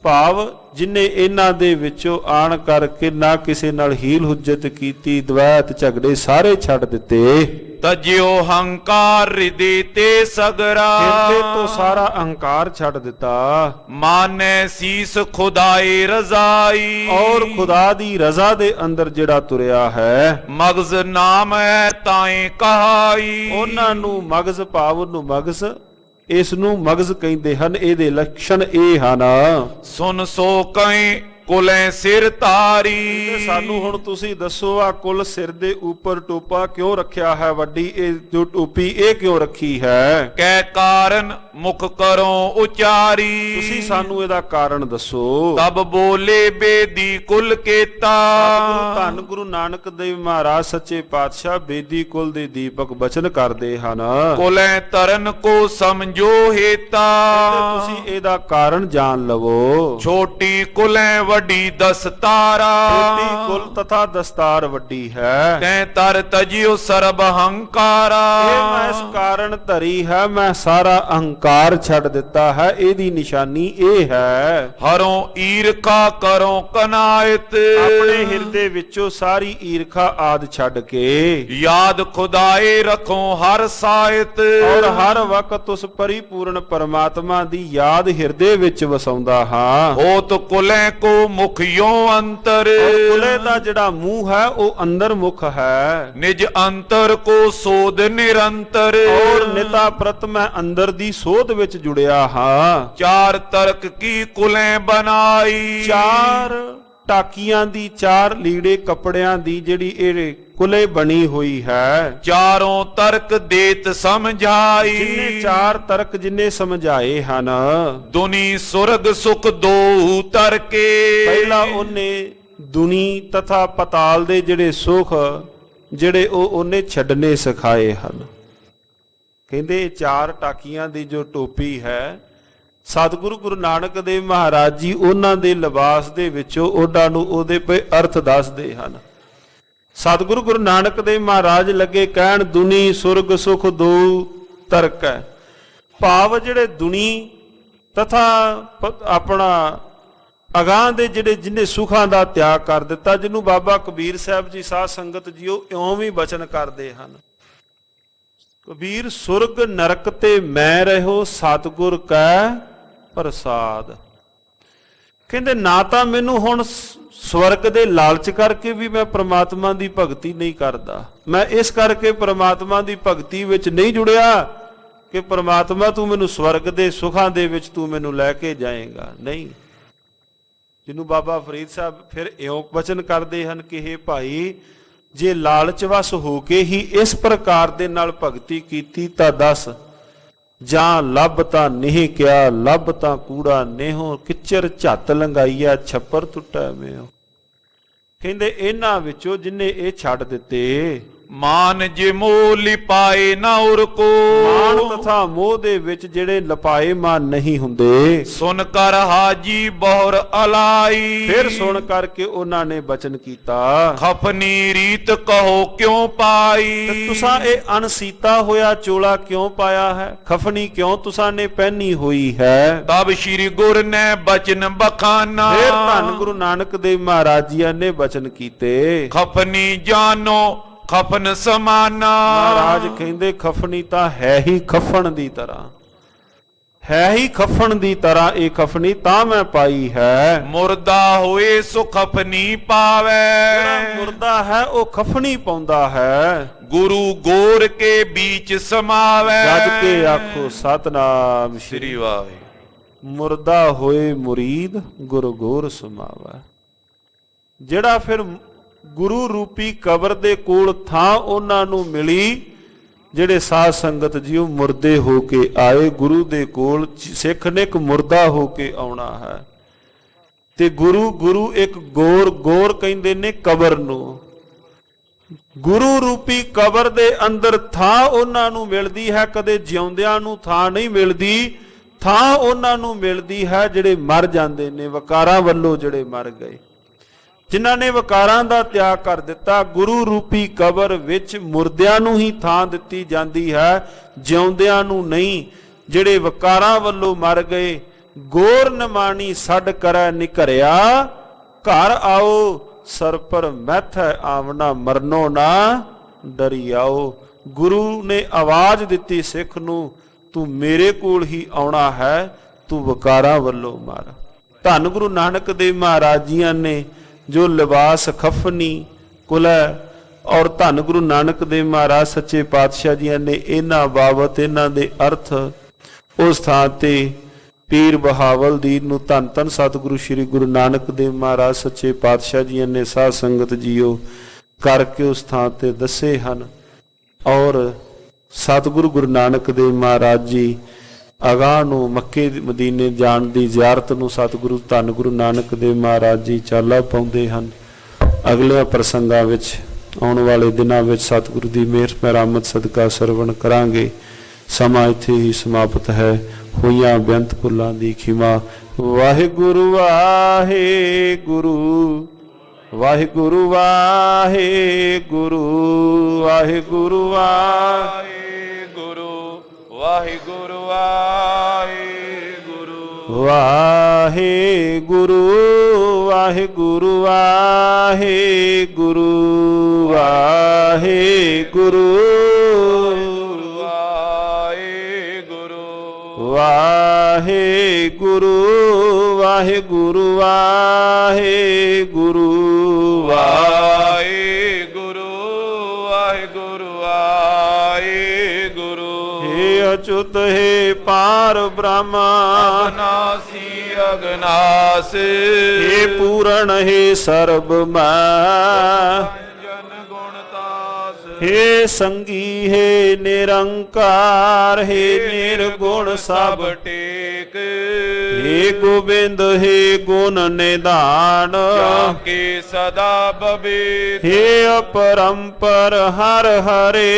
ਭਾਵ ਜਿਨੇ ਇਹਨਾਂ ਦੇ ਵਿੱਚੋਂ ਆਣ ਕਰਕੇ ਨਾ ਕਿਸੇ ਨਾਲ ਹੀਲ ਹੁਜਤ ਕੀਤੀ, ਦ્વੈਤ ਝਗੜੇ ਸਾਰੇ ਛੱਡ ਦਿੱਤੇ। ਤਜਿਓ ਹੰਕਾਰ ਹਿਰਦੇ ਤੇ ਸਗਰਾ ਹਿਰਦੇ ਤੋਂ ਸਾਰਾ ਅਹੰਕਾਰ ਛੱਡ ਦਿੱਤਾ। ਮਾਨੈ ਸੀਸ ਖੁਦਾਈ ਰਜ਼ਾਈ ਔਰ ਖੁਦਾ ਦੀ ਰਜ਼ਾ ਦੇ ਅੰਦਰ ਜਿਹੜਾ ਤੁਰਿਆ ਹੈ। ਮਗਜ਼ ਨਾਮ ਹੈ ਤਾਏ ਕਹਾਈ ਉਹਨਾਂ ਨੂੰ ਮਗਜ਼ ਭਾਵ ਨੂੰ ਮਗਜ਼, ਇਸ ਨੂੰ ਮਗਜ਼ ਕਹਿੰਦੇ ਹਨ। ਇਹਦੇ ਲੱਛਣ ਇਹ ਹਨ। ਸੁਨ ਸੋ ਕਈ ਕੁਲੈ ਸਿਰ ਤਾਰੀ ਤੇ ਸਾਨੂੰ ਹੁਣ ਤੁਸੀਂ ਦੱਸੋ ਆ ਕੁਲ ਸਿਰ ਦੇ ਉੱਪਰ ਟੋਪਾ ਕਿਉਂ ਰੱਖਿਆ ਹੈ? ਵੱਡੀ ਇਹ ਜੋ ਟੋਪੀ ਇਹ ਕਿਉਂ ਰੱਖੀ ਹੈ? ਕੈ ਕਾਰਨ ਮੁਖ ਕਰੋ ਉਚਾਰੀ ਤੁਸੀਂ ਸਾਨੂੰ ਇਹਦਾ ਕਾਰਨ ਦੱਸੋ। ਤਬ ਬੋਲੇ ਬੇਦੀ ਕੁਲ ਕੇਤਾ ਧੰਨ ਗੁਰੂ ਨਾਨਕ ਦੇਵ ਮਹਾਰਾਜ ਸੱਚੇ ਪਾਤਸ਼ਾਹ ਬੇਦੀ ਕੁਲ ਦੇ ਦੀਪਕ ਬਚਨ ਕਰਦੇ ਹਨ। ਕੁਲੈ ਤਰਨ ਕੋ ਸਮਝੋ ਹੇਤਾ ਤੁਸੀਂ ਇਹਦਾ ਕਾਰਨ ਜਾਣ ਲਵੋ। ਛੋਟੀ ਕੁਲੈ ਵੱਡੀ ਦਸਤਾਰਾ ਛੋਟੀ ਕੁਲ ਤਥਾ ਦਸਤਾਰ ਵੱਡੀ ਹੈ। ਤੈ ਤਰ ਤਜਿਓ ਸਰਬ ਹੰਕਾਰਾ ਇਹ ਮੈਂ ਇਸ ਕਾਰਨ ਧਰੀ ਹੈ, ਮੈਂ ਸਾਰਾ ਅਹੰਕਾਰ ਛੱਡ ਦਿੱਤਾ ਹੈ। ਇਹਦੀ ਨਿਸ਼ਾਨੀ ਇਹ ਹੈ। ਹਰੋਂ ਈਰਖਾ ਕਰੋ ਕਨਾਇਤ ਆਪਣੇ ਹਿਰਦੇ ਵਿੱਚੋਂ ਸਾਰੀ ਈਰਖਾ ਆਦ ਛੱਡ ਕੇ ਯਾਦ ਖੁਦਾਏ ਰੱਖੋ ਹਰ ਸਾਇਤ ਔਰ ਹਰ ਵਕਤ ਉਸ ਪਰਿਪੂਰਨ ਪਰਮਾਤਮਾ ਦੀ ਯਾਦ ਹਿਰਦੇ ਵਿੱਚ ਵਸਾਉਂਦਾ ਹਾਂ। ਹੋਤ ਕੁਲੈ ਕੋ ਮੁਖਿਓ ਅੰਤਰ ਕੁਲੇ ਦਾ ਜਿਹੜਾ ਮੂੰਹ ਹੈ ਉਹ ਅੰਦਰ ਮੁਖ ਹੈ। ਨਿਜ ਅੰਤਰ ਕੋ ਸੋਧ ਨਿਰੰਤਰ ਔਰ ਨਿਤਾ ਪ੍ਰਤ ਮੈਂ ਅੰਦਰ ਦੀ ਸੋਧ ਵਿੱਚ ਜੁੜਿਆ ਹਾਂ। ਚਾਰ ਤਰਕ ਕੀ ਕੁਲੈ ਬਨਾਈ ਚਾਰ ਟਾਕੀਆਂ ਦੀ, ਚਾਰ ਲੀੜੇ ਕੱਪੜਿਆਂ ਦੀ ਜਿਹੜੀ ਇਹ ਕੁਲੇ ਬਣੀ ਹੋਈ ਹੈ। ਚਾਰੋਂ ਤਰਕ ਦੇਤ ਸਮਝਾਈ ਜਿਨੇ ਚਾਰ ਤਰਕ ਜਿਨੇ ਸਮਝਾਏ ਹਨ। ਦੁਨੀ ਸੁਰਗ ਸੁਖ ਦੋ ਤਰਕੇ ਪਹਿਲਾ ਉਹਨੇ ਦੁਨੀ ਤਥਾ ਪਤਾਲ ਦੇ ਜਿਹੜੇ ਸੁਖ ਜਿਹੜੇ ਉਹਨੇ ਛੱਡਨੇ ਸਿਖਾਏ ਹਨ। ਕਹਿੰਦੇ ਚਾਰ ਟਾਕੀਆਂ ਦੀ ਜੋ ਟੋਪੀ ਹੈ, ਸਤਿਗੁਰੂ ਗੁਰੂ ਨਾਨਕ ਦੇਵ ਮਹਾਰਾਜ ਜੀ ਉਹਨਾਂ ਦੇ ਲਿਬਾਸ ਦੇ ਵਿੱਚੋਂ ਉਹਨਾਂ ਨੂੰ ਉਹਦੇ ਪਏ ਅਰਥ ਦੱਸਦੇ ਹਨ। ਸਤਿਗੁਰੂ ਗੁਰੂ ਨਾਨਕ ਦੇਵ ਮਹਾਰਾਜ ਲੱਗੇ ਕਹਿਣ ਦੁਨੀ ਸੁਰਗ ਸੁਖ ਦੋ ਤਰਕ ਹੈ। ਭਾਵ ਜਿਹੜੇ ਦੁਨੀ ਤਥਾ ਆਪਣਾ ਅਗਾਂਹ ਦੇ ਜਿਹੜੇ ਜਿਨੇ ਸੁਖਾਂ ਦਾ ਤਿਆਗ ਕਰ ਦਿੱਤਾ, ਜਿਹਨੂੰ ਬਾਬਾ ਕਬੀਰ ਸਾਹਿਬ ਜੀ ਸਾਧ ਸੰਗਤ ਜੀਓ ਇਉਂ ਵੀ ਬਚਨ ਕਰਦੇ ਹਨ। ਕਬੀਰ ਸੁਰਗ ਨਰਕ ਤੇ ਮੈਂ ਰਹੋ ਸਤਿਗੁਰ ਕੈ ਪ੍ਰਸਾਦ। ਕਹਿੰਦੇ ਨਾ ਤਾਂ ਮੈਨੂੰ ਹੁਣ ਸਵਰਗ ਦੇ ਲਾਲਚ ਕਰਕੇ ਵੀ ਮੈਂ ਪ੍ਰਮਾਤਮਾ ਦੀ ਭਗਤੀ ਨਹੀਂ ਕਰਦਾ, ਮੈਂ ਇਸ ਕਰਕੇ ਪ੍ਰਮਾਤਮਾ ਦੀ ਭਗਤੀ ਵਿੱਚ ਨਹੀਂ ਜੁੜਿਆ ਕਿ ਪ੍ਰਮਾਤਮਾ ਤੂੰ ਮੈਨੂੰ ਸਵਰਗ ਦੇ ਸੁਖਾਂ ਦੇ ਵਿੱਚ ਤੂੰ ਮੈਨੂੰ ਲੈ ਕੇ ਜਾਏਗਾ। ਨਹੀਂ, ਜਿਹਨੂੰ ਬਾਬਾ ਫਰੀਦ ਸਾਹਿਬ ਫਿਰ ਇਉਂ ਵਚਨ ਕਰਦੇ ਹਨ ਕਿ ਹੇ ਭਾਈ, ਜੇ ਲਾਲਚ ਵਸ ਹੋ ਕੇ ਹੀ ਇਸ ਪ੍ਰਕਾਰ ਦੇ ਨਾਲ ਭਗਤੀ ਕੀਤੀ ਤਾਂ ਦੱਸ, ਜਾਂ ਲੱਭ ਤਾਂ ਨਹੀਂ ਕਿਆ, ਲੱਭ ਤਾਂ ਕੂੜਾ ਨੇਹੋ, ਕਿਚਰ ਝੱਤ ਲੰਗਾਈਆ ਛੱਪਰ ਟੁੱਟਾ ਮੇਓ। ਕਹਿੰਦੇ ਇਹਨਾਂ ਵਿੱਚੋਂ ਜਿਨੇ ਇਹ ਛੱਡ ਦਿੱਤੇ, ਮਾਨ ਜੇ ਮੋਹ ਲਿਪਾਏ ਨਾ ਉਰ ਕੋ, ਮਾਨ ਤਥਾ ਮੋਹ ਦੇ ਵਿੱਚ ਜਿਹੜੇ ਲਪਾਏ ਮਾਨ ਨਹੀਂ ਹੁੰਦੇ, ਸੁਨ ਕਰ ਹਾਜੀ ਬਹੁਰ ਅਲਾਈ, ਫਿਰ ਸੁਣ ਕਰਕੇ ਉਹਨਾਂ ਨੇ ਬਚਨ ਕੀਤਾ, ਖਪਨੀ ਰੀਤ ਕਹੋ ਕਿਉਂ ਪਾਈ, ਤੇ ਤੁਸਾਂ ਇਹ ਅਨਸੀਤਾ ਹੋਇਆ ਚੋਲਾ ਕਿਉਂ ਪਾਇਆ ਹੈ, ਖਫਨੀ ਕਿਉਂ ਤੁਸਾਂ ਨੇ ਪਹਿਨੀ ਹੋਈ ਹੈ। ਤਬ ਸ਼੍ਰੀ ਗੁਰ ਨੇ ਬਚਨ ਬਖਾਨਾ, ਫਿਰ ਧੰਨ ਗੁਰੂ ਨਾਨਕ ਦੇਵ ਮਹਾਰਾਜ ਜੀ ਨੇ ਬਚਨ ਕੀਤੇ, ਖਪਨੀ ਜਾਨੋ ਖਫਨ ਸਮਾਨਾ। ਮਹਾਰਾਜ ਕਹਿੰਦੇ ਖਫਨੀ ਤਾਂ ਹੈ ਹੀ ਖਫਣ ਦੀ ਤਰ੍ਹਾਂ, ਹੈ ਹੀ ਖਫਣ ਦੀ ਤਰ੍ਹਾਂ ਇਹ ਖਫਨੀ ਤਾਂ ਮੈਂ ਪਾਈ ਹੈ। ਮੁਰਦਾ ਹੋਏ ਸੋ ਖਫਨੀ ਪਾਵੇ, ਜਿਹੜਾ ਮੁਰਦਾ ਹੈ ਉਹ ਖਫਨੀ ਪਾਉਂਦਾ ਹੈ। ਗੁਰੂ ਗੋਰ ਕੇ बीच ਸਮਾਵੇ, ਗੱਜ ਕੇ ਆਖੋ ਸਤਨਾਮ ਸ੍ਰੀ ਵਾਹਿਗੁਰੂ। ਮੁਰਦਾ ਹੋਏ ਮੁਰੀਦ ਗੁਰੂ ਗੋਰ ਸਮਾਵੇ। ਜਿਹੜਾ ਫਿਰ ਗੁਰੂ ਰੂਪੀ ਕਬਰ ਦੇ ਕੋਲ ਥਾਂ ਉਹਨਾਂ ਨੂੰ ਮਿਲੀ, ਜਿਹੜੇ ਸਾਧ ਸੰਗਤ ਜੀ ਉਹ ਮੁਰਦੇ ਹੋ ਕੇ ਆਏ ਗੁਰੂ ਦੇ ਕੋਲ। ਸਿੱਖ ਨੇ ਇੱਕ ਮੁਰਦਾ ਹੋ ਕੇ ਆਉਣਾ ਹੈ, ਤੇ ਗੁਰੂ ਇੱਕ ਗੋਰ ਕਹਿੰਦੇ ਨੇ ਕਬਰ ਨੂੰ। ਗੁਰੂ ਰੂਪੀ ਕਬਰ ਦੇ ਅੰਦਰ ਥਾਂ ਉਹਨਾਂ ਨੂੰ ਮਿਲਦੀ ਹੈ, ਕਦੇ ਜਿਉਂਦਿਆਂ ਨੂੰ ਥਾਂ ਨਹੀਂ ਮਿਲਦੀ। ਥਾਂ ਉਹਨਾਂ ਨੂੰ ਮਿਲਦੀ ਹੈ ਜਿਹੜੇ ਮਰ ਜਾਂਦੇ ਨੇ, ਵਕਾਰਾਂ ਵੱਲੋਂ ਜਿਹੜੇ ਮਰ ਗਏ, ਜਿਨ੍ਹਾਂ ਨੇ ਵਕਾਰਾਂ ਦਾ ਤਿਆਗ ਕਰ ਦਿੱਤਾ। ਗੁਰੂ ਰੂਪੀ ਕਬਰ ਵਿੱਚ ਮੁਰਦਿਆਂ ਨੂੰ ਹੀ ਥਾਂ ਦਿੱਤੀ ਜਾਂਦੀ ਹੈ, ਜਿਉਂਦਿਆਂ ਨੂੰ ਨਹੀਂ। ਜਿਹੜੇ ਵਕਾਰਾਂ ਵੱਲੋਂ ਮਰ ਗਏ, ਗੋਰ ਨਿਮਾਣੀ ਛੱਡ ਕਰੈ ਨਿਕਰਿਆ, ਘਰ ਆਓ ਸਰ ਪਰ ਮੈਥੈ ਆਵਣਾ, ਮਰਨੋ ਨਾ ਡਰਿਆਓ। ਗੁਰੂ ਨੇ ਆਵਾਜ਼ ਦਿੱਤੀ ਸਿੱਖ ਨੂੰ, ਤੂੰ ਮੇਰੇ ਕੋਲ ਹੀ ਆਉਣਾ ਹੈ, ਤੂੰ ਵਕਾਰਾਂ ਵੱਲੋਂ ਮਰ। ਧੰਨ ਗੁਰੂ ਨਾਨਕ ਦੇਵ ਮਹਾਰਾਜ ਜੀਆਂ ਨੇ ਜੋ ਲਿਬਾਸ ਖਫਨੀ ਕੁਲੈ, ਔਰ ਧੰਨ ਗੁਰੂ ਨਾਨਕ ਦੇਵ ਮਹਾਰਾਜ ਸੱਚੇ ਪਾਤਸ਼ਾਹ ਜੀਆਂ ਨੇ ਇਹਨਾਂ ਬਾਬਤ, ਇਹਨਾਂ ਦੇ ਅਰਥ ਉਸ ਥਾਂ ਤੇ ਪੀਰ ਬਹਾਵਲਦੀਨ ਨੂੰ ਧੰਨ ਧੰਨ ਸਤਿਗੁਰੂ ਸ੍ਰੀ ਗੁਰੂ ਨਾਨਕ ਦੇਵ ਮਹਾਰਾਜ ਸੱਚੇ ਪਾਤਸ਼ਾਹ ਜੀਆਂ ਨੇ ਸਾਧ ਸੰਗਤ ਜੀਓ ਕਰਕੇ ਉਸ ਥਾਂ ਤੇ ਦੱਸੇ ਹਨ। ਔਰ ਸਤਿਗੁਰੂ ਗੁਰੂ ਨਾਨਕ ਦੇਵ ਮਹਾਰਾਜ ਜੀ ਅਗਾਂਹ ਨੂੰ ਮੱਕੇ ਮਦੀਨੇ ਜਾਣ ਦੀ ਜ਼ਿਆਰਤ ਨੂੰ ਸਤਿਗੁਰੂ ਧੰਨ ਗੁਰੂ ਨਾਨਕ ਦੇਵ ਮਹਾਰਾਜ ਜੀ ਚਾਲਾ ਪਾਉਂਦੇ ਹਨ। ਅਗਲੇ ਪ੍ਰਸੰਗਾਂ ਵਿੱਚ ਆਉਣ ਵਾਲੇ ਦਿਨਾਂ ਵਿੱਚ ਸਤਿਗੁਰੂ ਦੀ ਮਿਹਰ ਮਿਹਰਮਤ ਸਦਕਾ ਸਰਵਣ ਕਰਾਂਗੇ। ਸਮਾਂ ਇੱਥੇ ਹੀ ਸਮਾਪਤ ਹੈ। ਹੋਈਆਂ ਬੇਅੰਤ ਭੁੱਲਾਂ ਦੀ ਖਿਮਾ। ਵਾਹਿਗੁਰੂ ਵਾਹਿਗੁਰੂ ਵਾਹਿਗੁਰੂ ਵਾਹਿਗੁਰੂ ਵਾਹਿਗੁਰੂ ਵਾਹਿਗੁਰੂ ਵਾਹਿਗੁਰੂ ਵਾਹਿਗੁਰੂ ਵਾਹਿਗੁਰੂ ਵਾਹਿਗੁਰੂ ਵਾਹਿਗੁਰੂ ਵਾਹਿਗੁਰੂ ਵਾਹਿਗੁਰੂ ਵਾਹਿਗੁਰੂ ਵਾਹਿਗੁਰੂ ਵਾਹਿਗੁਰੂ ਵਾਹਿਗੁਰੂ ਵਾਹਿਗੁਰੂ ਹੇ ਅਚੁਤ ਹੈ ਪਾਰ ਬ੍ਰਹਮ ਅਗਨਾਸੀ ਅਗਨਾਸ ਹੇ ਪੂਰਨ ਹੈ ਸਰਬ ਮੈਂ हे संगी हे निरंकार हे निर्गुण सब टेक हे गोविंद हे गुण निधान के सदा बबेत हे अपरंपर हर हरे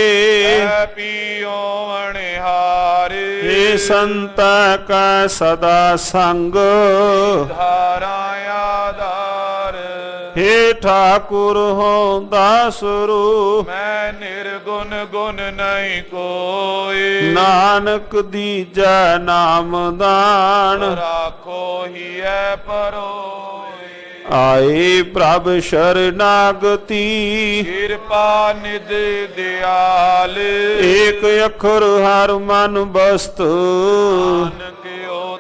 पियो अणहारे हे संत का सदा संग धारायादार हे ठाकुर होंदा स्वरूप मैं निर्गुण गुण नहीं कोई नानक दीजै नाम दान राखो ही है परोए आए प्रभ शरणागति कृपा निध दयाल एक अखर हर मन बस्त नानक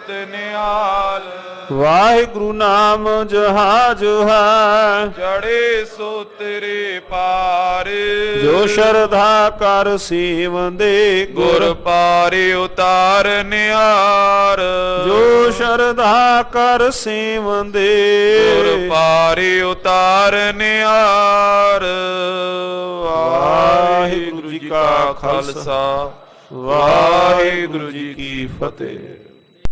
ਸੋਤ ਨਿਹਾਲ। ਵਾਹਿਗੁਰੂ ਨਾਮ ਜਹਾਜ ਹੈ, ਚੜੇ ਸੋ ਤੇਰੇ ਪਾਰ। ਜੋ ਸ਼ਰਧਾ ਕਰ ਸੇਵੰਦੇ ਗੁਰ ਪਾਰੇ ਉਤਾਰ ਨਿਹਾਰ। ਜੋ ਸ਼ਰਧਾ ਕਰ ਸੇਵੰਦੇ ਗੁਰ ਪਾਰੇ ਉਤਾਰ ਨਿਹਾਰ। ਵਾਹਿਗੁਰੂ ਜੀ ਕਾ ਖਾਲਸਾ, ਵਾਹਿਗੁਰੂ ਜੀ ਕੀ ਫਤਿਹ।